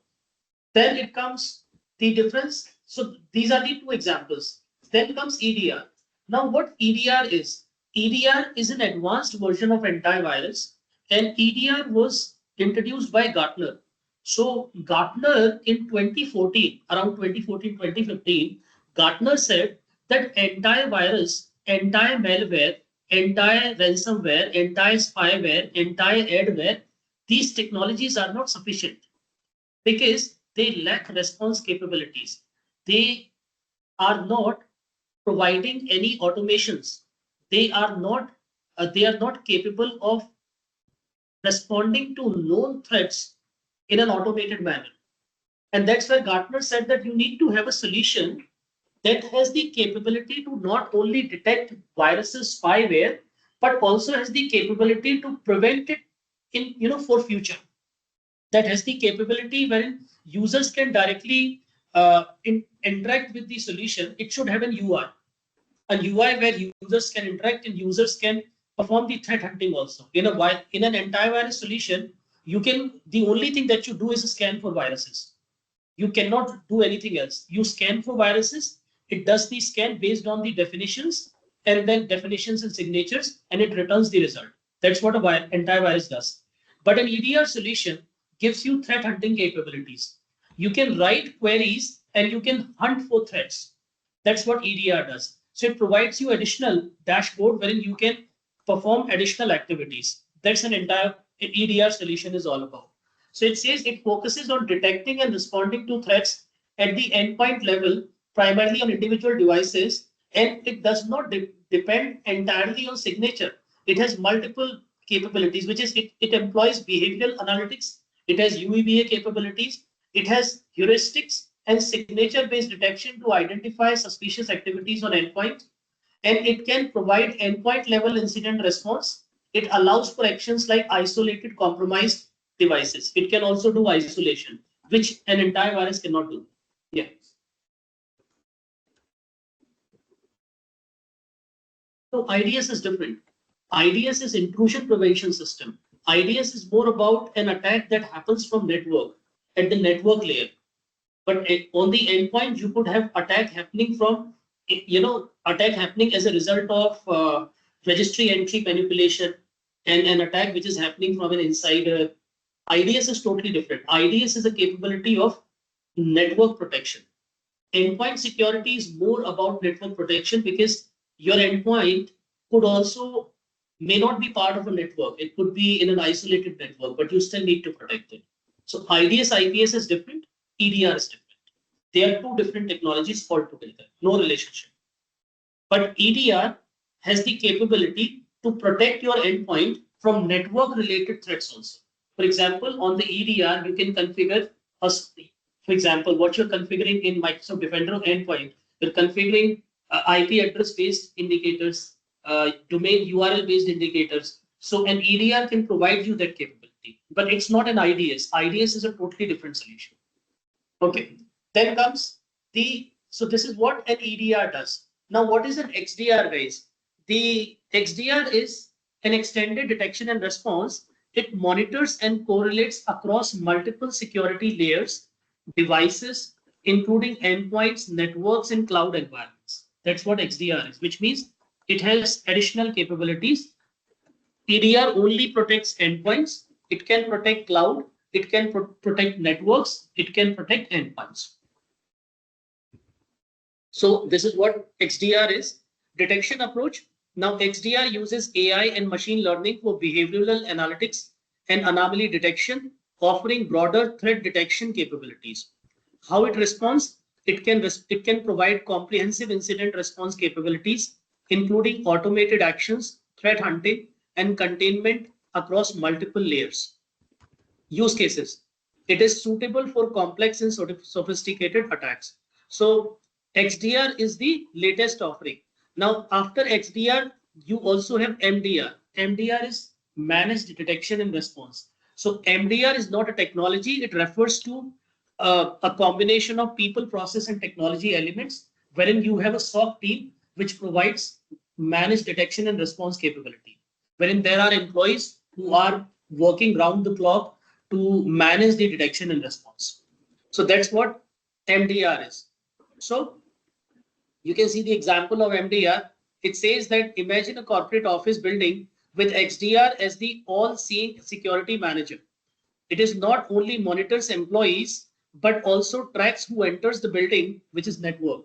then it comes the difference. So these are the two examples. Then comes EDR. Now what EDR is? EDR is an advanced version of antivirus, and EDR was introduced by Gartner. So Gartner in 2014, around 2014, 2015, Gartner said that antivirus, anti-malware, anti-ransomware, anti-spyware, anti-adware, these technologies are not sufficient because they lack response capabilities. They are not providing any automations. They are not capable of responding to known threats in an automated manner. And that's where Gartner said that you need to have a solution that has the capability to not only detect viruses, spyware, but also has the capability to prevent it for future. That has the capability wherein users can directly interact with the solution. It should have an UI. A UI where users can interact and users can perform the threat hunting also. In an antivirus solution, the only thing that you do is scan for viruses. You cannot do anything else. You scan for viruses. It does the scan based on the definitions and then definitions and signatures, and it returns the result. That's what an antivirus does. But an EDR solution gives you threat hunting capabilities. You can write queries and you can hunt for threats. That's what EDR does. So it provides you additional dashboard wherein you can perform additional activities. That's an entire EDR solution is all about. So it says it focuses on detecting and responding to threats at the endpoint level, primarily on individual devices, and it does not depend entirely on signature. It has multiple capabilities, which is it employs behavioral analytics. It has UEBA capabilities. It has heuristics and signature-based detection to identify suspicious activities on endpoint. And it can provide endpoint-level incident response. It allows for actions like isolated compromised devices. It can also do isolation, which an antivirus cannot do. Yeah. So IDS is different. IDS is intrusion prevention system. IDS is more about an attack that happens from network at the network layer. But on the endpoint, you could have attack happening from, attack happening as a result of registry entry manipulation and an attack which is happening from an insider. IDS is totally different. IDS is a capability of network protection. Endpoint security is more about network protection because your endpoint may not be part of a network. It could be in an isolated network, but you still need to protect it. So IDS, IPS is different. EDR is different. They are two different technologies called together, no relationship. But EDR has the capability to protect your endpoint from network-related threats also. For example, on the EDR, you can configure, for example, what you're configuring in Microsoft Defender endpoint, you're configuring IP address-based indicators, domain URL-based indicators. So an EDR can provide you that capability, but it's not an IDS. IDS is a totally different solution. Okay, then comes so this is what an EDR does. Now, what is an XDR, guys? The XDR is an extended detection and response. It monitors and correlates across multiple security layers, devices, including endpoints, networks, and cloud environments. That's what XDR is, which means it has additional capabilities. EDR only protects endpoints. It can protect cloud. It can protect networks. It can protect endpoints. So this is what XDR is. Detection approach. Now XDR uses AI and machine learning for behavioral analytics and anomaly detection, offering broader threat detection capabilities. How it responds? It can provide comprehensive incident response capabilities, including automated actions, threat hunting, and containment across multiple layers. Use cases. It is suitable for complex and sophisticated attacks. So XDR is the latest offering. Now, after XDR, you also have MDR. MDR is managed detection and response. So MDR is not a technology. It refers to a combination of people, process, and technology elements, wherein you have a SOC team which provides managed detection and response capability, wherein there are employees who are working round the clock to manage the detection and response. So that's what MDR is. So you can see the example of MDR. It says that imagine a corporate office building with XDR as the all-seeing security manager. It is not only monitors employees, but also tracks who enters the building, which is network.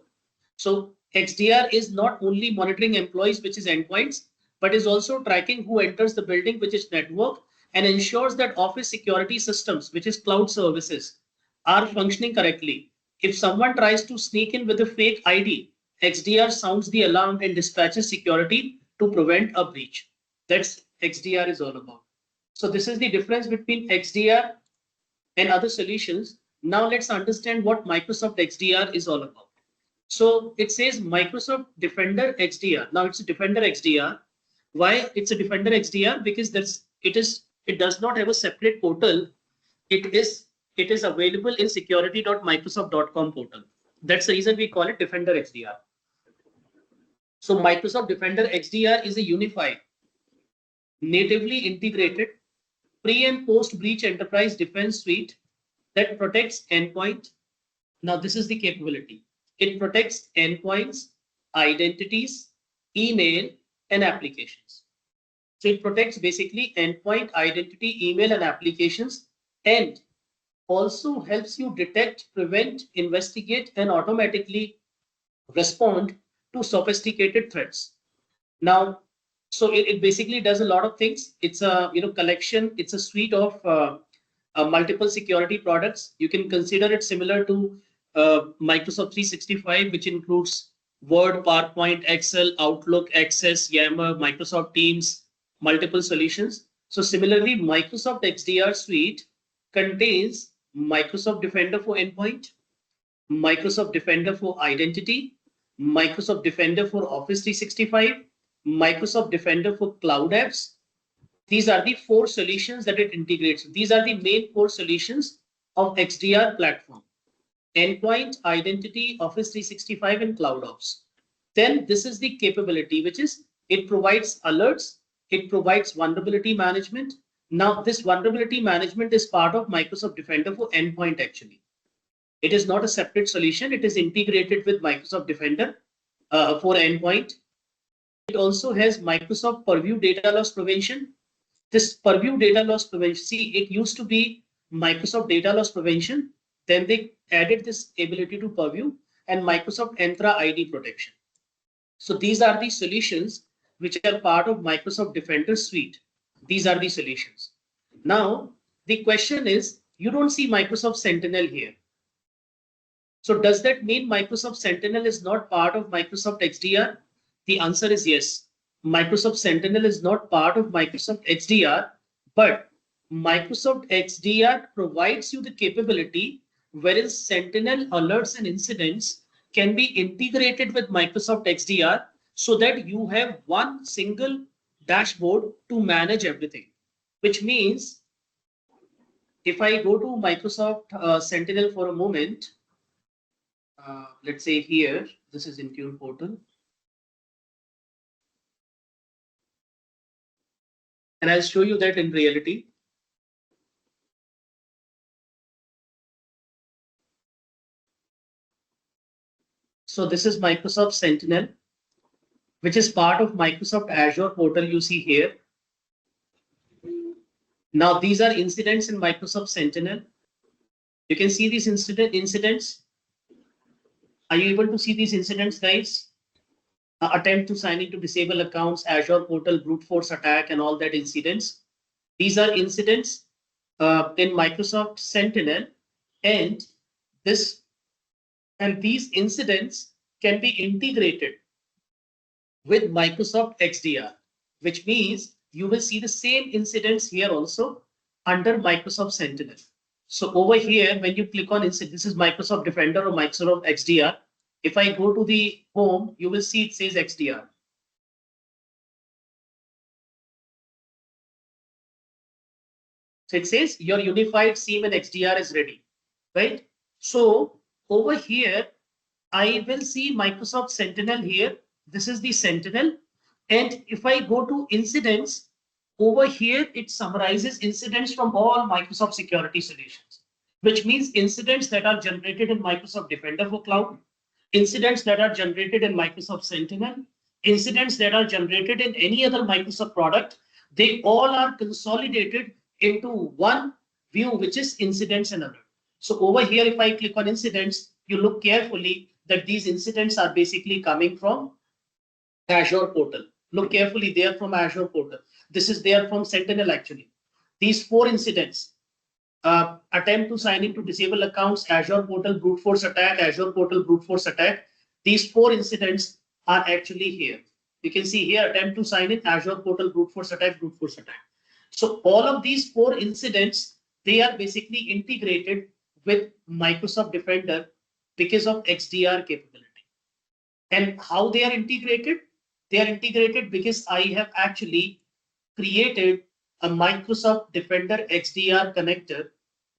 So XDR is not only monitoring employees, which is endpoints, but is also tracking who enters the building, which is network, and ensures that office security systems, which is cloud services, are functioning correctly. If someone tries to sneak in with a fake ID, XDR sounds the alarm and dispatches security to prevent a breach. That's XDR is all about. So this is the difference between XDR and other solutions. Now let's understand what Microsoft XDR is all about. So it says Microsoft Defender XDR. Now it's a Defender XDR. Why it's a Defender XDR? Because it does not have a separate portal. It is available in security.microsoft.com portal. That's the reason we call it Defender XDR. So Microsoft Defender XDR is a unified, natively integrated pre and post breach enterprise defense suite that protects endpoint. Now this is the capability. It protects endpoints, identities, email, and applications. So it protects basically endpoint, identity, email, and applications, and also helps you detect, prevent, investigate, and automatically respond to sophisticated threats. Now, so it basically does a lot of things. It's a collection. It's a suite of multiple security products. You can consider it similar to Microsoft 365, which includes Word, PowerPoint, Excel, Outlook, Access, Yammer, Microsoft Teams, multiple solutions. So similarly, Microsoft XDR suite contains Microsoft Defender for endpoint, Microsoft Defender for identity, Microsoft Defender for Office 365, Microsoft Defender for cloud apps. These are the four solutions that it integrates. These are the main four solutions of XDR platform: endpoint, identity, Office 365, and cloud ops. Then this is the capability, which is it provides alerts, it provides vulnerability management. Now this vulnerability management is part of Microsoft Defender for endpoint actually. It is not a separate solution. It is integrated with Microsoft Defender for endpoint. It also has Microsoft Purview data loss prevention. This Purview data loss prevention, see, it used to be Microsoft data loss prevention. Then they added this ability to Purview and Microsoft Entra ID protection. So these are the solutions which are part of Microsoft Defender suite. These are the solutions. Now, the question is, you don't see Microsoft Sentinel here. So does that mean Microsoft Sentinel is not part of Microsoft XDR? The answer is yes. Microsoft Sentinel is not part of Microsoft XDR, but Microsoft XDR provides you the capability wherein Sentinel alerts and incidents can be integrated with Microsoft XDR so that you have one single dashboard to manage everything, which means if I go to Microsoft Sentinel for a moment, let's say here, this is InTune portal. And I'll show you that in reality. So this is Microsoft Sentinel, which is part of Microsoft Azure portal you see here. Now these are incidents in Microsoft Sentinel. You can see these incidents. Are you able to see these incidents, guys? Attempt to sign in to disable accounts, Azure portal, brute force attack, and all that incidents. These are incidents in Microsoft Sentinel, and these incidents can be integrated with Microsoft XDR, which means you will see the same incidents here also under Microsoft Sentinel. So over here, when you click on incident, this is Microsoft Defender or Microsoft XDR. If I go to the home, you will see it says XDR. So it says your unified SIEM and XDR is ready, right? So over here, I will see Microsoft Sentinel here. This is the Sentinel. And if I go to incidents, over here, it summarizes incidents from all Microsoft security solutions, which means incidents that are generated in Microsoft Defender for Cloud, incidents that are generated in Microsoft Sentinel, incidents that are generated in any other Microsoft product. They all are consolidated into one view, which is incidents and alert. So over here, if I click on incidents, you look carefully that these incidents are basically coming from Azure portal. Look carefully, they are from Azure portal. This is there from Sentinel actually. These 4 incidents, attempt to sign in to disable accounts, Azure portal brute force attack, Azure portal brute force attack. These 4 incidents are actually here. You can see here, attempt to sign in, Azure portal brute force attack, brute force attack. So all of these 4 incidents, they are basically integrated with Microsoft Defender because of XDR capability. And how they are integrated? They are integrated because I have actually created a Microsoft Defender XDR connector.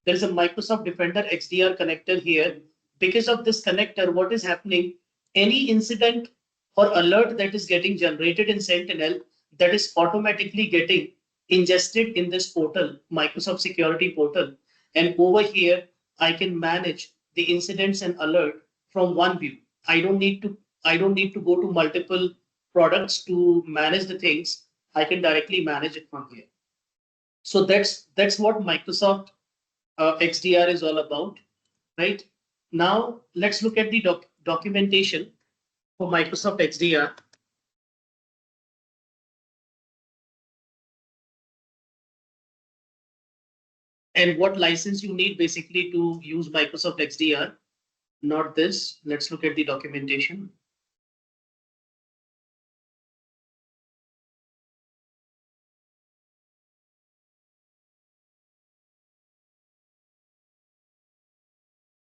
There is a Microsoft Defender XDR connector here. Because of this connector, what is happening? Any incident or alert that is getting generated in Sentinel, that is automatically getting ingested in this portal, Microsoft Security portal. And over here, I can manage the incidents and alert from one view. I don't need to go to multiple products to manage the things. I can directly manage it from here. So that's what Microsoft XDR is all about, right? Now let's look at the documentation for Microsoft XDR. And what license you need basically to use Microsoft XDR. Not this. Let's look at the documentation.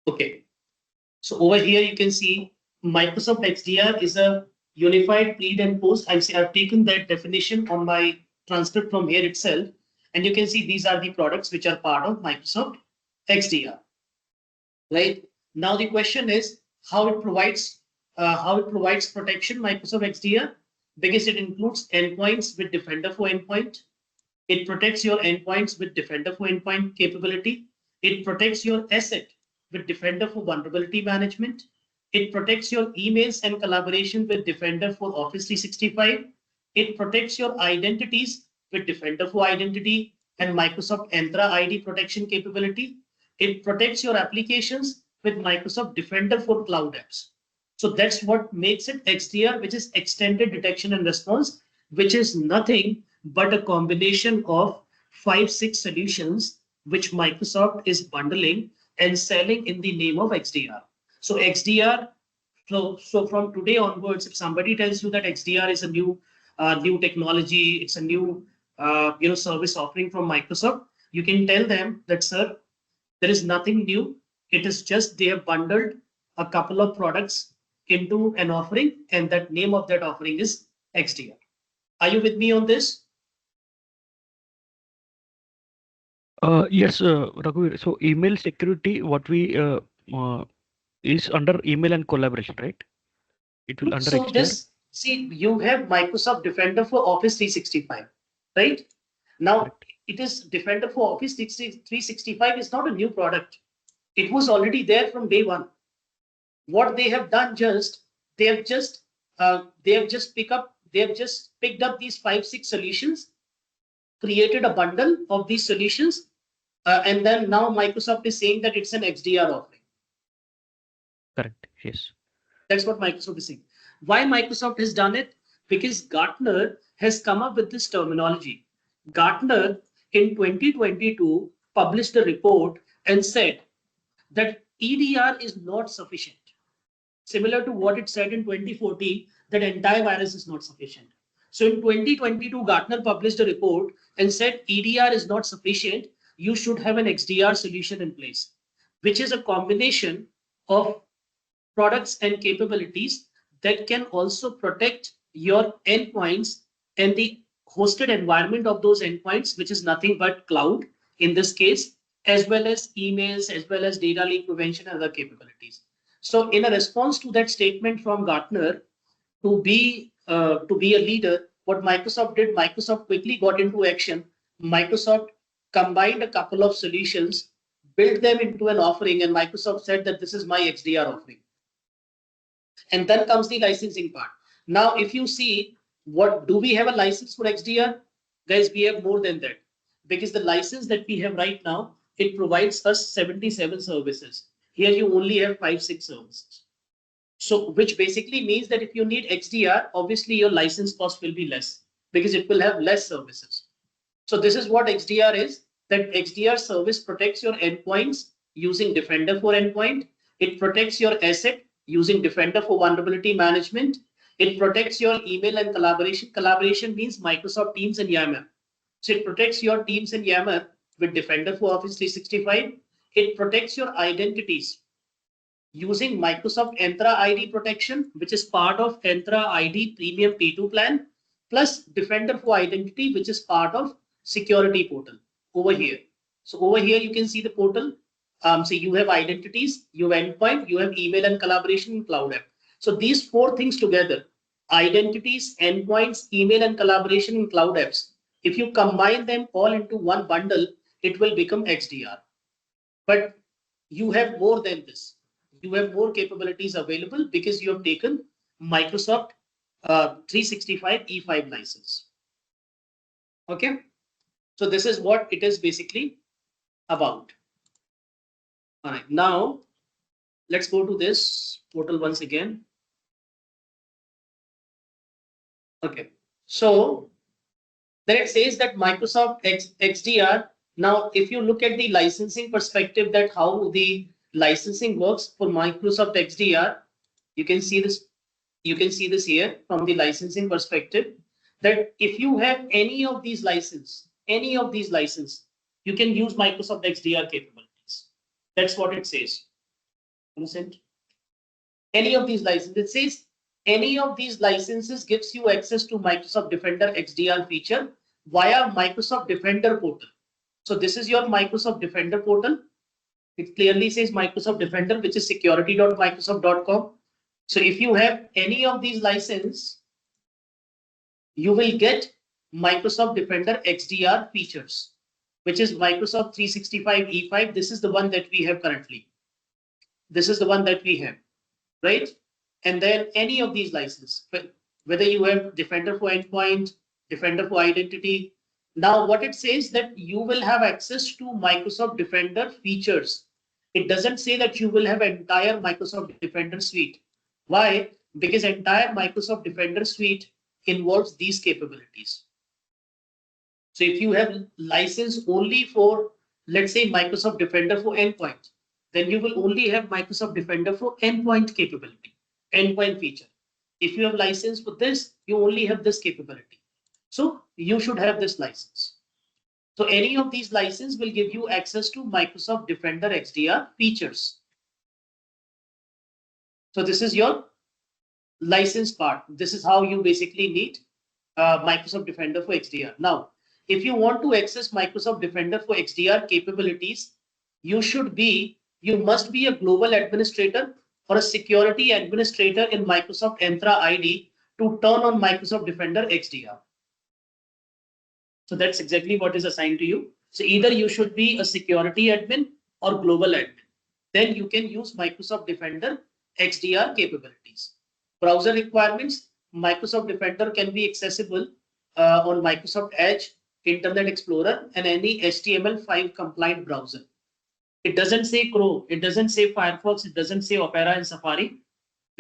Okay. So over here you can see Microsoft XDR is a unified pre and post. I've taken that definition on my transcript from here itself, and you can see these are the products which are part of Microsoft XDR. Right now, the question is how it provides protection. Microsoft XDR, because it includes endpoints with Defender for Endpoint. It protects your endpoints with Defender for Endpoint capability. It protects your asset with Defender for Vulnerability Management. It protects your emails and collaboration with Defender for Office 365. It protects your identities with Defender for Identity and Microsoft Entra ID protection capability. It protects your applications with Microsoft Defender for Cloud Apps. So that's what makes it XDR, which is Extended Detection and Response, which is nothing but a combination of 5-6 solutions which Microsoft is bundling and selling in the name of XDR. So XDR, so from today onwards, if somebody tells you that XDR is a new technology, it's a new service offering from Microsoft, you can tell them that, sir, there is nothing new. It is just they have bundled a couple of products into an offering, and that name of that offering is XDR. Are you with me on this? Yes, Raghu. So email security, what we is under email and collaboration, right? It will under So XDR. just see, you have Microsoft Defender for Office 365, right? Now Correct. it is Defender for Office 365 is not a new product. It was already there from day one. What they have done they have just picked up these 5-6 solutions, created a bundle of these solutions, and then now Microsoft is saying that it's an XDR offering. Correct. Yes. That's what Microsoft is saying. Why Microsoft has done it? Because Gartner has come up with this terminology. Gartner in 2022 published a report and said that EDR is not sufficient. Similar to what it said in 2014, that antivirus is not sufficient. So in 2022, Gartner published a report and said EDR is not sufficient. You should have an XDR solution in place, which is a combination of products and capabilities that can also protect your endpoints and the hosted environment of those endpoints, which is nothing but cloud in this case, as well as emails, as well as data leak prevention and other capabilities. So in a response to that statement from Gartner to be a leader, what Microsoft did, Microsoft quickly got into action. Microsoft combined a couple of solutions, built them into an offering, and Microsoft said that this is my XDR offering. And then comes the licensing part. Now, if you see, what do we have a license for XDR? Guys, we have more than that, because the license that we have right now, it provides us 77 services. Here you only have 5-6 services. So which basically means that if you need XDR, obviously your license cost will be less because it will have less services. So this is what XDR is, that XDR service protects your endpoints using Defender for endpoint. It protects your asset using Defender for vulnerability management. It protects your email and collaboration. Collaboration means Microsoft Teams and Yammer. So it protects your Teams and Yammer with Defender for Office 365. It protects your identities using Microsoft Entra ID protection, which is part of Entra ID Premium P2 plan, plus Defender for Identity, which is part of Security Portal over here. So over here, you can see the portal. So you have identities, you have endpoint, you have email and collaboration and cloud app. So these 4 things together, identities, endpoints, email and collaboration and cloud apps, if you combine them all into one bundle, it will become XDR. But you have more than this. You have more capabilities available because you have taken Microsoft 365 E5 license. Okay. So this is what it is basically about. All right. Now let's go to this portal once again. Okay. So then it says that Microsoft XDR. Now, if you look at the licensing perspective, that how the licensing works for Microsoft XDR, you can see this. You can see this here from the licensing perspective, that if you have any of these license, you can use Microsoft XDR capabilities. That's what it says. Understand? Any of these licenses. It says any of these licenses gives you access to Microsoft Defender XDR feature via Microsoft Defender portal. So this is your Microsoft Defender portal. It clearly says Microsoft Defender, which is security.microsoft.com. So if you have any of these licenses, you will get Microsoft Defender XDR features, which is Microsoft 365 E5. This is the one that we have currently. This is the one that we have, right? And then any of these licenses, whether you have Defender for endpoint, Defender for identity. Now what it says that you will have access to Microsoft Defender features. It doesn't say that you will have entire Microsoft Defender suite. Why? Because entire Microsoft Defender suite involves these capabilities. So if you have license only for, let's say, Microsoft Defender for endpoint, then you will only have Microsoft Defender for endpoint capability, endpoint feature. If you have license for this, you only have this capability. So you should have this license. So any of these licenses will give you access to Microsoft Defender XDR features. So this is your license part. This is how you basically need Microsoft Defender for XDR. Now, if you want to access Microsoft Defender for XDR capabilities, you must be a global administrator or a security administrator in Microsoft Entra ID to turn on Microsoft Defender XDR. So that's exactly what is assigned to you. So either you should be a security admin or global admin. Then you can use Microsoft Defender XDR capabilities. Browser requirements, Microsoft Defender can be accessible on Microsoft Edge, Internet Explorer, and any HTML5 compliant browser. It doesn't say Chrome, it doesn't say Firefox, it doesn't say Opera and Safari,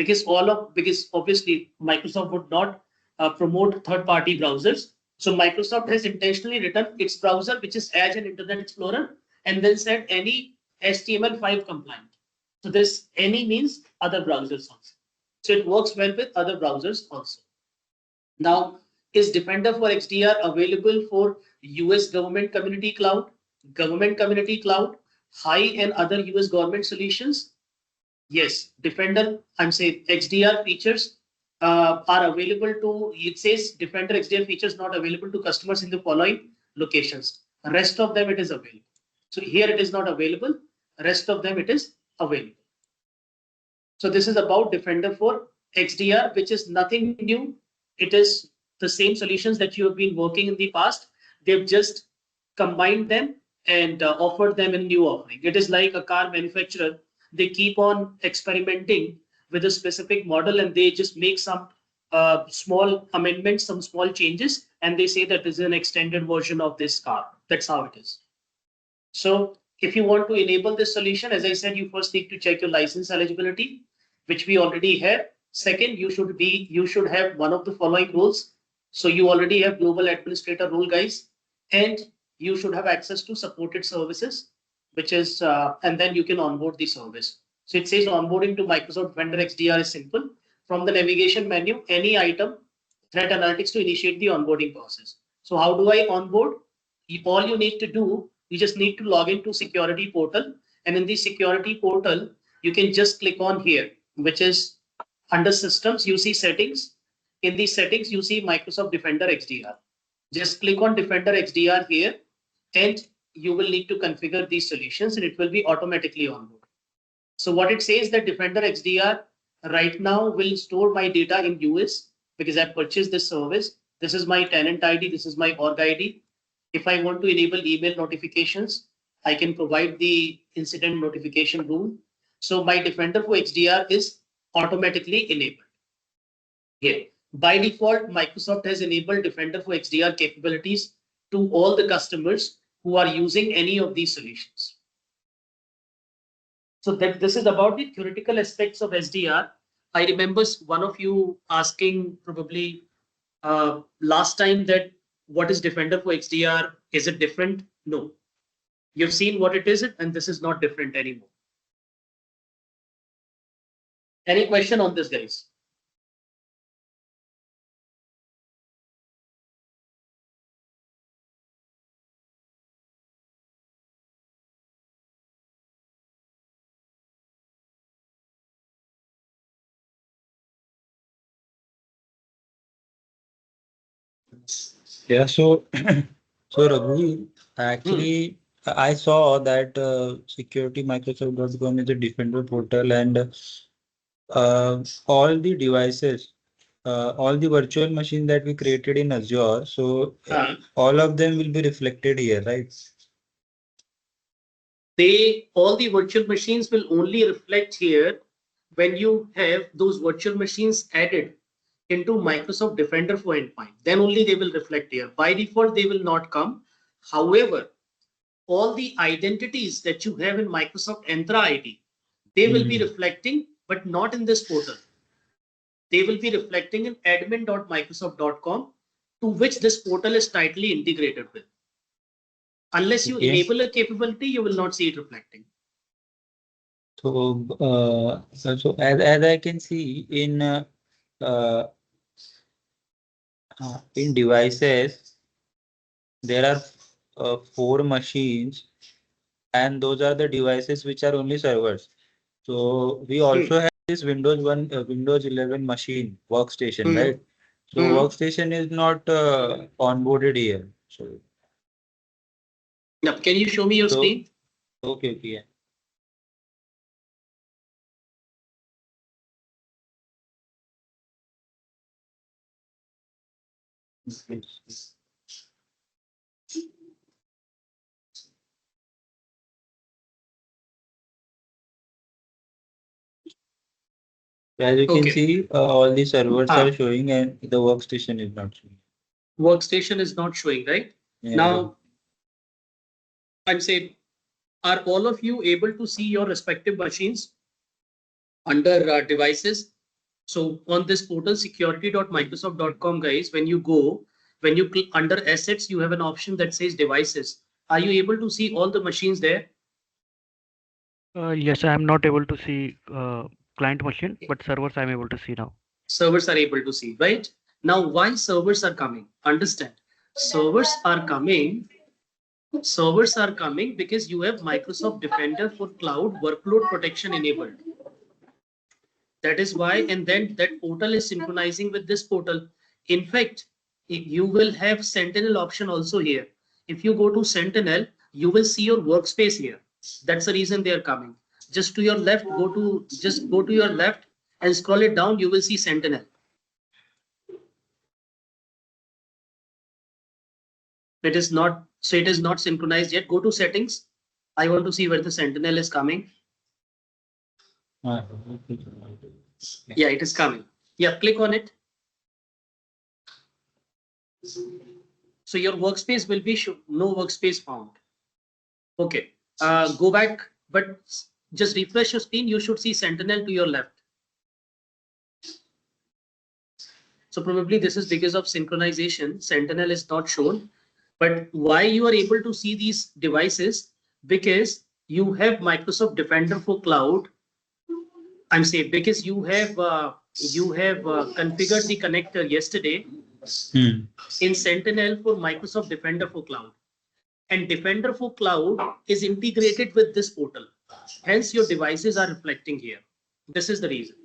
because obviously Microsoft would not promote third-party browsers. So Microsoft has intentionally written its browser, which is Edge and Internet Explorer, and then said any HTML5 compliant. So this any means other browsers also. So it works well with other browsers also. Now, is Defender for XDR available for US government community cloud, high and other US government solutions? Yes, Defender, I'm saying XDR features are available to, it says Defender XDR features not available to customers in the following locations. Rest of them it is available. So here it is not available. Rest of them it is available. So this is about Defender for XDR, which is nothing new. It is the same solutions that you have been working in the past. They've just combined them and offered them in new offering. It is like a car manufacturer. They keep on experimenting with a specific model and they just make some small amendments, some small changes, and they say that this is an extended version of this car. That's how it is. So if you want to enable this solution, as I said, you first need to check your license eligibility, which we already have. Second, you should have one of the following roles. So you already have global administrator role, guys, and you should have access to supported services, which is, and then you can onboard the service. So it says onboarding to Microsoft Defender XDR is simple. From the navigation menu, any item, threat analytics to initiate the onboarding process. So how do I onboard? All you need to do, you just need to log into security portal, and in the security portal, you can just click on here, which is under systems, you see settings. In the settings, you see Microsoft Defender XDR. Just click on Defender XDR here, and you will need to configure these solutions and it will be automatically onboarded. So what it says that Defender XDR right now will store my data in US because I purchased this service. This is my tenant ID. This is my org ID. If I want to enable email notifications, I can provide the incident notification rule. So my Defender for XDR is automatically enabled. Here, by default, Microsoft has enabled Defender for XDR capabilities to all the customers who are using any of these solutions. So that this is about the theoretical aspects of SDR. I remember one of you asking probably last time that what is Defender for XDR? Is it different? No. You've seen what it is, and this is not different anymore. Any question on this, guys? Yeah, so so Raghu, actually, I saw that securitymicrosoft.com is a Defender portal, and all the devices, all the virtual machines that we created in Azure, so all of them will be reflected here, right? All the virtual machines will only reflect here when you have those virtual machines added into Microsoft Defender for Endpoint. Then only they will reflect here. By default, they will not come. However, all the identities that you have in Microsoft Entra ID, they will be reflecting, but not in this portal. They will be reflecting in admin.microsoft.com, to which this portal is tightly integrated with. Unless you enable a capability, you will not see it reflecting. So, so as I can see in devices, there are 4 machines, and those are the devices which are only servers. So we also have this Windows 11 machine workstation, right? So workstation is not onboarded here. So now, can you show me your screen? Okay, yeah. As you can see, all the servers are showing and the workstation is not showing. Workstation is not showing, right? Yeah. Now, I'm saying, are all of you able to see your respective machines under devices? So on this portal security.microsoft.com, guys, when you click under assets, you have an option that says devices. Are you able to see all the machines there? Yes, I am not able to see client machine, but servers I am able to see now. Servers are able to see, right? Now, why servers are coming? Understand, servers are coming because you have Microsoft Defender for cloud workload protection enabled. That is why, and then that portal is synchronizing with this portal. In fact, you will have Sentinel option also here. If you go to Sentinel, you will see your workspace here. That's the reason they are coming. Just to your left, go to your left and scroll it down, you will see Sentinel. It is not synchronized yet. Go to settings. I want to see where the Sentinel is coming. Yeah, it is coming. Yeah, click on it. So your workspace will be no workspace found. Okay, go back, but just refresh your screen. You should see Sentinel to your left. So probably this is because of synchronization. Sentinel is not shown. But why you are able to see these devices? Because you have Microsoft Defender for Cloud. I'm saying because you have configured the connector yesterday in Sentinel for Microsoft Defender for Cloud. And Defender for Cloud is integrated with this portal. Hence, your devices are reflecting here. This is the reason.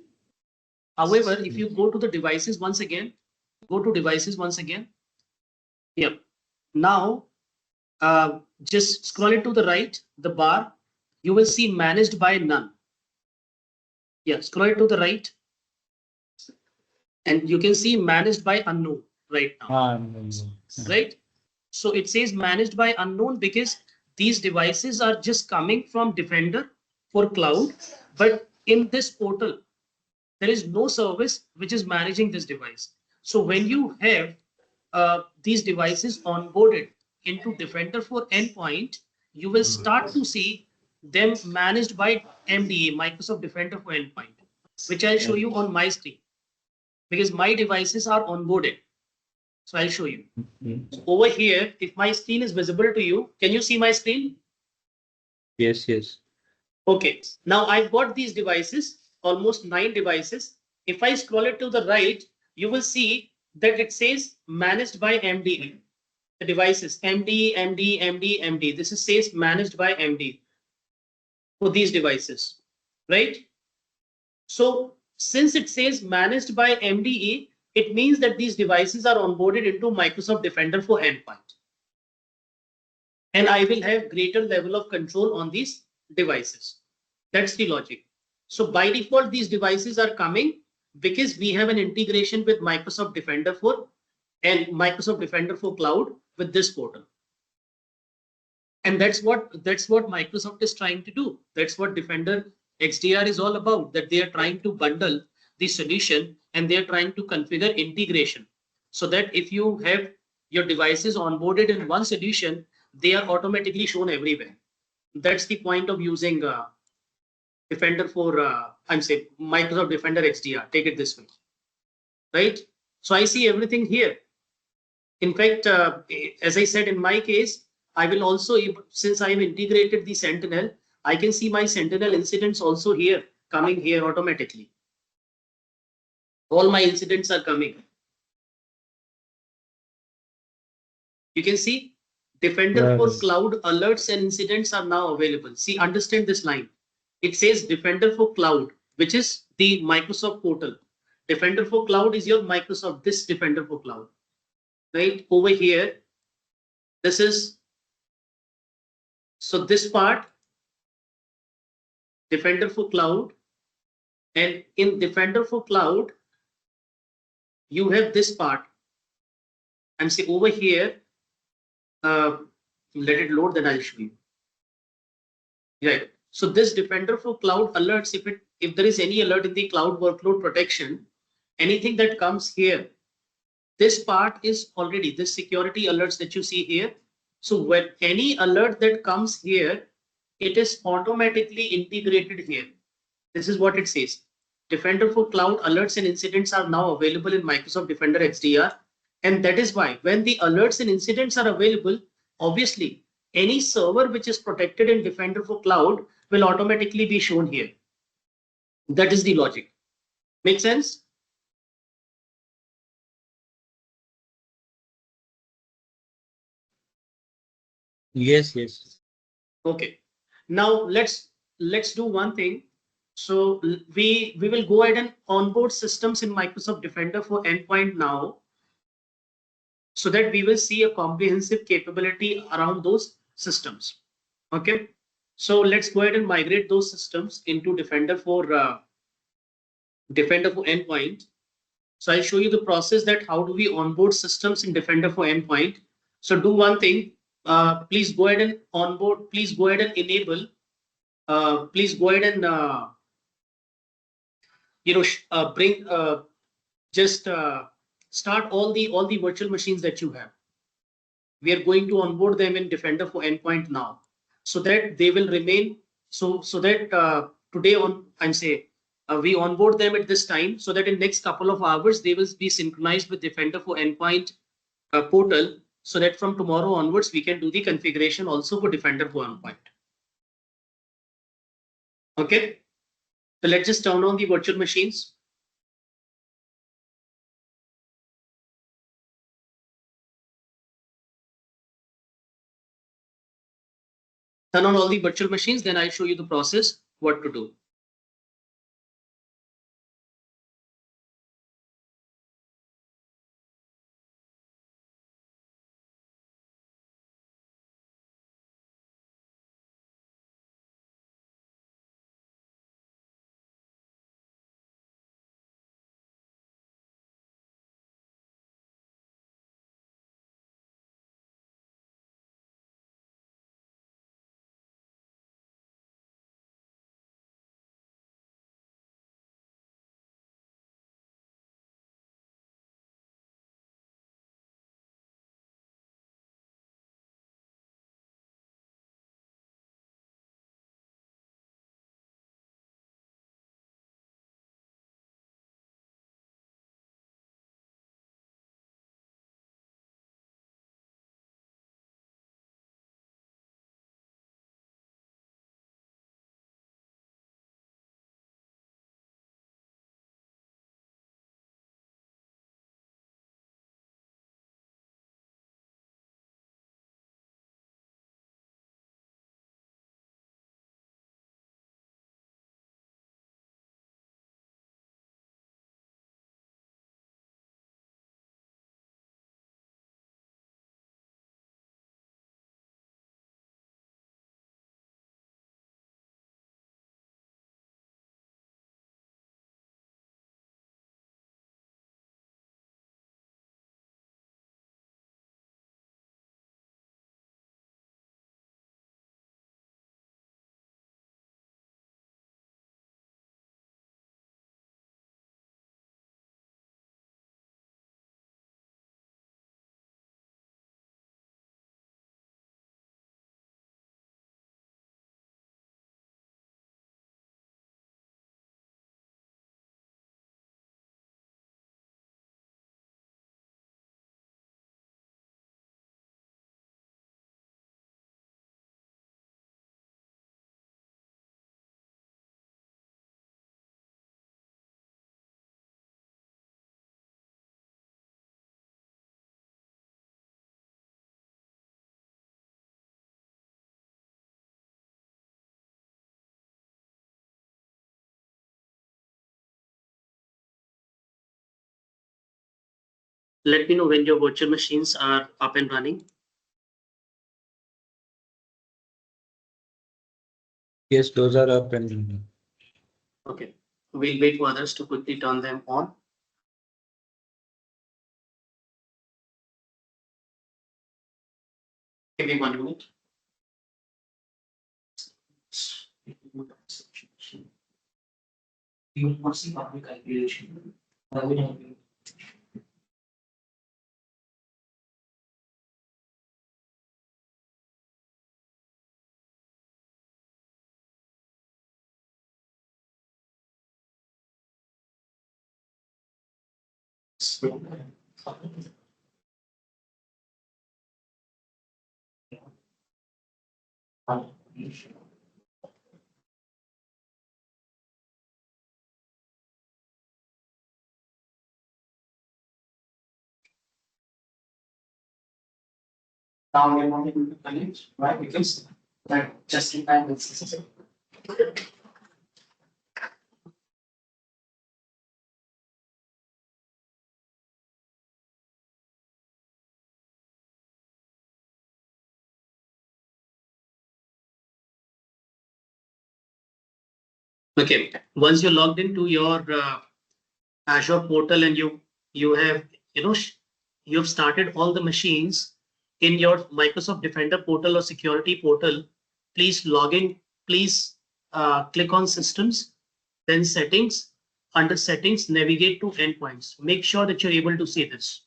However, if you go to the devices once again, Yeah. Now, just scroll it to the right, the bar, you will see managed by none. Yeah, scroll it to the right. And you can see managed by unknown right now. Right? So it says managed by unknown because these devices are just coming from Defender for cloud. But in this portal, there is no service which is managing this device. So when you have these devices onboarded into Defender for endpoint, you will start to see them managed by MDA, Microsoft Defender for endpoint, which I'll show you on my screen because my devices are onboarded. So I'll show you. So over here, if my screen is visible to you, can you see my screen? Yes, yes. Okay, now I've got these devices, almost 9 devices. If I scroll it to the right, you will see that it says managed by MD. The devices MD, MD, MD, MD. This is says managed by MD for these devices, right? So since it says managed by MDE, it means that these devices are onboarded into Microsoft Defender for endpoint. And I will have greater level of control on these devices. That's the logic. So by default, these devices are coming because we have an integration with Microsoft Defender for and Microsoft Defender for Cloud with this portal. And that's what Microsoft is trying to do. That's what Defender XDR is all about, that they are trying to bundle the solution and they are trying to configure integration so that if you have your devices onboarded in one solution, they are automatically shown everywhere. That's the point of using Defender for, I'm saying Microsoft Defender XDR. Take it this way, right? So I see everything here. In fact, as I said, in my case, I will also, since I have integrated the Sentinel, I can see my Sentinel incidents also here, coming here automatically. All my incidents are coming. You can see Defender for Cloud alerts and incidents are now available. See, understand this line. It says Defender for Cloud, which is the Microsoft portal. Defender for Cloud is your Microsoft, this Defender for Cloud. Right over here, this is, so this part, Defender for Cloud, and in Defender for Cloud, you have this part. And see over here, let it load, then I'll show you. Right. So this Defender for Cloud alerts, if there is any alert in the cloud workload protection, anything that comes here, this part is already this security alerts that you see here. So when any alert that comes here, it is automatically integrated here. This is what it says. Defender for Cloud alerts and incidents are now available in Microsoft Defender XDR. And that is why when the alerts and incidents are available, obviously any server which is protected in Defender for Cloud will automatically be shown here. That is the logic. Make sense? Yes, yes. Okay. Now let's do one thing. So we will go ahead and onboard systems in Microsoft Defender for Endpoint now, so that we will see a comprehensive capability around those systems. Okay. So let's go ahead and migrate those systems into Defender for Endpoint. So I'll show you the process that how do we onboard systems in Defender for Endpoint. So do one thing. Please go ahead and onboard. Please go ahead and enable. Please go ahead and bring just start all the virtual machines that you have. We are going to onboard them in Defender for Endpoint now, so that they will remain. So that today on, I'm saying we onboard them at this time, so that in next couple of hours they will be synchronized with Defender for Endpoint portal, so that from tomorrow onwards we can do the configuration also for Defender for Endpoint. Okay, so let's just turn on the virtual machines. Turn on all the virtual machines, then I'll show you the process, what to do. Let me know when your virtual machines are up and running. Yes, those are up and running. Okay, we'll wait for others to quickly turn them on. Give me 1 minute. You must see public calculation. I will help you. Now we are not able to connect, right? Because that just in time is. Okay, once you're logged into your Azure portal and you have you've started all the machines in your Microsoft Defender portal or security portal, please log in. Please click on systems, then settings. Under settings, navigate to endpoints. Make sure that you're able to see this.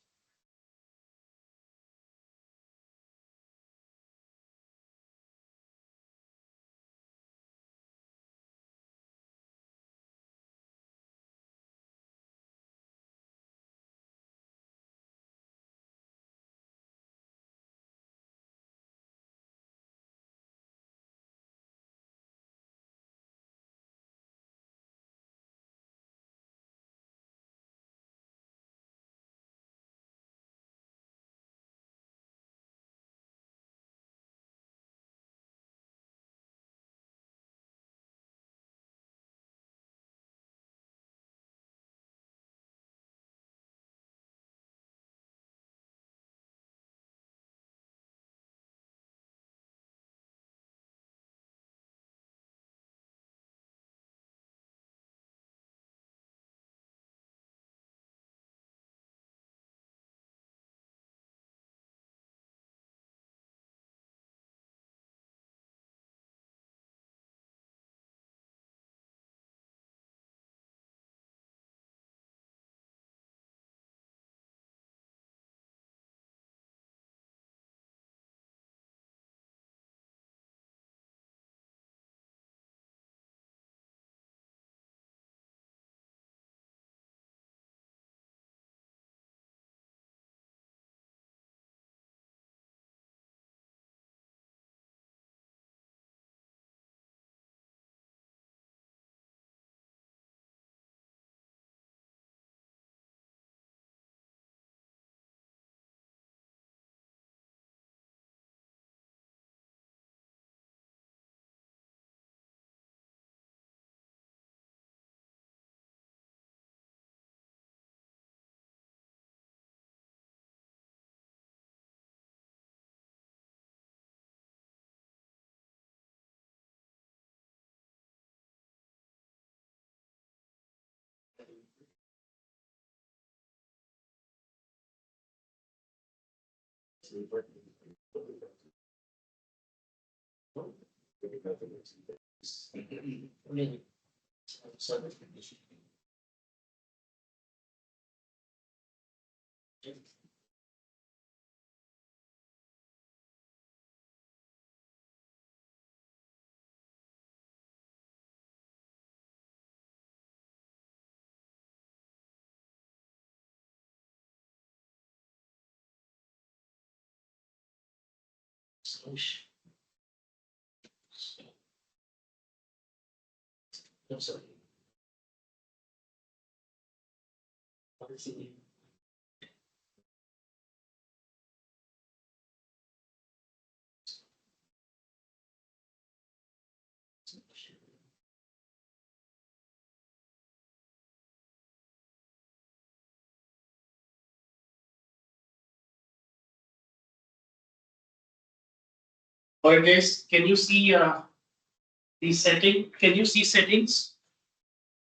All right, guys, can you see the setting? Can you see settings?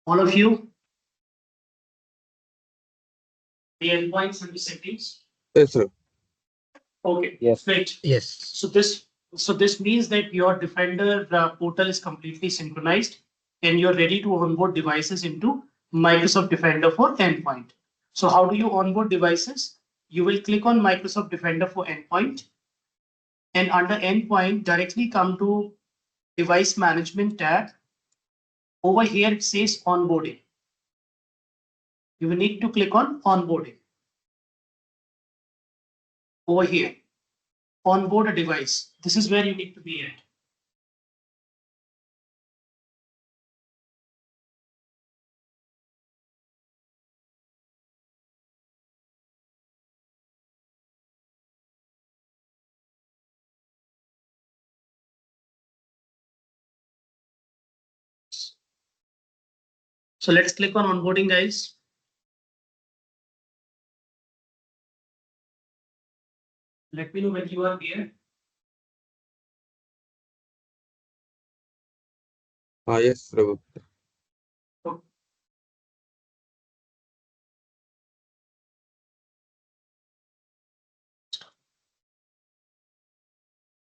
All of you? The endpoints and the settings? Yes, sir. Okay, Yes. great. Yes. So this means that your Defender portal is completely synchronized and you're ready to onboard devices into Microsoft Defender for Endpoint. So how do you onboard devices? You will click on Microsoft Defender for Endpoint, and under Endpoint, directly come to Device Management tab. Over here, it says Onboarding. You will need to click on Onboarding. over here, onboard a device. This is where you need to be at. So let's click on onboarding, guys. Let me know when you are here. Yes, Raghu.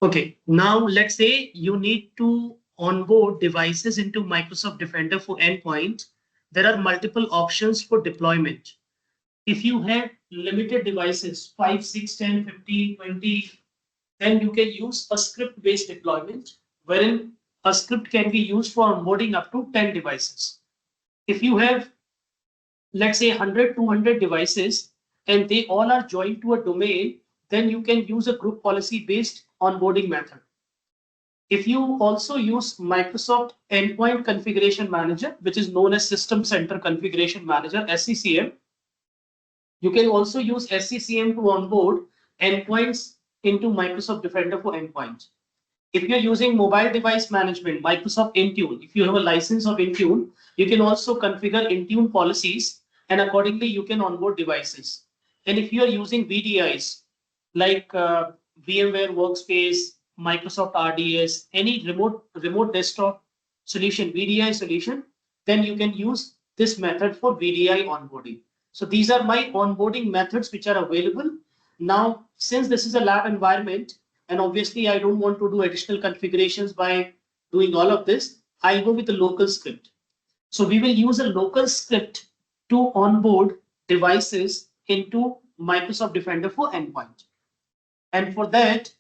Okay, now let's say you need to onboard devices into Microsoft Defender for endpoint. There are multiple options for deployment. If you have limited devices, 5, 6, 10, 15, 20, then you can use a script-based deployment, wherein a script can be used for onboarding up to 10 devices. If you have, let's say 100, 200 devices, and they all are joined to a domain, then you can use a group policy-based onboarding method. If you also use Microsoft Endpoint Configuration Manager, which is known as System Center Configuration Manager, SCCM, you can also use SCCM to onboard endpoints into Microsoft Defender for endpoints. If you're using mobile device management, Microsoft InTune, if you have a license of InTune, you can also configure InTune policies, and accordingly you can onboard devices. And if you're using VDIs like VMware Workspace, Microsoft RDS, any remote desktop solution, VDI solution, then you can use this method for VDI onboarding. So these are my onboarding methods which are available. Now, since this is a lab environment, and obviously I don't want to do additional configurations by doing all of this, I'll go with the local script. So we will use a local script to onboard devices into Microsoft Defender for endpoint. And for that,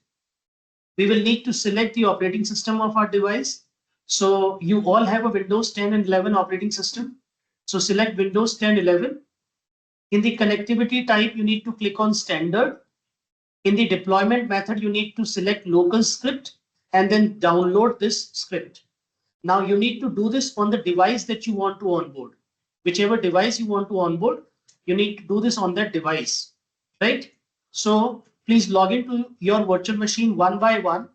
we will need to select the operating system of our device. So you all have a Windows 10 and 11 operating system. So select Windows 10, 11. In the connectivity type, you need to click on standard. In the deployment method, you need to select local script and then download this script. Now you need to do this on the device that you want to onboard. Whichever device you want to onboard, you need to do this on that device, right? So please log into your virtual machine one by one.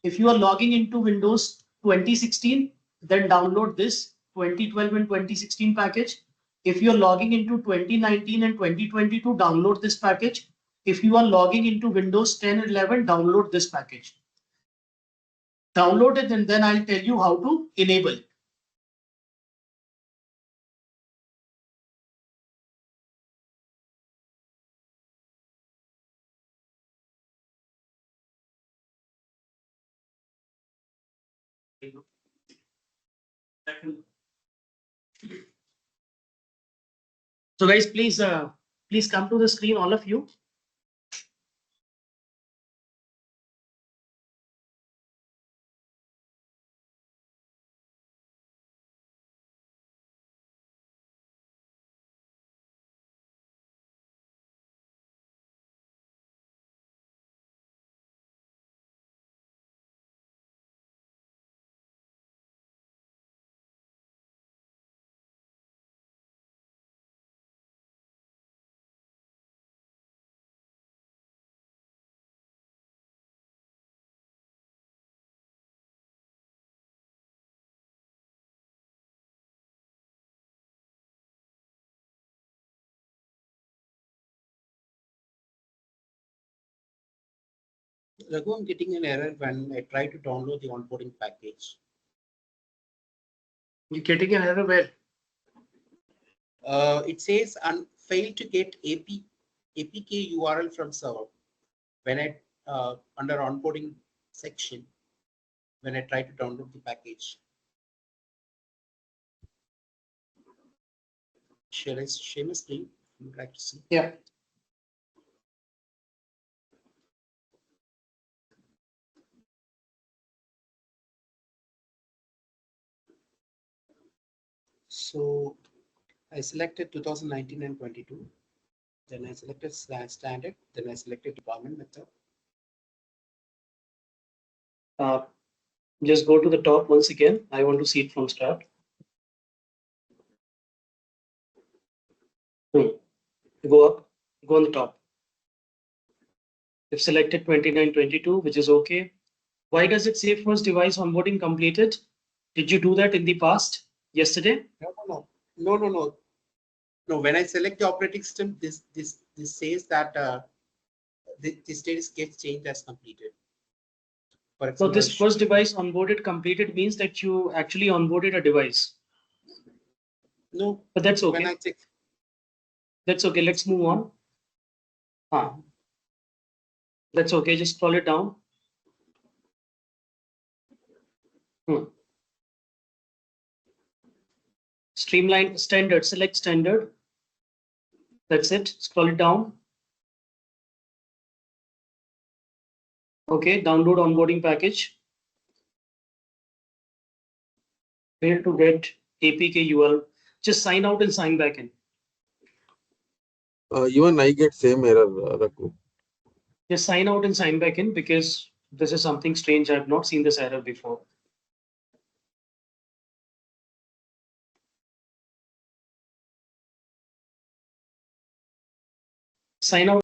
If you are logging into Windows 2016, then download this 2012 and 2016 package. If you're logging into 2019 and 2022, download this package. If you are logging into Windows 10 and 11, download this package. Download it and then I'll tell you how to enable it. So guys, please come to the screen, all of you. Raghu, I'm getting an error when I try to download the onboarding package. You're getting an error where? It says failed to get APK URL from server. When I under onboarding section, when I try to download the package. Shall I share my screen? You'd like to see? Yeah. So I selected 2019 and 22. Then I selected standard. Then I selected deployment method. Just go to the top once again. I want to see it from start. Go up, go on the top. We've selected 2922, which is okay. Why does it say first device onboarding completed? Did you do that in the past, yesterday? No. No, when I select the operating system, this says that the status gets changed as completed. For So example, this first device onboarded completed means that you actually onboarded a device. no, But that's okay. when I check, That's okay. Let's move on. That's okay. Just scroll it down. Streamline standard. Select standard. That's it. Scroll it down. Okay. Download onboarding package. Where to get APK URL? Just sign out and sign back in. Even I get same error, Rakhu. Just sign out and sign back in because this is something strange. I have not seen this error before. Sign out.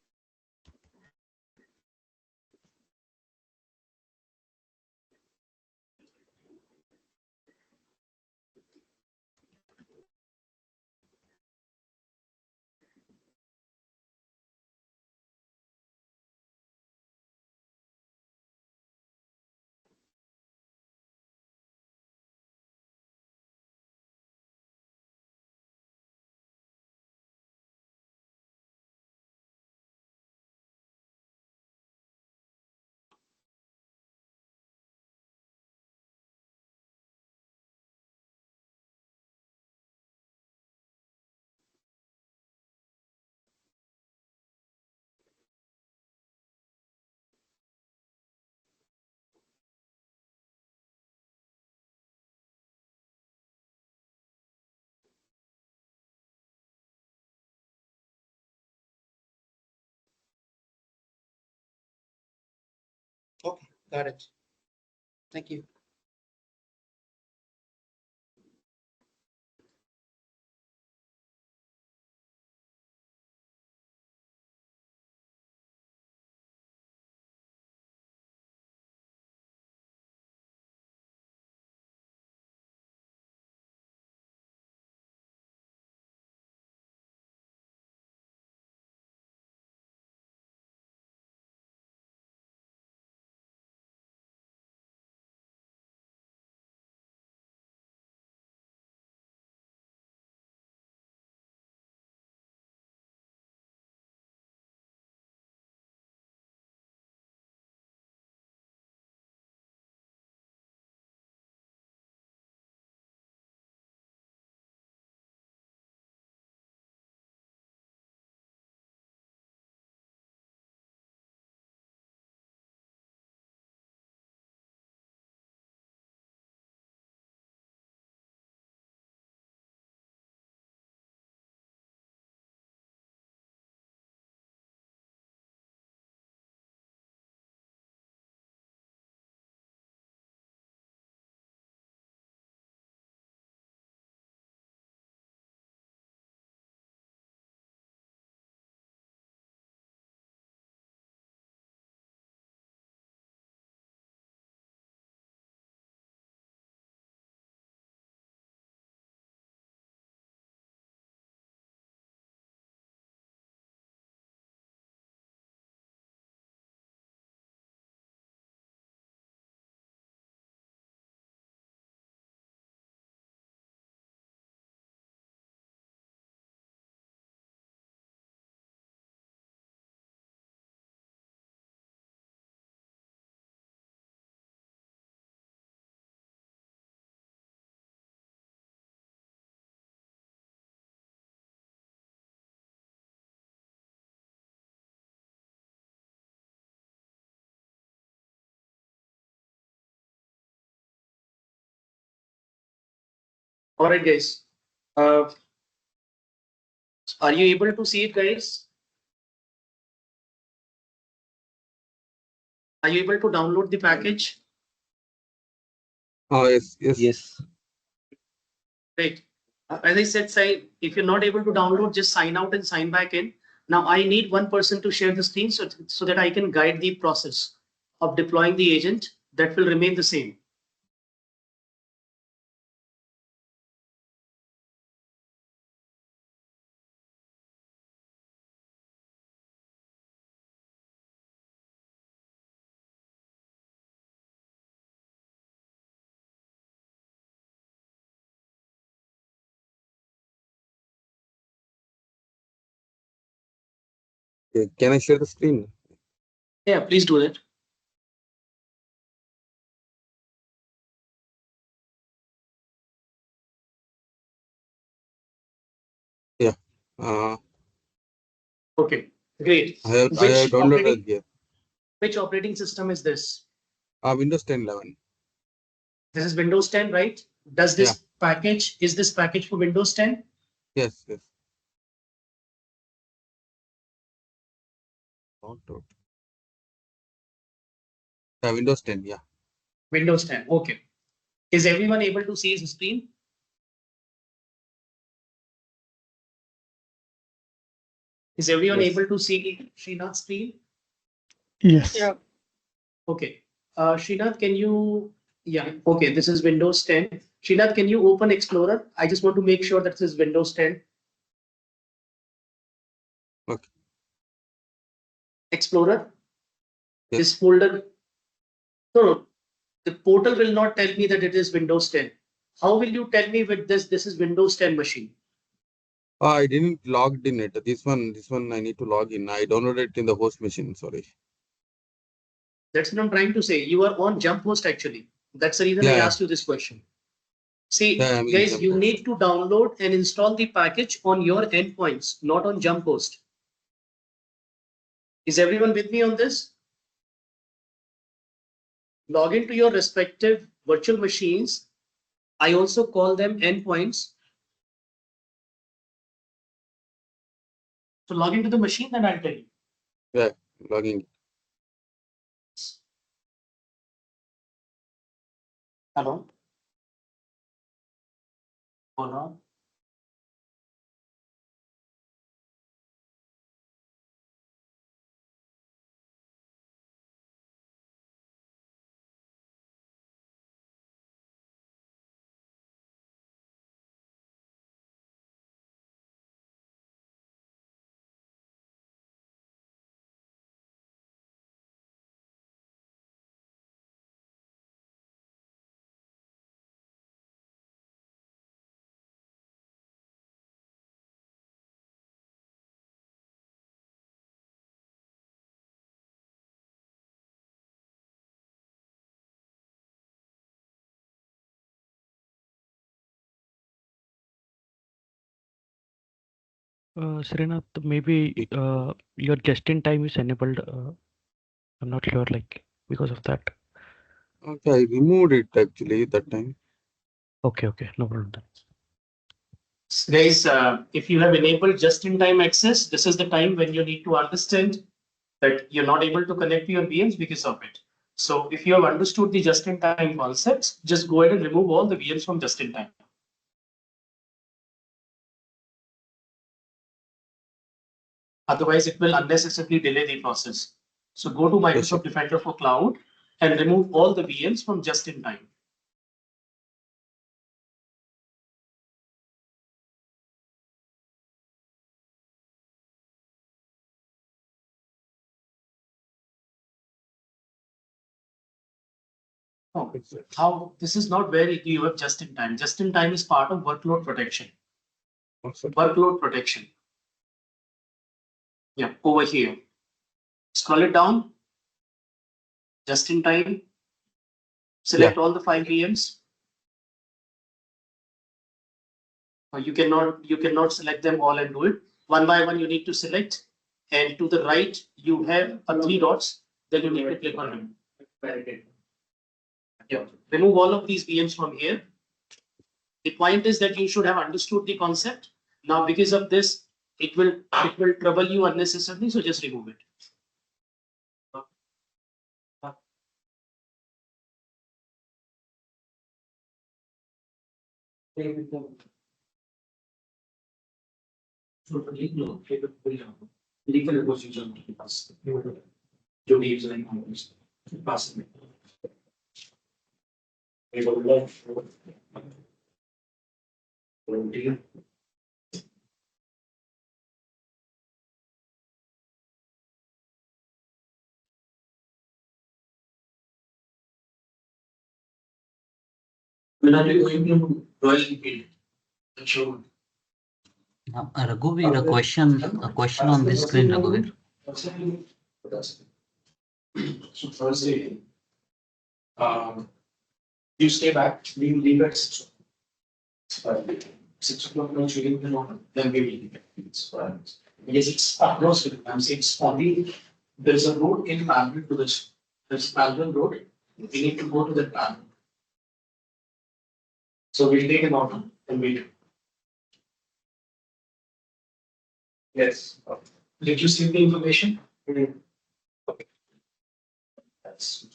okay, got it. Thank you. All right, guys. Are you able to see it, guys? Are you able to download the package? Yes. Yes. Great. As I said, if you're not able to download, just sign out and sign back in. Now I need one person to share the screen so that I can guide the process of deploying the agent. That will remain the same. Okay. Can I share the screen? Yeah, please do that. Yeah. Uh, Okay, great. I have downloaded here. Which operating system is this? Windows 10 11. This is Windows 10, right? Does this package, is this package for Windows 10? Yes. Windows 10. Yeah. Windows 10, okay. Is everyone able to see his screen? Is everyone Yes. able to see Srinath's screen? Yes. Yeah. Okay. Srinath, can you, yeah, okay, this is Windows 10. Srinath, can you open Explorer? I just want to make sure that this is Windows 10. Okay. Explorer, Yes. this folder, no, the portal will not tell me that it is Windows 10. How will you tell me with this is Windows 10 machine? I didn't log in it. This one I need to log in. I downloaded it in the host machine. Sorry. That's what I'm trying to say. You are on jump host actually. That's the reason I Yeah. asked you this question. See, Yeah, I mean, guys, jump you host. need to download and install the package on your endpoints, not on jump host. Is everyone with me on this? Log into your respective virtual machines. I also call them endpoints. So log into the machine and I'll tell you. Yeah, logging. Hello? Hold on. Srinath, maybe your just-in-time is enabled. I'm not sure, like because of that. Okay, I removed it actually that time. Okay, no problem. Guys, if you have enabled just-in-time access, this is the time when you need to understand that you're not able to connect to your VMs because of it. So if you have understood the just-in-time concepts, just go ahead and remove all the VMs from just-in-time. Otherwise, it will unnecessarily delay the process. So go to Microsoft Defender for Cloud and remove all the VMs from just-in-time. Oh, how this is not where you have just-in-time. Just-in-time is part of workload protection. Workload protection. Yeah, over here. Scroll it down. Just-in-time. Select all the 5 VMs. You cannot select them all and do it. One by one, you need to select. And to the right, you have 3 dots. Then you need to click on them. Yeah. Remove all of these VMs from here. The point is that you should have understood the concept. Now, because of this, it will trouble you unnecessarily. So just remove it. Legal negotiation pass. जो भी user है पास में when are you going to Royal Enfield? Sure. Raghuveer, a question on this screen, Raghuveer. So Thursday, you stay back, we will leave at 6 o'clock. 6 o'clock, no shooting, then we will leave at 6. Yes, it's across, I'm saying it's only, there's a road in parallel to this, there's parallel road, we need to go to that parallel. So we'll take an auto and wait. Yes. Did you see the information? Okay. That's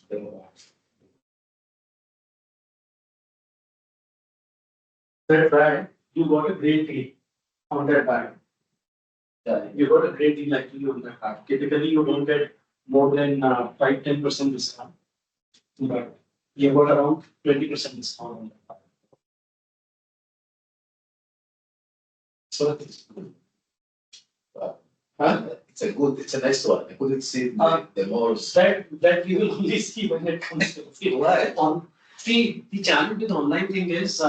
that bag, you got a great deal on that bag. Yeah, you got a great deal actually on that bag. Typically, you don't get more than 5-10% discount. But you got around 20% discount on that bag. So It's a nice one. I couldn't see the more. that we will only see when it comes to see the challenge with online thing is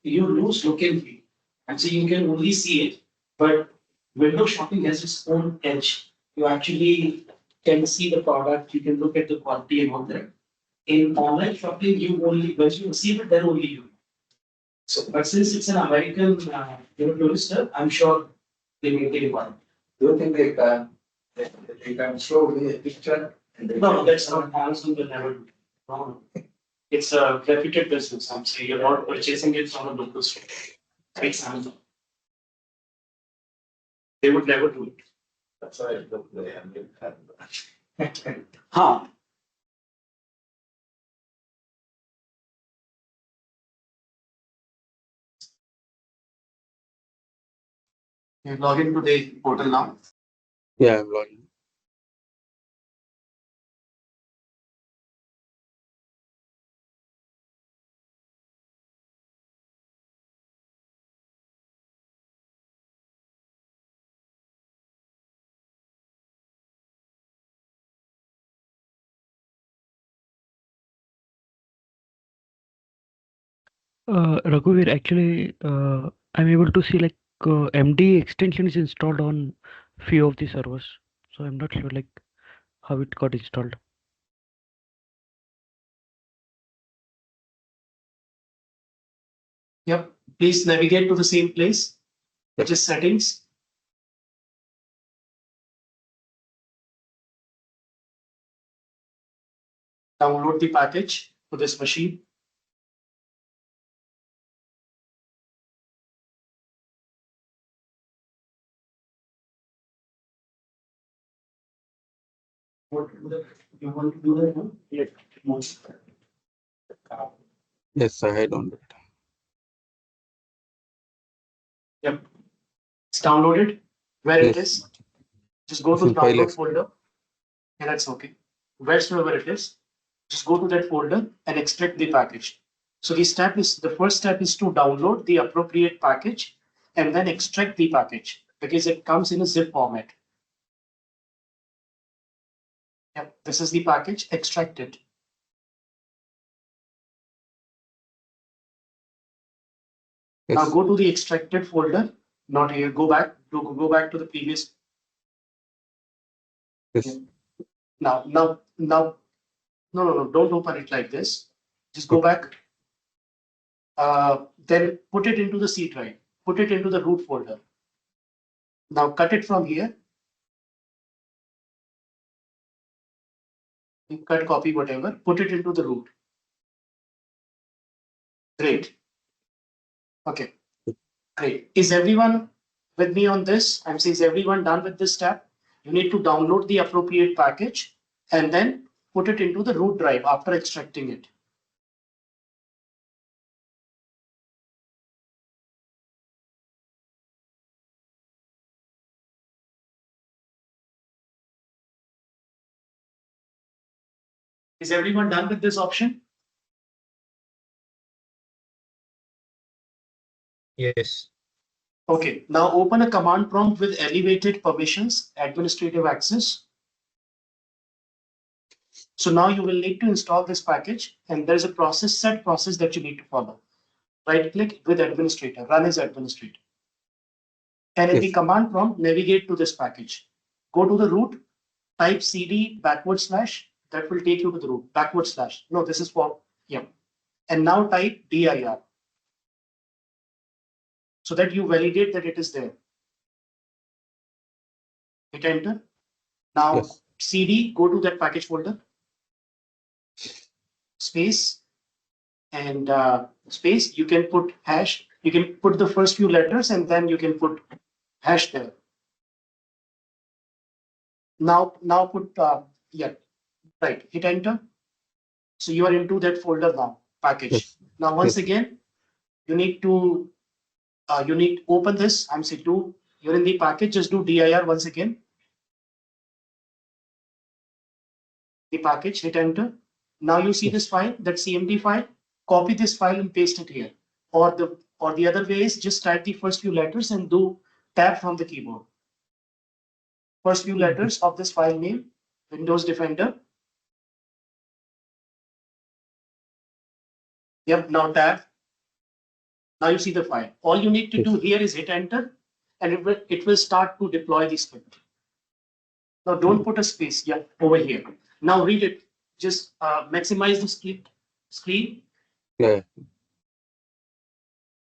you lose look and feel. And so you can only see it, but window shopping has its own edge. You actually can see the product, you can look at the quality and all that. In online shopping, you only when you receive it, then only you. So, but since it's an American tourister, I'm sure they may take one. Do you think they can show me a picture? No, that's not Amazon will never do. No. It's a reputed business. I'm saying you're not purchasing it from a local store. It's Amazon. They would never do it. That's why I look there and Huh. You log into the portal now. Yeah, I'm logging. Raghuveer, actually, I'm able to see like MD extension is installed on few of the servers. So I'm not sure like how it got installed. Yep. Please navigate to the same place, which is settings. Download the package for this machine. What you want to do that? Yes. Yes, I had on it. Yep. It's downloaded. Where it Yes. is, just go It's to the in file download ex- folder. Yeah, that's okay. Wherever it is, just go to that folder and extract the package. So the first step is to download the appropriate package and then extract the package because it comes in a zip format. Yep, this is the package, extract it. Yes. Now go to the extracted folder, not here, go back to the previous. Yes. Now, no, don't open it like this. Just go back. Then put it into the C drive, put it into the root folder. Now cut it from here. You cut, copy, whatever, put it into the root. Great. Okay, great. Is everyone with me on this? I'm saying, is everyone done with this step? You need to download the appropriate package and then put it into the root drive after extracting it. Is everyone done with this option? Yes. Okay, now open a command prompt with elevated permissions, administrative access. So now you will need to install this package, and there's a set process that you need to follow. Right click with administrator, run as administrator. And in the command prompt, navigate to this package. Go to the root, type cd /, that will take you to the root, /. No, this is for, yeah. And now type dir, so that you validate that it is there. Hit enter. Now cd, go to that package folder, space, and space, you can put hash, you can put the first few letters, and then you can put hash there. Now put, yeah, right, hit enter. So you are into that folder now, package. Now, once again, you need to open this. I'm saying you're in the package, just do dir once again. The package, hit enter. Now you see this file, that CMD file, copy this file and paste it here. Or the other way is just type the first few letters and do tab from the keyboard. First few letters of this file name, Windows Defender. Yep, now tab. Now you see the file. All you need to do here is hit enter, and it will start to deploy the script. Now don't put a space, yeah, over here. Now read it. Just maximize the screen. Yeah.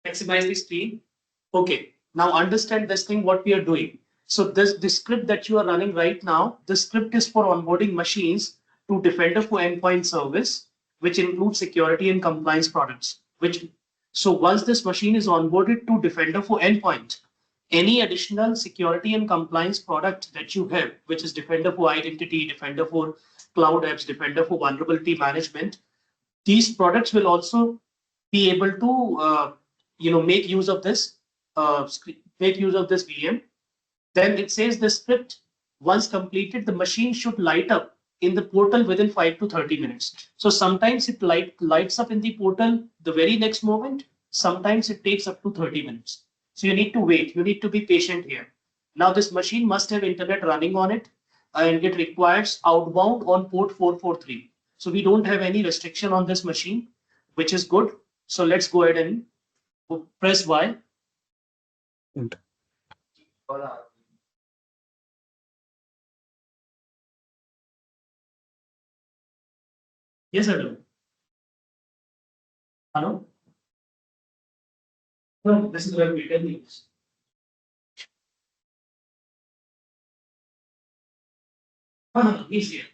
Maximize the screen. Okay. Now understand this thing, what we are doing. So the script that you are running right now, the script is for onboarding machines to Defender for Endpoint Service, which includes security and compliance products. So once this machine is onboarded to Defender for Endpoint, any additional security and compliance product that you have, which is Defender for Identity, Defender for Cloud Apps, Defender for Vulnerability Management, these products will also be able to make use of this VM. Then it says the script, once completed, the machine should light up in the portal within 5 to 30 minutes. So sometimes it lights up in the portal the very next moment. Sometimes it takes up to 30 minutes. So you need to wait. You need to be patient here. Now this machine must have internet running on it, and it requires outbound on port 443. So we don't have any restriction on this machine, which is good. So let's go ahead and press Y. Yes, hello. Hello? No, this is where we tell you. He's here.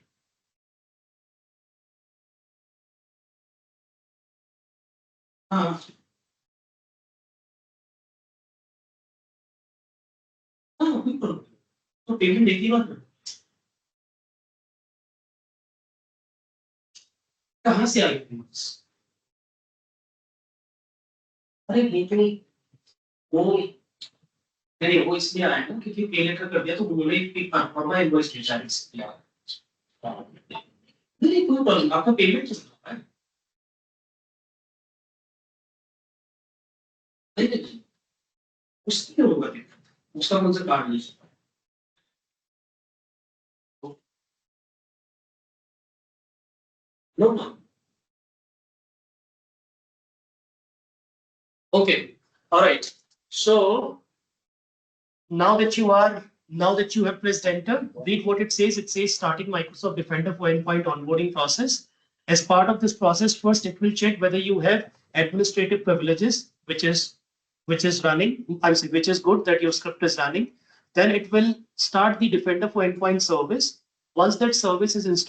तो payment देखी बात कहाँ से आई payments? अरे लेकिन वो नहीं, वो इसलिए आया ना क्योंकि पे लेटर कर दिया तो उन्होंने एक फॉर्मा इनवॉइस भेजा है इसलिए। नहीं कोई प्रॉब्लम, आपका पेमेंट चल रहा है। नहीं उसकी होगा, उसका कौन सा कार्ड नहीं? No. Okay. All right. So now that you have pressed enter, read what it says. It says starting Microsoft Defender for Endpoint onboarding process. As part of this process, first it will check whether you have administrative privileges, which is running. Which is good that your script is running. Then it will start the Defender for Endpoint service. Once that service is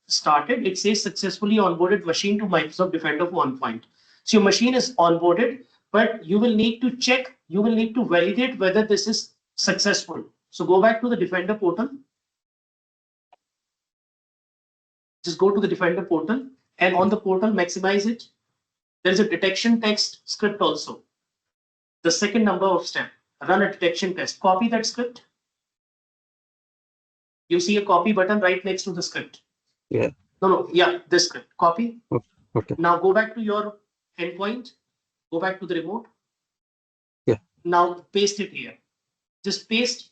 started, it says successfully onboarded machine to Microsoft Defender for Endpoint. So your machine is onboarded, but you will need to check, you will need to validate whether this is successful. So go back to the Defender portal. Just go to the Defender portal, and on the portal, maximize it. There is a detection text script also. The second number of step, run a detection test. Copy that script. You see a copy button right next to the script. Yeah. No, yeah, this script. Copy. Okay. Now go back to your endpoint. Go back to the remote. Yeah. Now paste it here. Just paste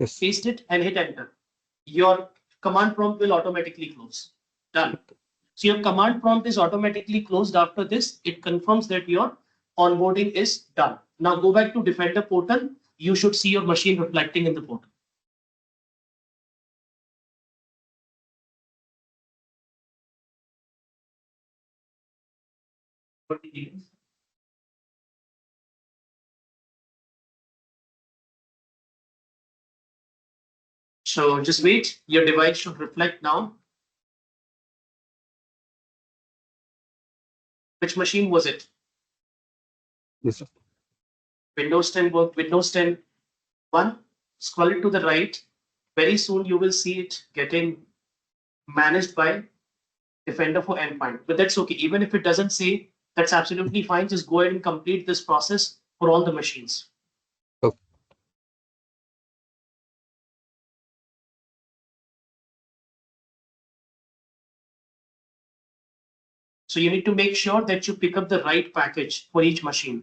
Yes. paste it and hit enter. Your command prompt will automatically close. Done. So your command prompt is automatically closed after this. It confirms that your onboarding is done. Now go back to Defender portal. You should see your machine reflecting in the portal. So just wait. Your device should reflect now. Which machine was it? Yes, sir. Windows 10 work. Windows 10 1. Scroll it to the right. Very soon you will see it getting managed by Defender for endpoint. But that's okay. Even if it doesn't say, that's absolutely fine. Just go ahead and complete this process for all the machines. Okay. So you need to make sure that you pick up the right package for each machine.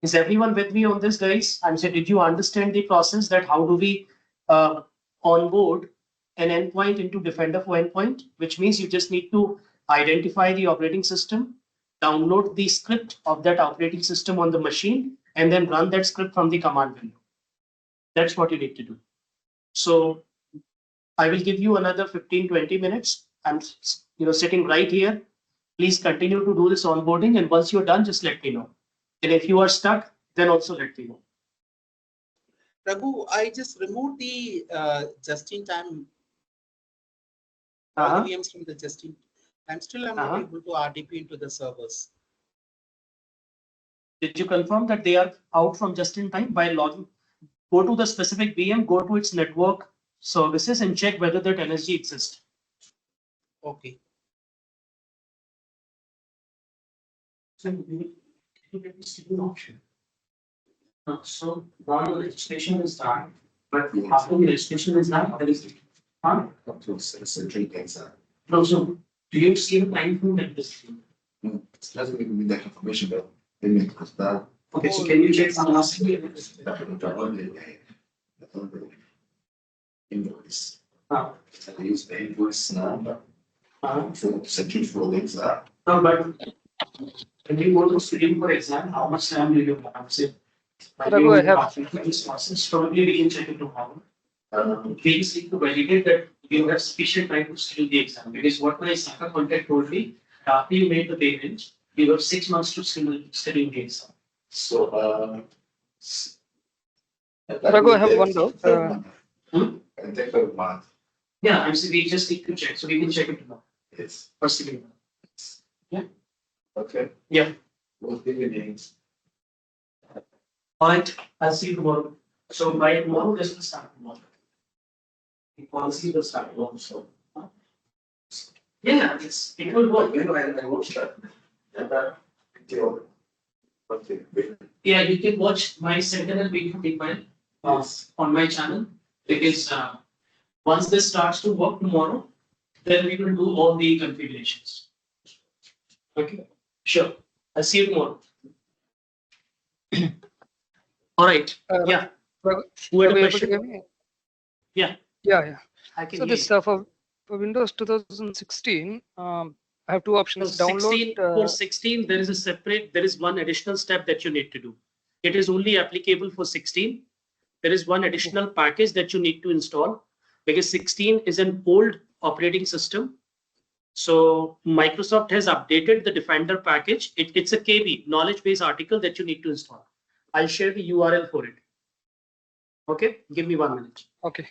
Is everyone with me on this, guys? I'm saying, did you understand the process that how do we onboard an endpoint into Defender for endpoint? Which means you just need to identify the operating system, download the script of that operating system on the machine, and then run that script from the command window. That's what you need to do. So I will give you another 15-20 minutes. I'm sitting right here. Please continue to do this onboarding, and once you're done, just let me know. And if you are stuck, then also let me know. Raghu, I just removed the just-in-time all the VMs from the just-in. I'm not able to RDP into the servers. Did you confirm that they are out from just-in-time by logging? Go to the specific VM, go to its network services, and check whether that NSG exists. Okay. So you get this option. So now the registration is done, but after the registration is done, there is no. So do you see the time frame that this? It doesn't give me that information, but they make it that. Okay, so can you check some last Invoice. Ah. I use the invoice number for security for links up. No, but when you go to studying for exam, how much time do you have? Say, Raghu, I have. this process, probably we can check it tomorrow. We just need to validate that you have sufficient time to study the exam. Because what my Saka contact told me, after you made the payment, you have 6 months to study the exam. So, Raghu, I have one doubt. I take a month. Yeah, I'm saying we just need to check, so we can check it tomorrow. Yes. First thing. Yeah. Okay. Yeah. What do you need? All right, I'll see you tomorrow. So by tomorrow, this will start tomorrow. The policy will start tomorrow. So, yeah, it will work. I watched that. Okay. Yeah, you can watch my Sentinel video file on my channel because once this starts to work tomorrow, then we will do all the configurations. Okay, sure. I'll see you tomorrow. All right. Yeah. Who had a question? Yeah. Yeah. I can So hear this you. for Windows 2016, I have two options. So Download. for 16, there is one additional step that you need to do. It is only applicable for 16. There is one additional package that you need to install because 16 is an old operating system. So Microsoft has updated the Defender package. It's a KB, knowledge base article that you need to install. I'll share the URL for it. Okay, give me 1 minute. Okay.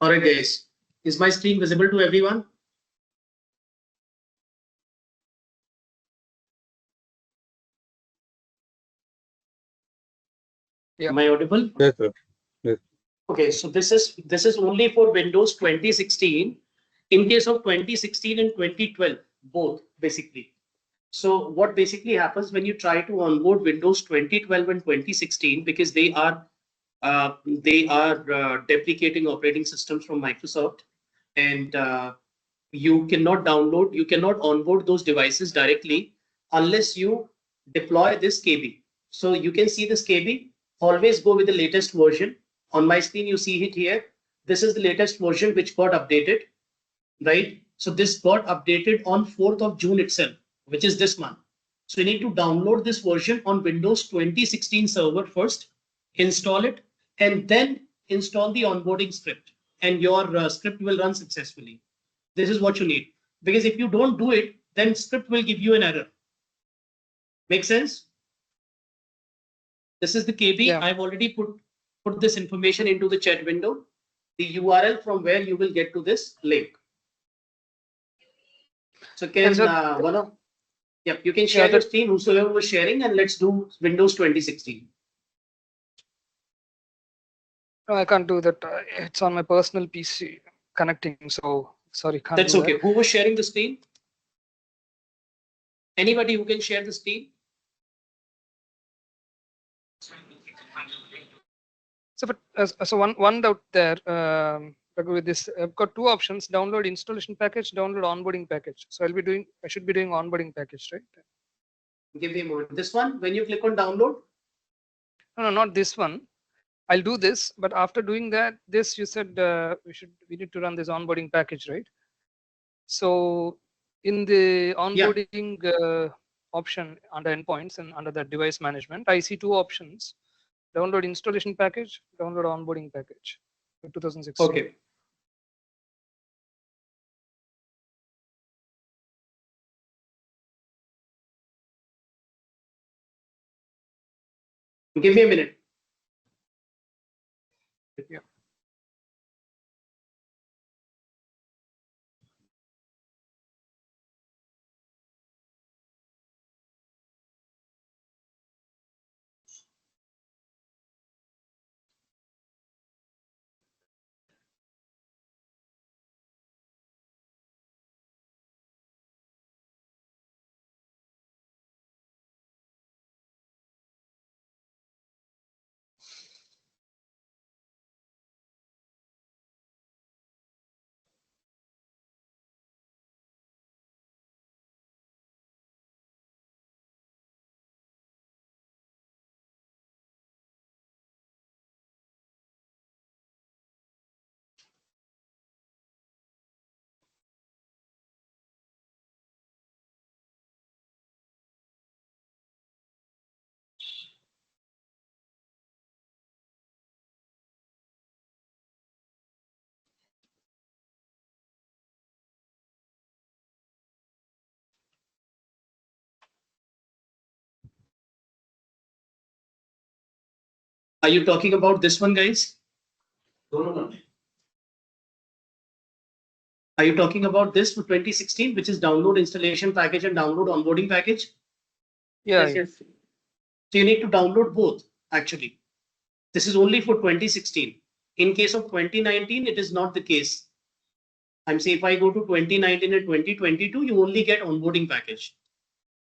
All right, guys. Is my screen visible to everyone? Yeah. Am I audible? Yes, sir. Yes. Okay, so this is only for Windows 2016. In case of 2016 and 2012, both basically. So what basically happens when you try to onboard Windows 2012 and 2016, because they are deprecating operating systems from Microsoft, and you cannot download, you cannot onboard those devices directly unless you deploy this KB. So you can see this KB. Always go with the latest version. On my screen, you see it here. This is the latest version which got updated, right? So this got updated on 4th of June itself, which is this month. So you need to download this version on Windows 2016 server first, install it, and then install the onboarding script, and your script will run successfully. This is what you need. Because if you don't do it, then script will give you an error. Make sense? This is the KB. Yeah. I've already put this information into the chat window. The URL from where you will get to this link. So can one of, yep, you can share your screen, whosoever was sharing, and let's do Windows 2016. No, I can't do that. It's on my personal PC connecting, so sorry, can't That's do okay. that. Who was sharing the screen? Anybody who can share the screen? So, but so one doubt there. With this, I've got two options: download installation package, download onboarding package. So I should be doing onboarding package, right? Give me a moment. This one, when you click on download? No, not this one. I'll do this, but after doing that, this you said we need to run this onboarding package, right? So in the onboarding option under endpoints and under the device management, I see two options: download installation package, download onboarding package for 2016. Okay. Give me a minute. Yeah. Are you talking about this one, guys? No. Are you talking about this for 2016, which is download installation package and download onboarding package? Yeah. Yes. So you need to download both, actually. This is only for 2016. In case of 2019, it is not the case. I'm saying if I go to 2019 and 2022, you only get onboarding package.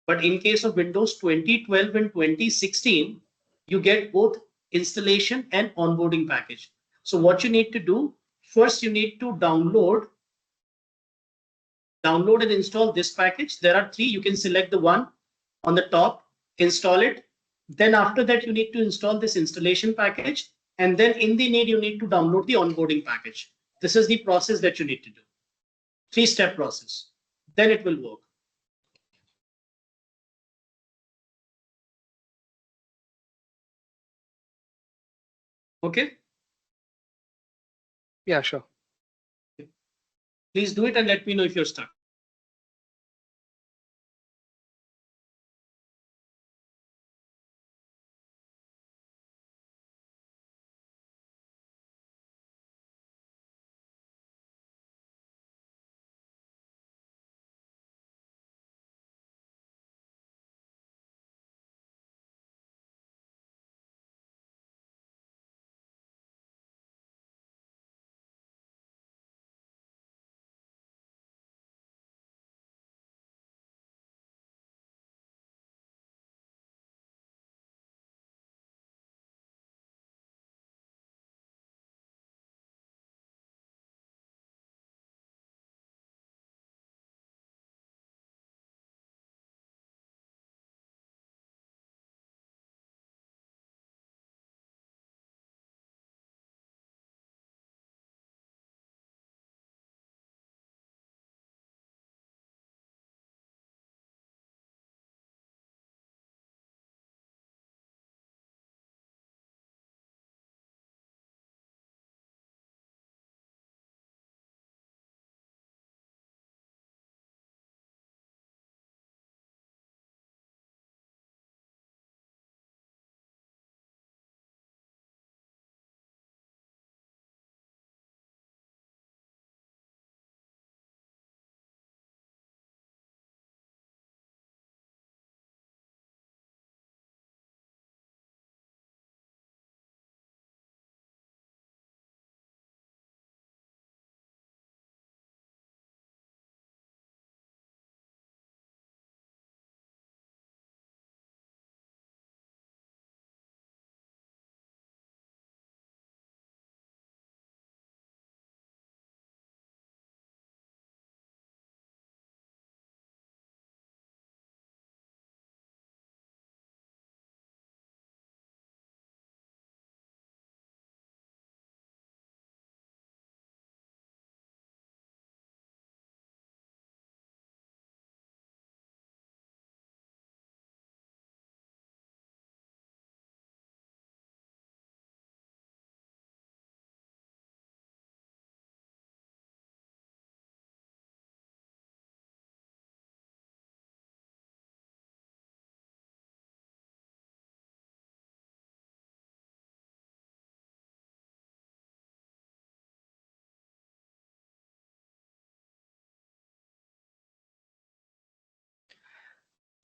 But in case of Windows 2012 and 2016, you get both installation and onboarding package. So what you need to do, first you need to download and install this package. There are three. You can select the one on the top, install it. Then after that, you need to install this installation package. And then in the need, you need to download the onboarding package. This is the process that you need to do. 3-step process. Then it will work. Okay. Yeah, sure. Please do it and let me know if you're stuck.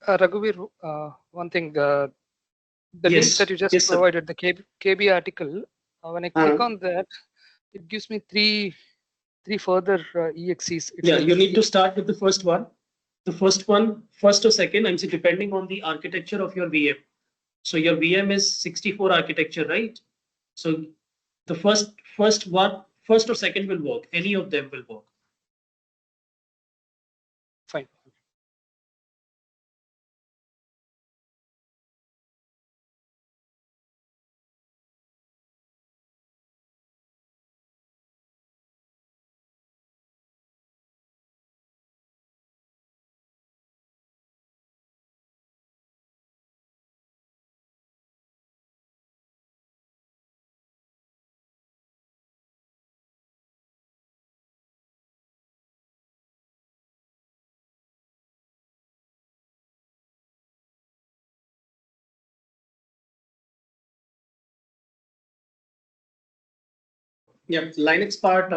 Raghuveer, one thing, the links Yes. that you just Yes, sir. provided, the KB article, when I click on that, it gives me three further EXEs. It's Yeah, like you need to start with the first one. The first one, first or second, I'm saying depending on the architecture of your VM. So your VM is 64 architecture, right? So the first or second will work. Any of them will work. fine. Yeah, Linux part.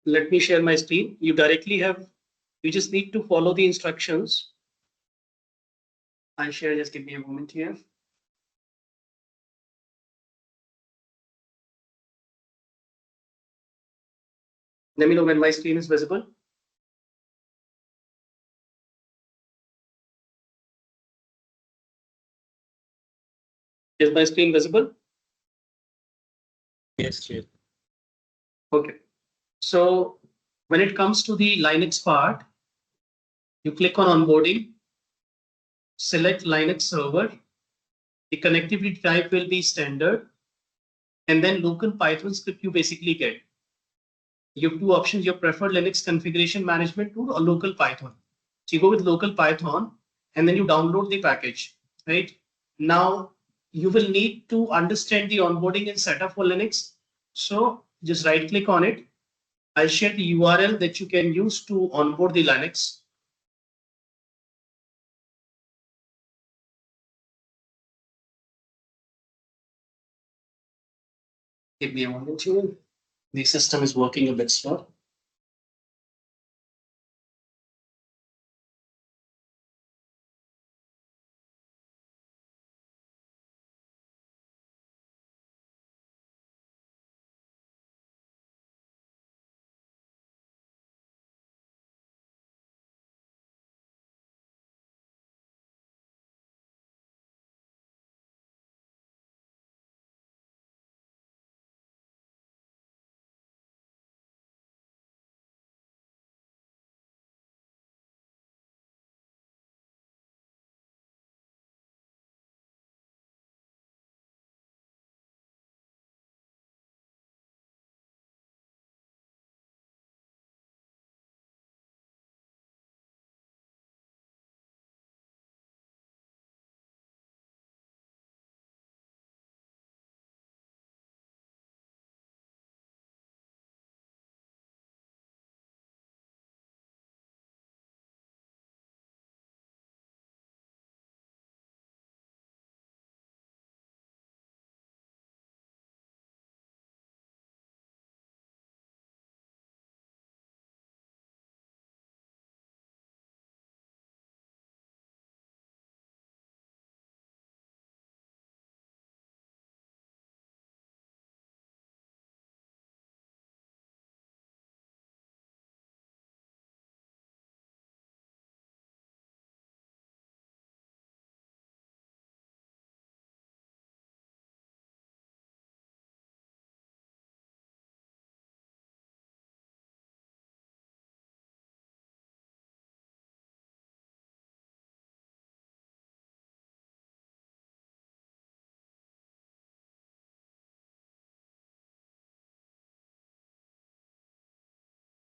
Let me share my screen. You just need to follow the instructions. I'll share, just give me a moment here. Let me know when my screen is visible. Is my screen visible? Yes, yes. Okay. So when it comes to the Linux part, you click on onboarding, select Linux server. The connectivity type will be standard, and then local Python script you basically get. You have two options, your preferred Linux configuration management tool or local Python. So you go with local Python and then you download the package, right? Now you will need to understand the onboarding and setup for Linux. So just right click on it. I'll share the URL that you can use to onboard the Linux. Give me a moment here. The system is working a bit slow.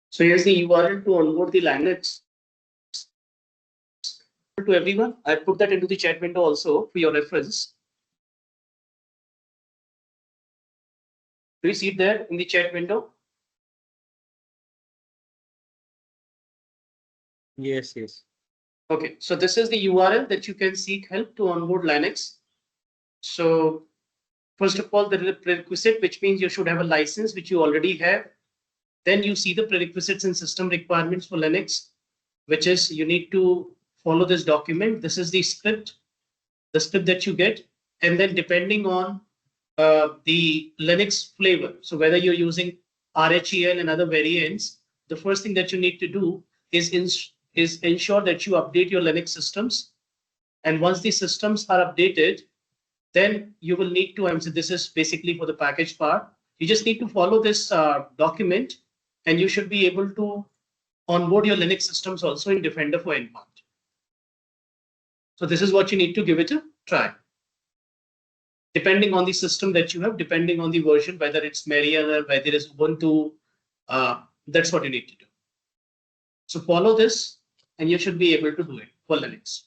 So here's the URL to onboard the Linux to everyone. I put that into the chat window also for your reference. Do you see it there in the chat window? Yes, yes. Okay, so this is the URL that you can seek help to onboard Linux. So first of all, there is a prerequisite, which means you should have a license, which you already have. Then you see the prerequisites and system requirements for Linux, which is you need to follow this document. This is the script that you get. And then depending on the Linux flavor, so whether you're using RHEL and other variants, the first thing that you need to do is ensure that you update your Linux systems. And once the systems are updated, then you will need to, this is basically for the package part. You just need to follow this document and you should be able to onboard your Linux systems also in Defender for Endpoint. So this is what you need to give it a try. Depending on the system that you have, depending on the version, whether it's Mariana, whether it's Ubuntu, that's what you need to do. So follow this and you should be able to do it for Linux.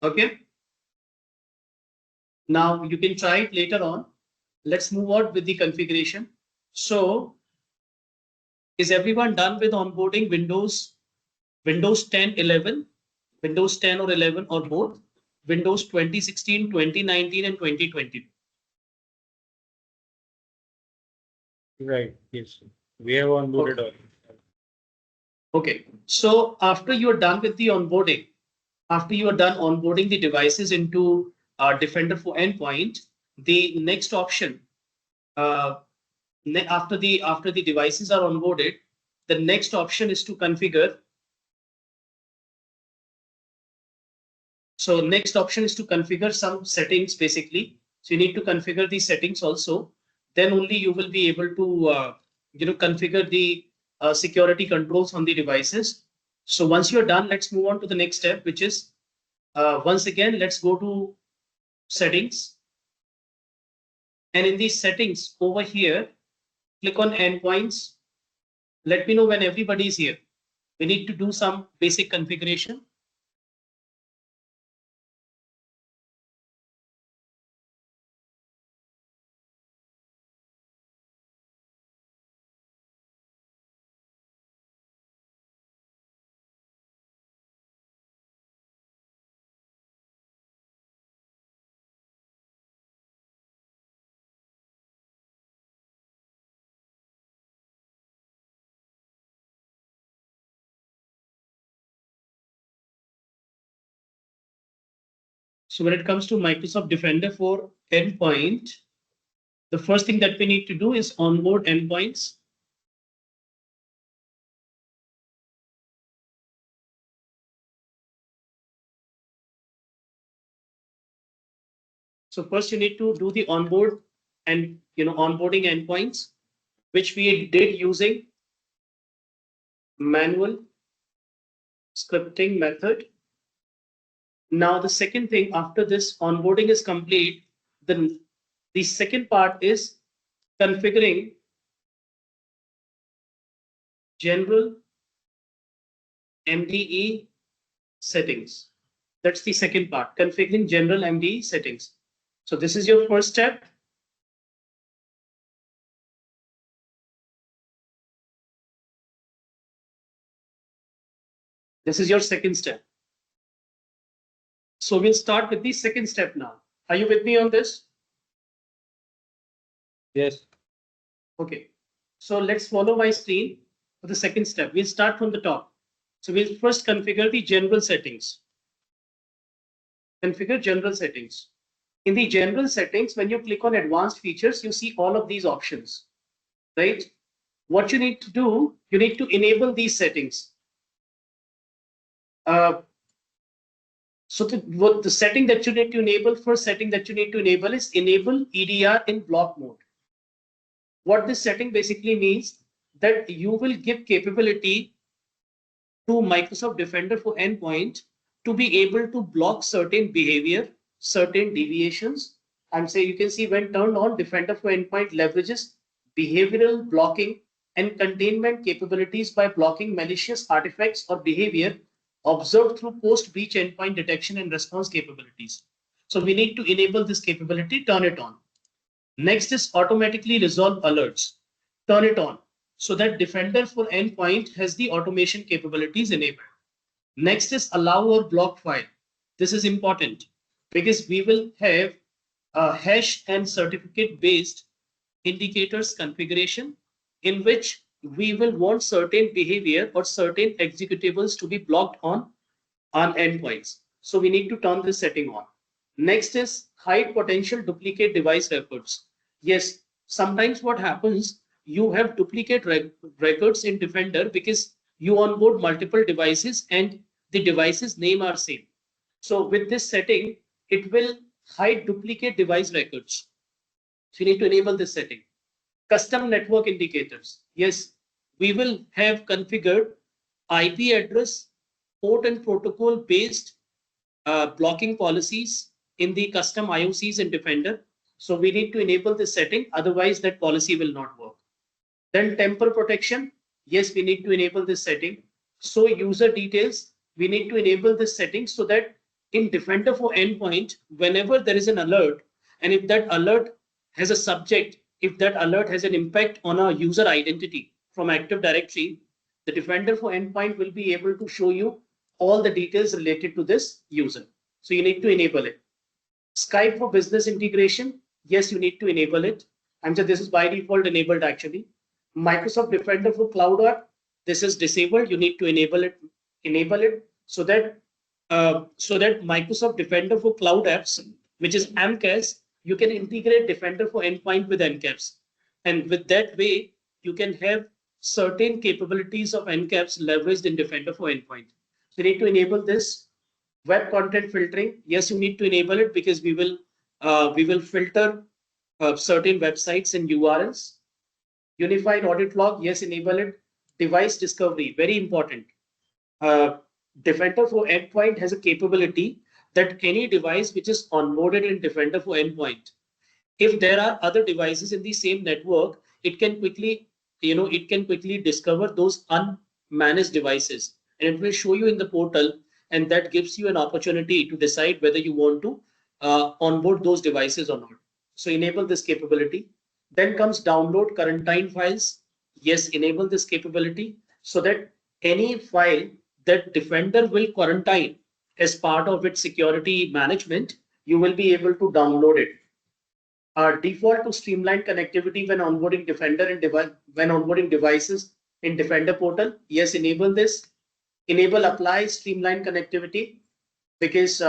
Okay. Now you can try it later on. Let's move on with the configuration. So is everyone done with onboarding Windows 10, 11, Windows 10 or 11 or both? Windows 2016, 2019 and 2022. Right. Yes. We have onboarded all. Okay. So after you're done with the onboarding, after you are done onboarding the devices into Defender for Endpoint, the next option after the devices are onboarded, the next option is to configure. So next option is to configure some settings basically. So you need to configure the settings also. Then only you will be able to configure the security controls on the devices. So once you're done, let's move on to the next step, which is once again, let's go to settings. And in these settings over here, click on endpoints. Let me know when everybody is here. We need to do some basic configuration. So when it comes to Microsoft Defender for Endpoint, the first thing that we need to do is onboard endpoints. So first you need to do the onboard and onboarding endpoints, which we did using manual scripting method. Now the second thing after this onboarding is complete, then the second part is configuring general MDE settings. That's the second part, configuring general MDE settings. So this is your first step. This is your second step. So we'll start with the second step now. Are you with me on this? Yes. Okay. So let's follow my screen for the second step. We'll start from the top. So we'll first configure the general settings. Configure general settings. In the general settings, when you click on advanced features, you see all of these options, right? What you need to do, you need to enable these settings. So what the setting that you need to enable, first setting that you need to enable is enable EDR in block mode. What this setting basically means that you will give capability to Microsoft Defender for Endpoint to be able to block certain behavior, certain deviations. And say you can see when turned on, Defender for Endpoint leverages behavioral blocking and containment capabilities by blocking malicious artifacts or behavior observed through post-breach endpoint detection and response capabilities. So we need to enable this capability, turn it on. Next is automatically resolve alerts. Turn it on so that Defender for Endpoint has the automation capabilities enabled. Next is allow or block file. This is important because we will have a hash and certificate based indicators configuration in which we will want certain behavior or certain executables to be blocked on on endpoints. So we need to turn this setting on. Next is hide potential duplicate device records. Yes, sometimes what happens, you have duplicate records in Defender because you onboard multiple devices and the devices name are same. So with this setting, it will hide duplicate device records. So you need to enable this setting. Custom network indicators. Yes, we will have configured IP address, port and protocol based blocking policies in the custom IOCs in Defender. So we need to enable this setting, otherwise that policy will not work. Then temper protection. Yes, we need to enable this setting. So user details, we need to enable this setting so that in Defender for endpoint, whenever there is an alert, and if that alert has a subject, if that alert has an impact on a user identity from Active Directory, the Defender for endpoint will be able to show you all the details related to this user. So you need to enable it. Skype for business integration. Yes, you need to enable it. I'm sure this is by default enabled actually. Microsoft Defender for Cloud App. This is disabled. You need to enable it. Enable it so that Microsoft Defender for Cloud Apps, which is MCAS, you can integrate Defender for Endpoint with MCAPs, and with that way you can have certain capabilities of MCAPs leveraged in Defender for Endpoint. So you need to enable this. Web content filtering. Yes, you need to enable it because we will filter certain websites and URLs. Unified audit log. Yes, enable it. Device discovery. Very important. Defender for Endpoint has a capability that any device which is onboarded in Defender for Endpoint, if there are other devices in the same network, it can quickly discover those unmanaged devices, and it will show you in the portal, and that gives you an opportunity to decide whether you want to onboard those devices or not. So enable this capability. Then comes download quarantine files. Yes, enable this capability so that any file that Defender will quarantine as part of its security management, you will be able to download it. Default to streamline connectivity when onboarding Defender and when onboarding devices in Defender portal. Yes, enable this. Enable apply streamline connectivity because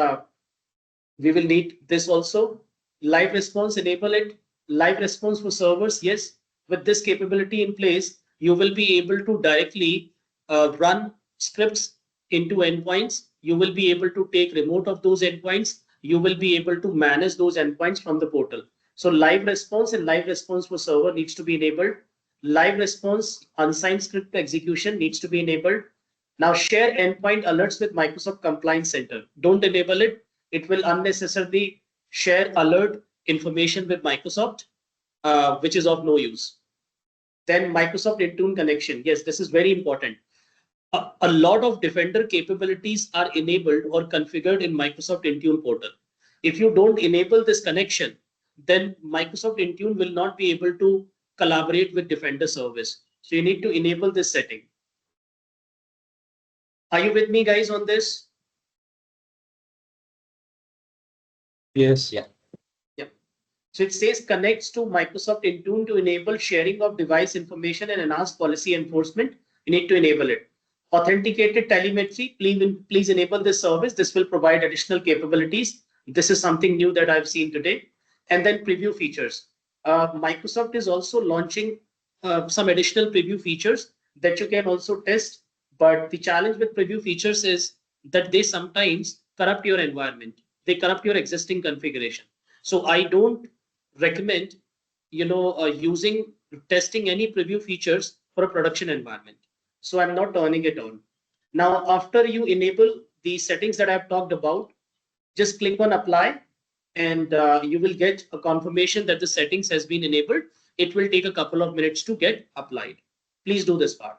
we will need this also. Live response, enable it. Live response for servers. Yes, with this capability in place, you will be able to directly run scripts into endpoints. You will be able to take remote of those endpoints. You will be able to manage those endpoints from the portal. So live response and live response for server needs to be enabled. Live response unsigned script execution needs to be enabled. Now share endpoint alerts with Microsoft Compliance Center. Don't enable it. It will unnecessarily share alert information with Microsoft, which is of no use. Then Microsoft InTune connection. Yes, this is very important. A lot of Defender capabilities are enabled or configured in Microsoft InTune portal. If you don't enable this connection, then Microsoft InTune will not be able to collaborate with Defender service. So you need to enable this setting. Are you with me, guys, on this? Yes. Yeah. So it says connects to Microsoft InTune to enable sharing of device information and enhance policy enforcement. You need to enable it. Authenticated telemetry, please enable this service. This will provide additional capabilities. This is something new that I've seen today. And then preview features. Microsoft is also launching some additional preview features that you can also test. But the challenge with preview features is that they sometimes corrupt your environment. They corrupt your existing configuration. So I don't recommend using testing any preview features for a production environment. So I'm not turning it on. Now, after you enable the settings that I've talked about, just click on apply and you will get a confirmation that the settings has been enabled. It will take a couple of minutes to get applied. Please do this part.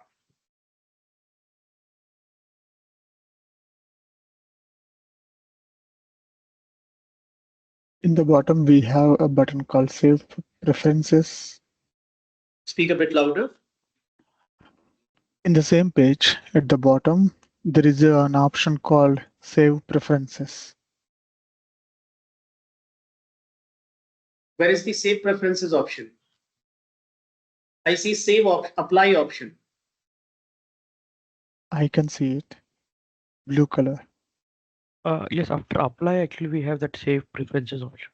In the bottom, we have a button called Save Preferences. Speak a bit louder. In the same page, at the bottom, there is an option called Save Preferences. Where is the Save Preferences option? I see Save Apply option. I can see it. Blue color. Yes, after apply, actually, we have that save preferences option.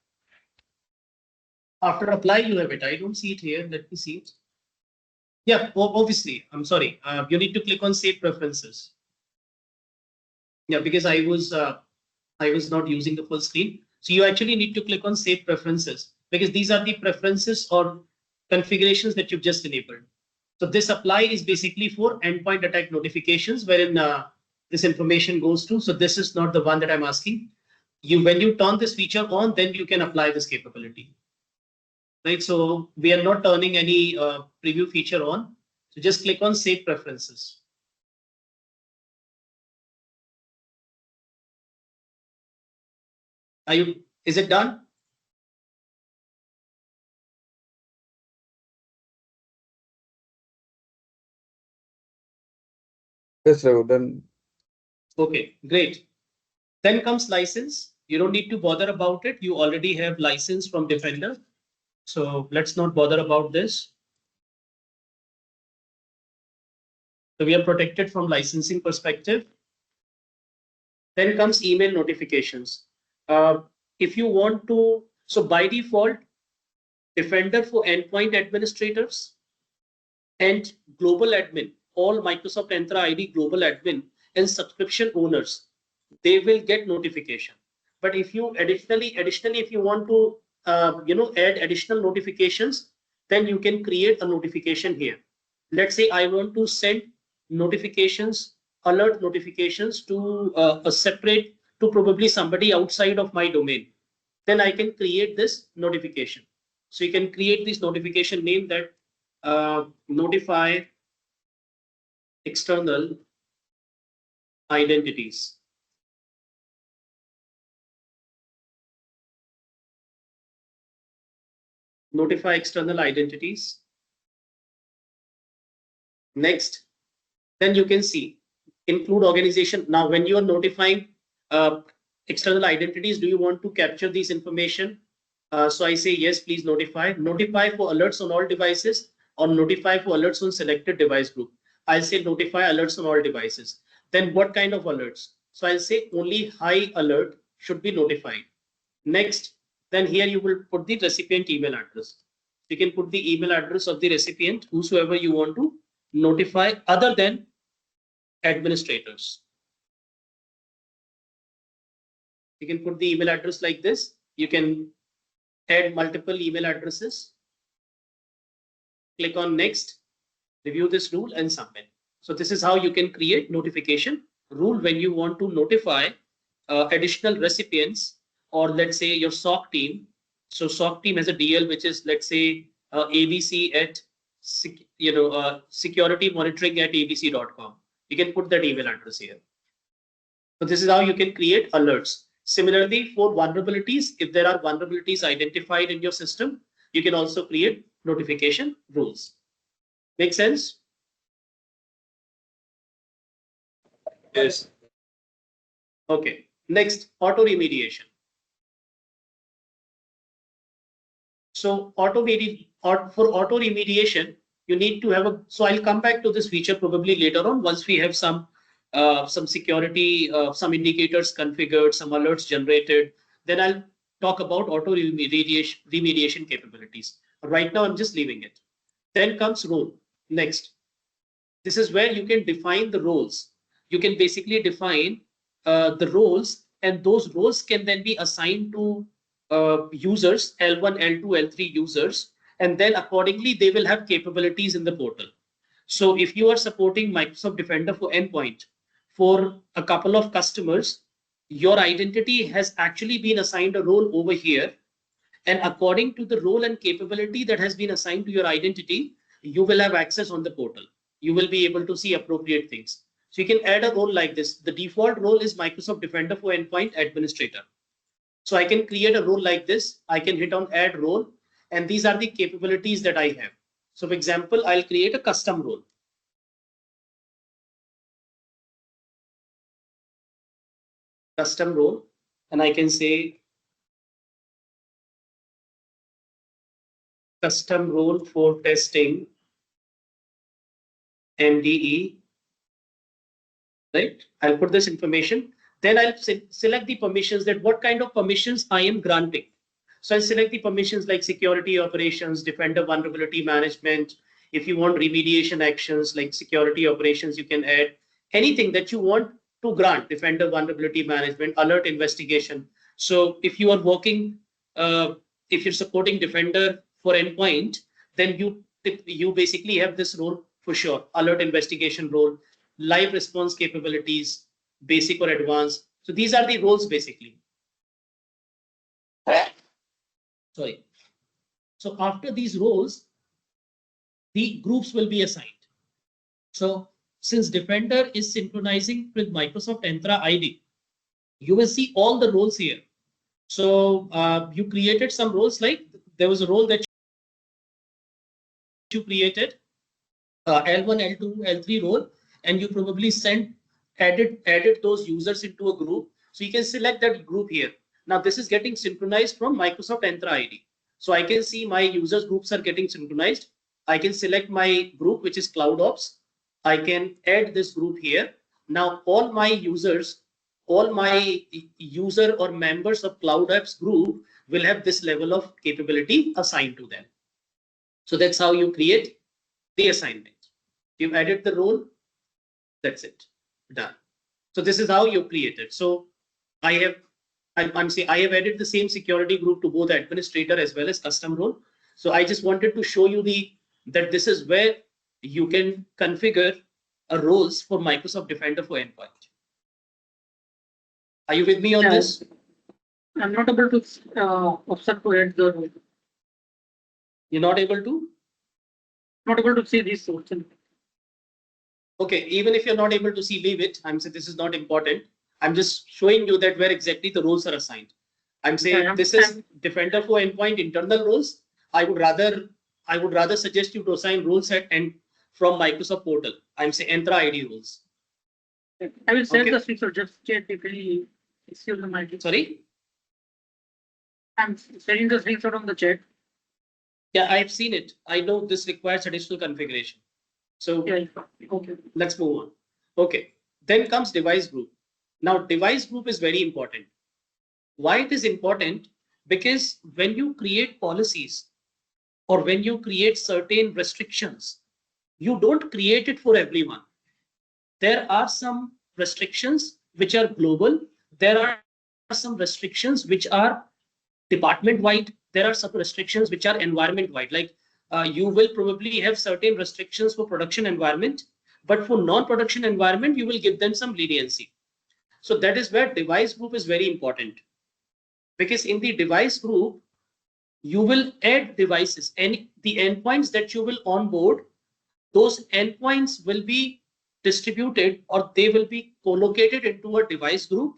After apply, you have it. I don't see it here. Let me see it. Yeah, obviously. I'm sorry. You need to click on save preferences. Yeah, because I was not using the full screen. So you actually need to click on save preferences because these are the preferences or configurations that you've just enabled. So this apply is basically for endpoint attack notifications wherein this information goes to. So this is not the one that I'm asking. When you turn this feature on, then you can apply this capability. Right, so we are not turning any preview feature on. So just click on save preferences. Is it done? Yes, Raghu, then. Okay, great. Then comes license. You don't need to bother about it. You already have license from Defender. So let's not bother about this. So we are protected from licensing perspective. Then comes email notifications. If you want to, so by default, Defender for endpoint administrators and global admin, all Microsoft Entra ID global admin and subscription owners, they will get notification. But if you additionally, if you want to, add additional notifications, then you can create a notification here. Let's say I want to send notifications, alert notifications to a separate, to probably somebody outside of my domain. Then I can create this notification. So you can create this notification name that notify external identities. Notify external identities. Next, then you can see include organization. Now, when you are notifying external identities, do you want to capture these information? So I say yes, please notify. Notify for alerts on all devices or notify for alerts on selected device group. I'll say notify alerts on all devices. Then what kind of alerts? So I'll say only high alert should be notified. Next, then here you will put the recipient email address. You can put the email address of the recipient, whosoever you want to notify other than administrators. You can put the email address like this. You can add multiple email addresses. Click on next, review this rule and submit. So this is how you can create notification rule when you want to notify additional recipients, or let's say your SOC team. So SOC team has a DL, which is, let's say, abc at security monitoring at abc.com. You can put that email address here. So this is how you can create alerts. Similarly, for vulnerabilities, if there are vulnerabilities identified in your system, you can also create notification rules. Make sense? Yes. Okay. Next, auto remediation. So for auto remediation, you need to have a. So I'll come back to this feature probably later on once we have some security, some indicators configured, some alerts generated. Then I'll talk about auto remediation capabilities. Right now, I'm just leaving it. Then comes role. Next, this is where you can define the roles. You can basically define the roles, and those roles can then be assigned to users, L1, L2, L3 users, and then accordingly they will have capabilities in the portal. So if you are supporting Microsoft Defender for endpoint for a couple of customers, your identity has actually been assigned a role over here. And according to the role and capability that has been assigned to your identity, you will have access on the portal. You will be able to see appropriate things. So you can add a role like this. The default role is Microsoft Defender for Endpoint Administrator. So I can create a role like this. I can hit on add role, and these are the capabilities that I have. So for example, I'll create a custom role. Custom role, and I can say custom role for testing MDE, right? I'll put this information. Then I'll select the permissions, that what kind of permissions I am granting. So I'll select the permissions like security operations, Defender vulnerability management. If you want remediation actions like security operations, you can add anything that you want to grant, Defender vulnerability management, alert investigation. So if you are working, if you're supporting Defender for endpoint, then you basically have this role for sure, alert investigation role, live response capabilities, basic or advanced. So these are the roles basically. Sorry. So after these roles, the groups will be assigned. So since Defender is synchronizing with Microsoft Entra ID, you will see all the roles here. So you created some roles, like there was a role that you created, L1, L2, L3 role, and you probably added those users into a group. So you can select that group here. Now this is getting synchronized from Microsoft Entra ID. So I can see my users groups are getting synchronized. I can select my group, which is Cloud Ops. I can add this group here. Now all my users, all my user or members of Cloud Apps group will have this level of capability assigned to them. So that's how you create the assignment. You've added the role, that's it, done. So this is how you create it. So I have added the same security group to both administrator as well as custom role. So I just wanted to show you that this is where you can configure roles for Microsoft Defender for endpoint. Are you with me on this? I'm not able to observe to add the role. You're not able to? Not able to see these sorts. Okay, even if you're not able to see, leave it. I'm saying this is not important. I'm just showing you that where exactly the roles are assigned. I'm saying this is Defender for endpoint internal roles. I would rather suggest you to assign roles from Microsoft portal. I'm saying Entra ID roles. I will send the screenshot, just check if any issues on my. Sorry? I'm sending the screenshot on the chat. Yeah, I've seen it. I know this requires additional configuration. So yeah, okay. Let's move on. Okay, then comes device group. Now device group is very important. Why it is important? Because when you create policies or when you create certain restrictions, you don't create it for everyone. There are some restrictions which are global. There are some restrictions which are department wide. There are some restrictions which are environment wide. Like you will probably have certain restrictions for production environment, but for non-production environment, you will give them some leniency. So that is where device group is very important, because in the device group, you will add devices and the endpoints that you will onboard, those endpoints will be distributed or they will be co-located into a device group.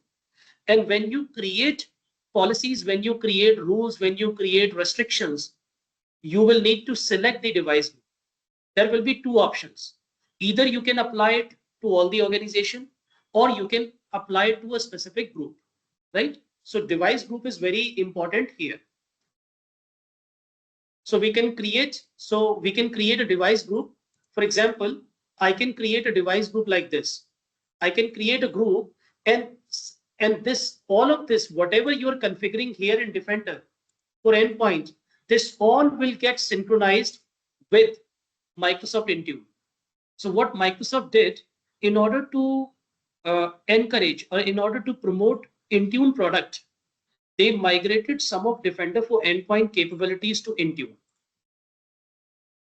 And when you create policies, when you create rules, when you create restrictions, you will need to select the device group. There will be two options. Either you can apply it to all the organization, or you can apply it to a specific group, right? So device group is very important here. So we can create a device group. For example, I can create a device group like this. I can create a group, and all of this, whatever you are configuring here in Defender for endpoint, this all will get synchronized with Microsoft InTune. So what Microsoft did, in order to encourage or in order to promote InTune product, they migrated some of Defender for endpoint capabilities to InTune,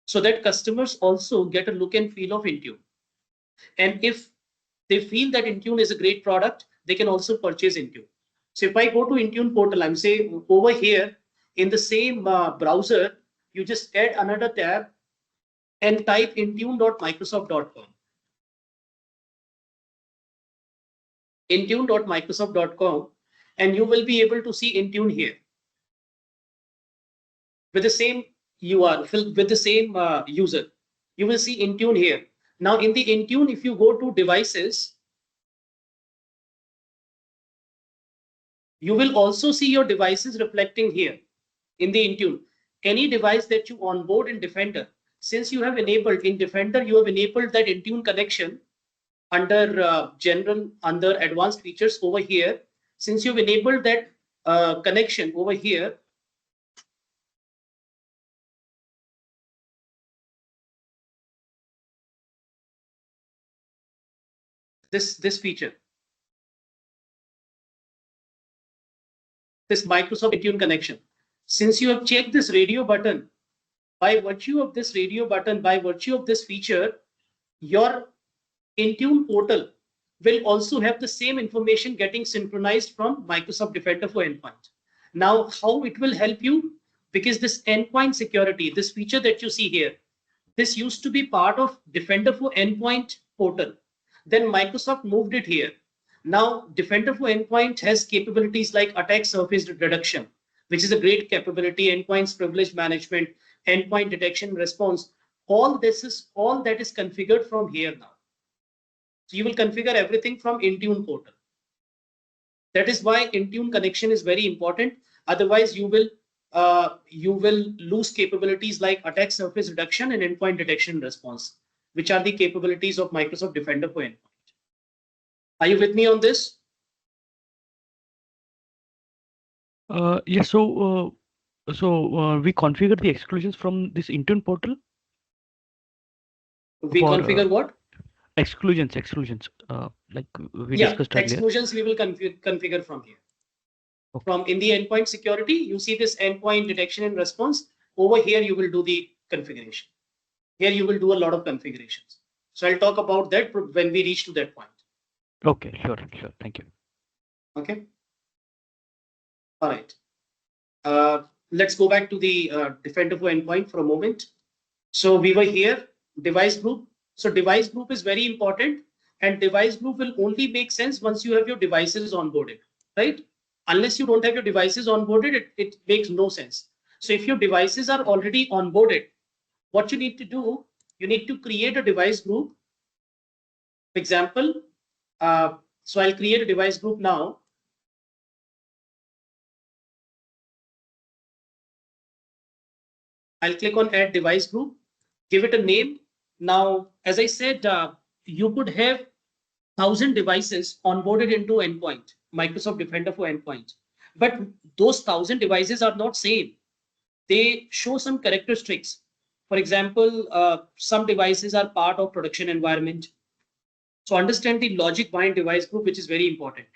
so that customers also get a look and feel of InTune. And if they feel that InTune is a great product, they can also purchase InTune. So if I go to InTune portal, I'm saying over here in the same browser, you just add another tab and type intune.microsoft.com. Intune.microsoft.com, and you will be able to see InTune here with the same URL, with the same user. You will see InTune here. Now in the InTune, if you go to devices, you will also see your devices reflecting here in the InTune. Any device that you onboard in Defender, since you have enabled in Defender, you have enabled that InTune connection. under general, under advanced features over here, since you've enabled that connection over here, this feature, this Microsoft InTune connection, since you have checked this radio button, by virtue of this radio button, by virtue of this feature, your InTune portal will also have the same information getting synchronized from Microsoft Defender for Endpoint. Now, how it will help you? Because this endpoint security, this feature that you see here, this used to be part of Defender for Endpoint portal. Then Microsoft moved it here. Now, Defender for Endpoint has capabilities like attack surface reduction, which is a great capability, endpoints privilege management, endpoint detection response. All that is configured from here now. So you will configure everything from InTune portal. That is why InTune connection is very important. Otherwise, you will lose capabilities like attack surface reduction and endpoint detection response, which are the capabilities of Microsoft Defender for Endpoint. Are you with me on this? Yes. So we configure the exclusions from this InTune portal. We configure what? Exclusions. Like we discussed earlier. Exclusions we will configure from here. Okay. From in the endpoint security, you see this endpoint detection and response. Over here, you will do the configuration. Here, you will do a lot of configurations. So I'll talk about that when we reach to that point. Okay, sure. Thank you. Okay. All right. Let's go back to the Defender for Endpoint for a moment. So we were here, device group. So device group is very important, and device group will only make sense once you have your devices onboarded, right? Unless you don't have your devices onboarded, it makes no sense. So if your devices are already onboarded, what you need to do, you need to create a device group. For example, so I'll create a device group now. I'll click on add device group, give it a name. Now, as I said, you could have 1,000 devices onboarded into endpoint, Microsoft Defender for Endpoint. But those 1,000 devices are not same. They show some characteristics. For example, some devices are part of production environment. So understand the logic behind device group, which is very important.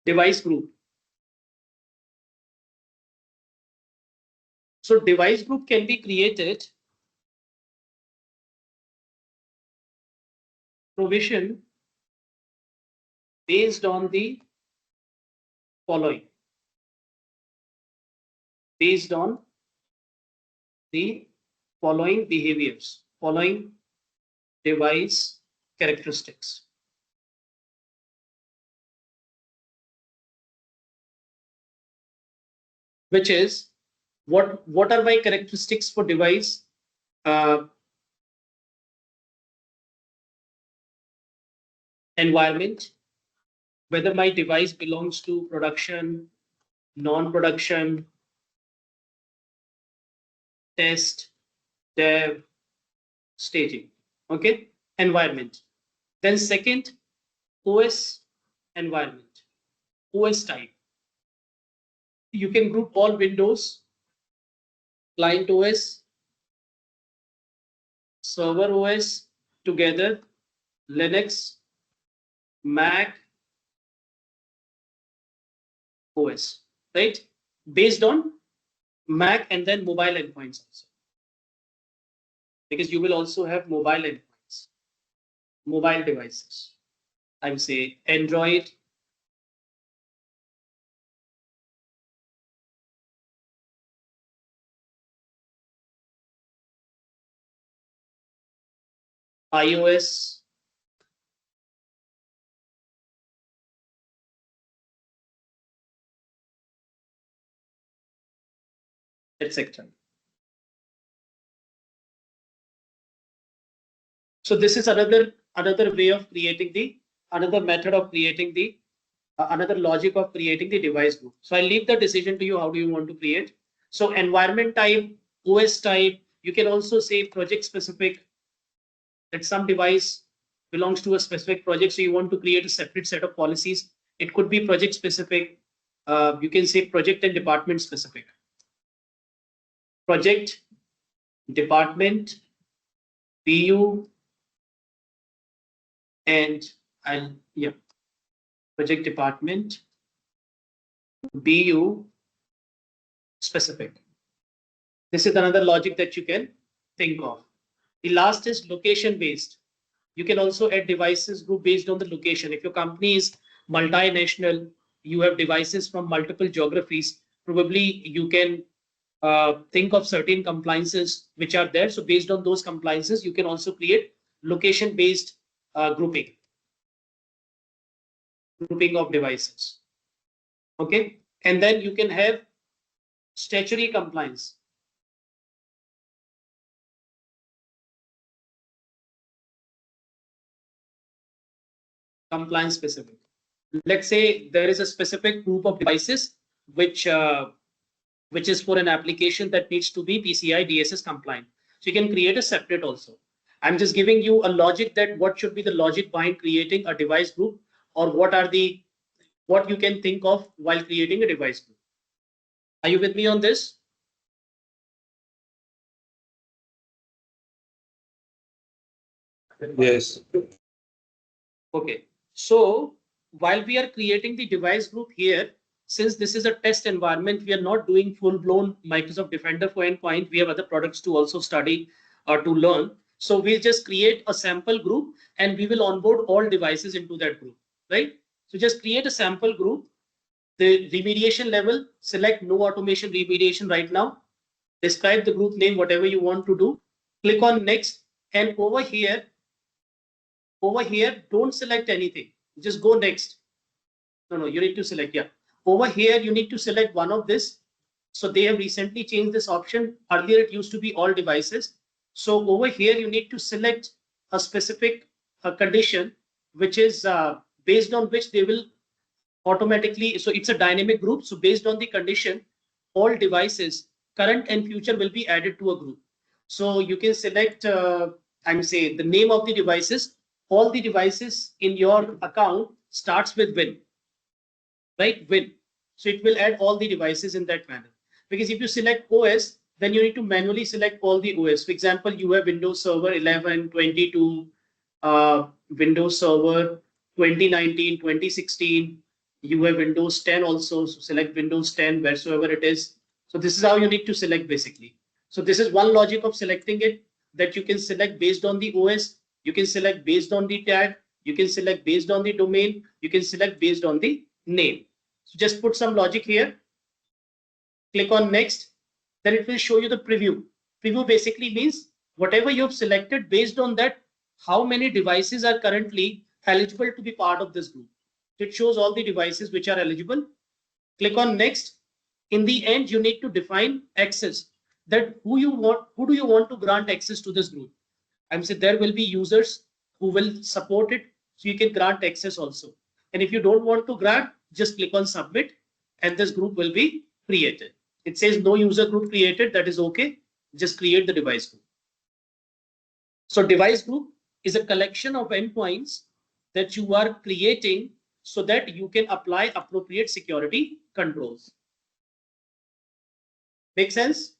Device group. So device group can be created provision based on the following. Based on the following behaviors, following device characteristics. Which is what are my characteristics for device? Environment, whether my device belongs to production, non-production, test, dev, staging. Okay, environment. Then second, OS environment, OS type. You can group all Windows, client OS, server OS together, Linux, Mac OS, right? Based on Mac and then mobile endpoints also. Because you will also have mobile endpoints, mobile devices. I would say Android, iOS, etc. So this is another way of creating another method of creating another logic of creating the device group. So I'll leave the decision to you. How do you want to create? So environment type, OS type, you can also say project specific, that some device belongs to a specific project. So you want to create a separate set of policies. It could be project specific. You can say project and department specific. Project, department, BU, and project department, BU, specific. This is another logic that you can think of. The last is location based. You can also add devices group based on the location. If your company is multinational, you have devices from multiple geographies, probably you can think of certain compliances which are there. So based on those compliances, you can also create location based grouping of devices. Okay, and then you can have statutory compliance. Compliance specific. Let's say there is a specific group of devices which is for an application that needs to be PCI DSS compliant. So you can create a separate also. I'm just giving you a logic that what should be the logic behind creating a device group, or what you can think of while creating a device group. Are you with me on this? Yes. Okay. So while we are creating the device group here, since this is a test environment, we are not doing full-blown Microsoft Defender for endpoint. We have other products to also study or to learn. So we'll just create a sample group and we will onboard all devices into that group, right? So just create a sample group. The remediation level, select no automation remediation right now. Describe the group name, whatever you want to do. Click on next, and over here, don't select anything. Just go next. No, you need to select, yeah. Over here, you need to select one of this. So they have recently changed this option. Earlier, it used to be all devices. So over here, you need to select a specific condition, which is based on which they will automatically, so it's a dynamic group. So based on the condition, all devices, current and future, will be added to a group. So you can select, I'm saying the name of the devices. All the devices in your account starts with Win, right? Win. So it will add all the devices in that manner. Because if you select OS, then you need to manually select all the OS. For example, you have Windows Server 11, 22, Windows Server 2019, 2016. You have Windows 10 also. So select Windows 10 wheresoever it is. So this is how you need to select basically. So this is one logic of selecting it, that you can select based on the OS. You can select based on the tag. You can select based on the domain. You can select based on the name. So just put some logic here. Click on next. Then it will show you the preview. Preview basically means whatever you have selected, based on that, how many devices are currently eligible to be part of this group. So it shows all the devices which are eligible. Click on next. In the end, you need to define access. That who do you want to grant access to this group? I'm saying there will be users who will support it, so you can grant access also. And if you don't want to grant, just click on submit and this group will be created. It says no user group created. That is okay. Just create the device group. So device group is a collection of endpoints that you are creating so that you can apply appropriate security controls. Make sense?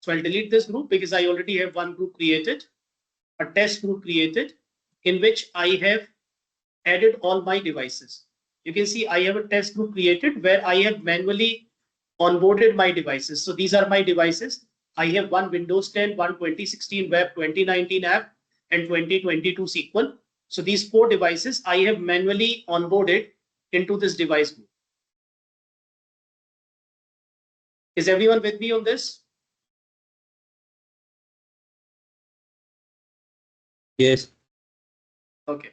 So I'll delete this group because I already have one group created, a test group created, in which I have added all my devices. You can see I have a test group created where I have manually onboarded my devices. So these are my devices. I have one Windows 10, one 2016 web, 2019 app, and 2022 SQL. So these 4 devices I have manually onboarded into this device group. Is everyone with me on this? Yes. Okay.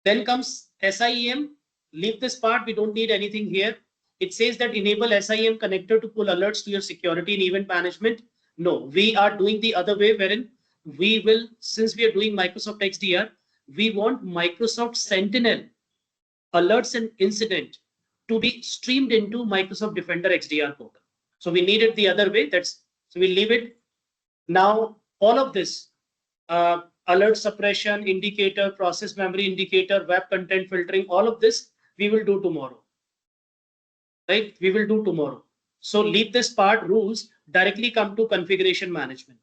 Then comes SIEM. Leave this part. We don't need anything here. It says that enable SIEM connector to pull alerts to your security and event management. No, we are doing the other way, wherein we will, since we are doing Microsoft XDR, we want Microsoft Sentinel alerts and incident to be streamed into Microsoft Defender XDR portal. So we need it the other way. So we leave it. Now all of this, alert suppression, indicator, process memory indicator, web content filtering, all of this we will do tomorrow. Right? We will do tomorrow. So leave this part, rules, directly come to configuration management.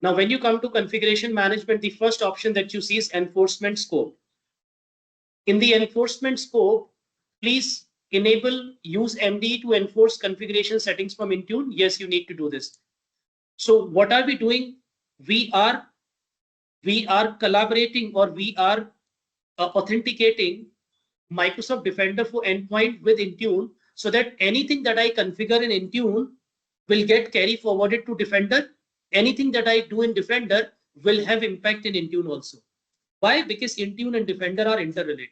Now, when you come to configuration management, the first option that you see is enforcement scope. In the enforcement scope, please enable use MD to enforce configuration settings from InTune. Yes, you need to do this. So what are we doing? We are collaborating, or we are authenticating Microsoft Defender for endpoint with InTune, so that anything that I configure in InTune will get carry forwarded to Defender. Anything that I do in Defender will have impact in InTune also. Why? Because InTune and Defender are interrelated.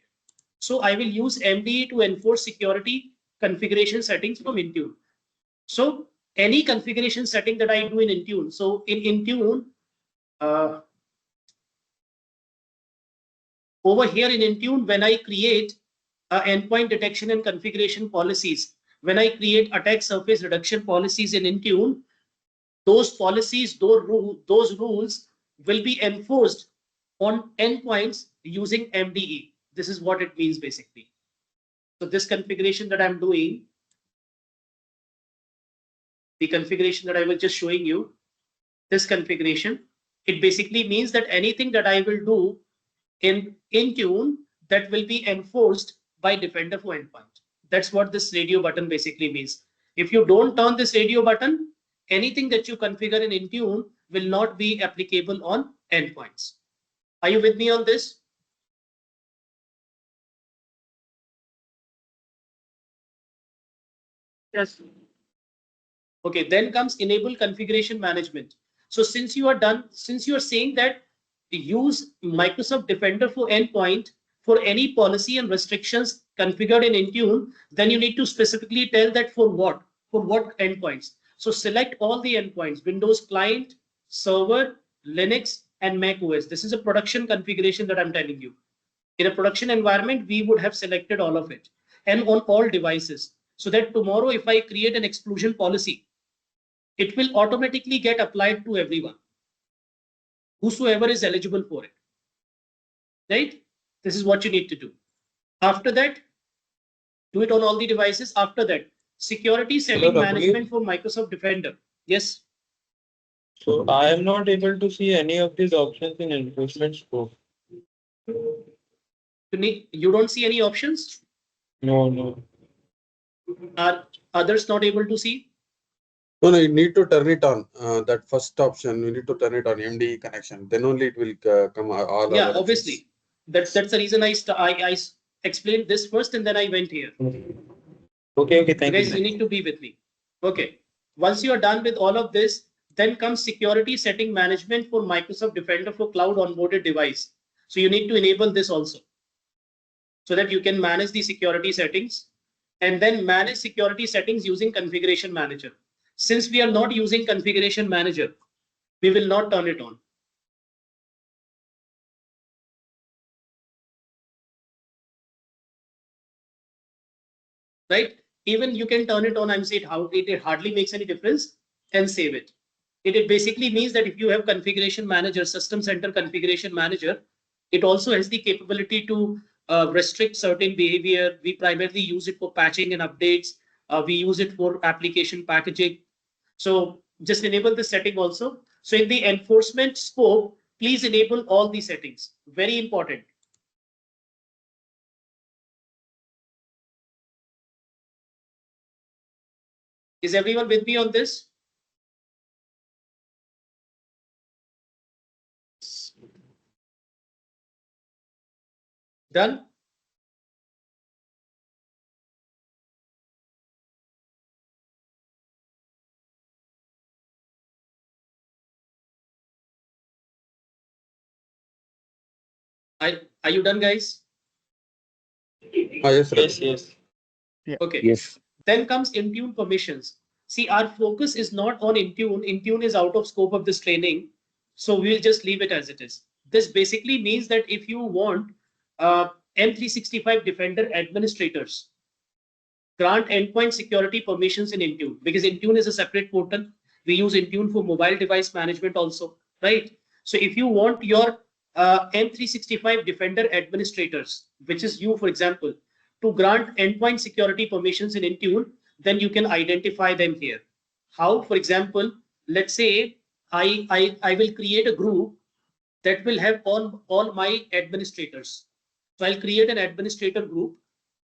So I will use MDE to enforce security configuration settings from InTune. So any configuration setting that I do in InTune. So in InTune, over here in InTune, when I create endpoint detection and configuration policies, when I create attack surface reduction policies in InTune, those policies, those rules will be enforced on endpoints using MDE. This is what it means basically. So this configuration that I'm doing, the configuration that I was just showing you, this configuration, it basically means that anything that I will do in InTune, that will be enforced by Defender for endpoint. That's what this radio button basically means. If you don't turn this radio button, anything that you configure in InTune will not be applicable on endpoints. Are you with me on this? Yes. Okay, then comes enable configuration management. So since you are done, since you are saying that use Microsoft Defender for endpoint for any policy and restrictions configured in InTune, then you need to specifically tell that for what endpoints. So select all the endpoints: Windows client, server, Linux, and Mac OS. This is a production configuration that I'm telling you. In a production environment, we would have selected all of it, and on all devices, so that tomorrow if I create an exclusion policy, it will automatically get applied to everyone, whosoever is eligible for it. Right? This is what you need to do. After that, do it on all the devices. After that, security setting management for Microsoft Defender. Yes. So I am not able to see any of these options in enforcement scope. You don't see any options? No. Are others not able to see? No, you need to turn it on. That first option, you need to turn it on, MDE connection. Then only it will come all. Yeah, obviously. That's the reason I explained this first, and then I went here. Okay, thank you. Guys, you need to be with me. Okay. Once you are done with all of this, then comes security setting management for Microsoft Defender for cloud onboarded device. So you need to enable this also, so that you can manage the security settings, and then manage security settings using configuration manager. Since we are not using configuration manager, we will not turn it on. Right? Even you can turn it on and say how it hardly makes any difference, and save it. It basically means that if you have configuration manager, system center configuration manager, it also has the capability to restrict certain behavior. We primarily use it for patching and updates. We use it for application packaging. So just enable the setting also. So in the enforcement scope, please enable all the settings. Very important. Is everyone with me on this? Done? Are you done, guys? Yes. Yeah. Okay. Yes. Then comes InTune permissions. See, our focus is not on InTune. InTune is out of scope of this training. So we'll just leave it as it is. This basically means that if you want M365 Defender administrators grant endpoint security permissions in InTune, because InTune is a separate portal. We use InTune for mobile device management also, right? So if you want your M365 Defender administrators, which is you, for example, to grant endpoint security permissions in InTune, then you can identify them here. How? For example, let's say I will create a group that will have all my administrators. So I'll create an administrator group.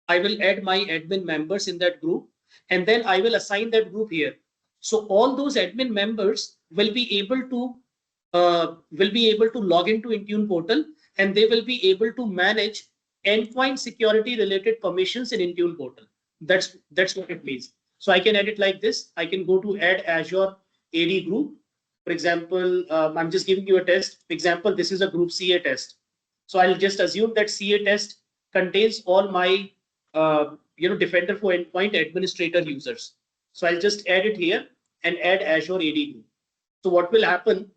I will add my admin members in that group, and then I will assign that group here. So all those admin members will be able to log into Intune portal, and they will be able to manage endpoint security related permissions in Intune portal. That's what it means. So I can add it like this. I can go to add Azure AD group. For example, I'm just giving you a test. For example, this is a group CA test. So I'll just assume that CA test contains all my Defender for endpoint administrator users. So I'll just add it here and add Azure AD group. So what will happen?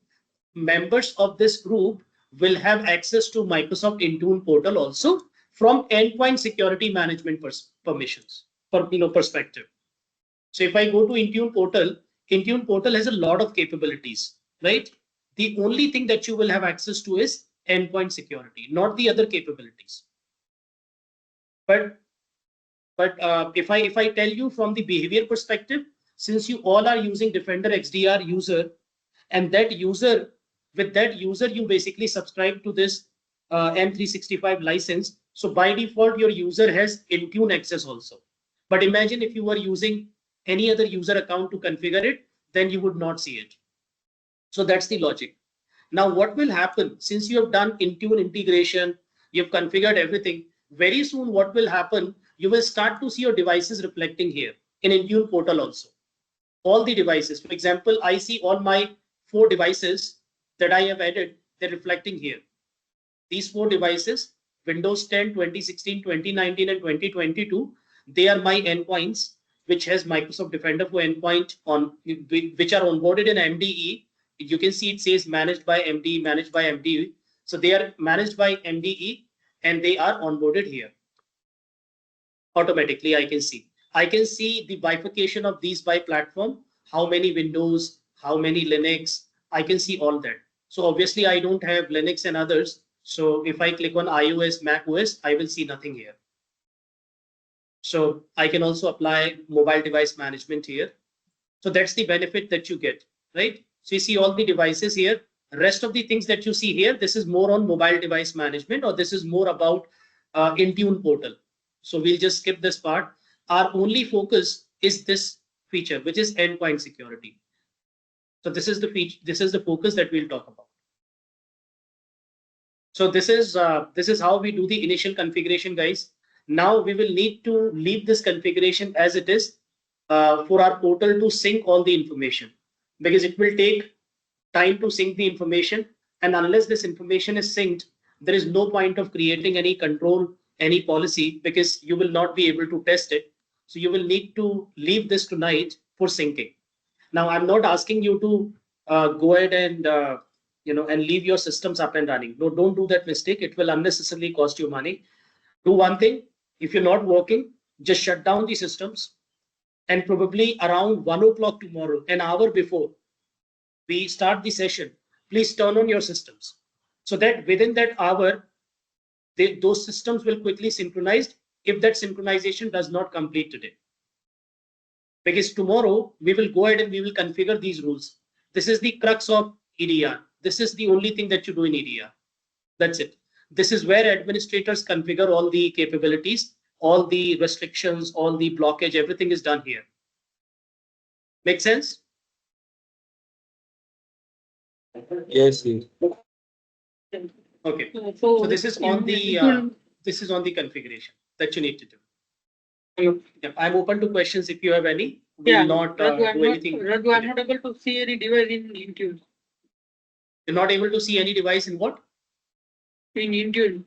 Members of this group will have access to Microsoft Intune portal also from endpoint security management permissions perspective. So if I go to Intune portal has a lot of capabilities, right? The only thing that you will have access to is endpoint security, not the other capabilities. But if I tell you from the behavior perspective, since you all are using Defender XDR user, and with that user you basically subscribe to this M365 license. So by default your user has Intune access also. But imagine if you were using any other user account to configure it, then you would not see it. So that's the logic. Now what will happen, since you have done Intune integration, you've configured everything, very soon what will happen, you will start to see your devices reflecting here in Intune portal also. All the devices, for example, I see all my 4 devices that I have added, they're reflecting here. These 4 devices, Windows 10, 2016, 2019, and 2022, they are my endpoints, which has Microsoft Defender for endpoint on, which are onboarded in MDE. You can see it says managed by MDE, managed by MDE. So they are managed by MDE and they are onboarded here. Automatically, I can see the bifurcation of these by platform, how many Windows, how many Linux, I can see all that. So obviously I don't have Linux and others. So if I click on iOS, Mac OS, I will see nothing here. So I can also apply mobile device management here. So that's the benefit that you get, right? So you see all the devices here. Rest of the things that you see here, this is more on mobile device management, or this is more about Intune portal. So we'll just skip this part. Our only focus is this feature, which is endpoint security. So this is the feature, this is the focus that we'll talk about. So this is how we do the initial configuration, guys. Now we will need to leave this configuration as it is for our portal to sync all the information, because it will take time to sync the information, and unless this information is synced, there is no point of creating any control, any policy, because you will not be able to test it. So you will need to leave this tonight for syncing. Now I'm not asking you to go ahead and and leave your systems up and running. No, don't do that mistake. It will unnecessarily cost you money. Do one thing. If you're not working, just shut down the systems, and probably around 1 o'clock tomorrow, an hour before we start the session, please turn on your systems, so that within that hour, those systems will quickly synchronize if that synchronization does not complete today. Because tomorrow we will go ahead and we will configure these rules. This is the crux of EDR. This is the only thing that you do in EDR. That's it. This is where administrators configure all the capabilities, all the restrictions, all the blockage, everything is done here. Make sense? Yes, yes. Okay. So this is on the configuration that you need to do. Yeah, I'm open to questions if you have any. We'll not do anything. Raghu, I'm not able to see any device in Intune. You're not able to see any device in what? In Intune.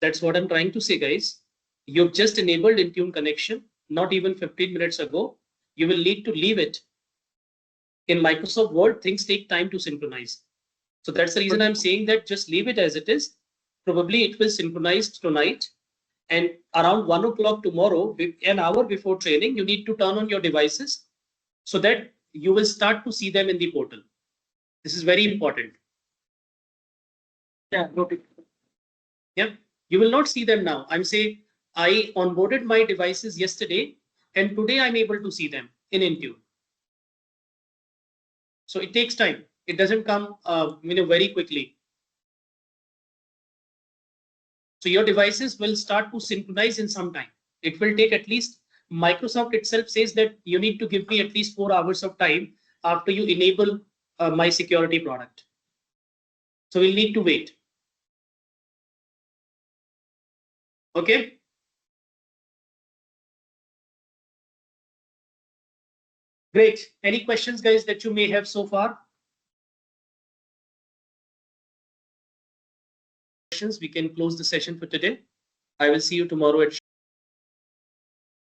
That's what I'm trying to say, guys. You've just enabled Intune connection, not even 15 minutes ago. You will need to leave it. In Microsoft Word, things take time to synchronize. So that's the reason I'm saying that just leave it as it is. probably it will synchronize tonight. And around 1 o'clock tomorrow, an hour before training, you need to turn on your devices so that you will start to see them in the portal. This is very important. Yeah, noted. Yeah, you will not see them now. I'm saying I onboarded my devices yesterday, and today I'm able to see them in InTune. So it takes time. It doesn't come very quickly. So your devices will start to synchronize in some time. It will take at least, Microsoft itself says that you need to give me at least 4 hours of time after you enable my security product. So we'll need to wait. Okay. Great. Any questions, guys, that you may have so far? We can close the session for today. I will see you tomorrow at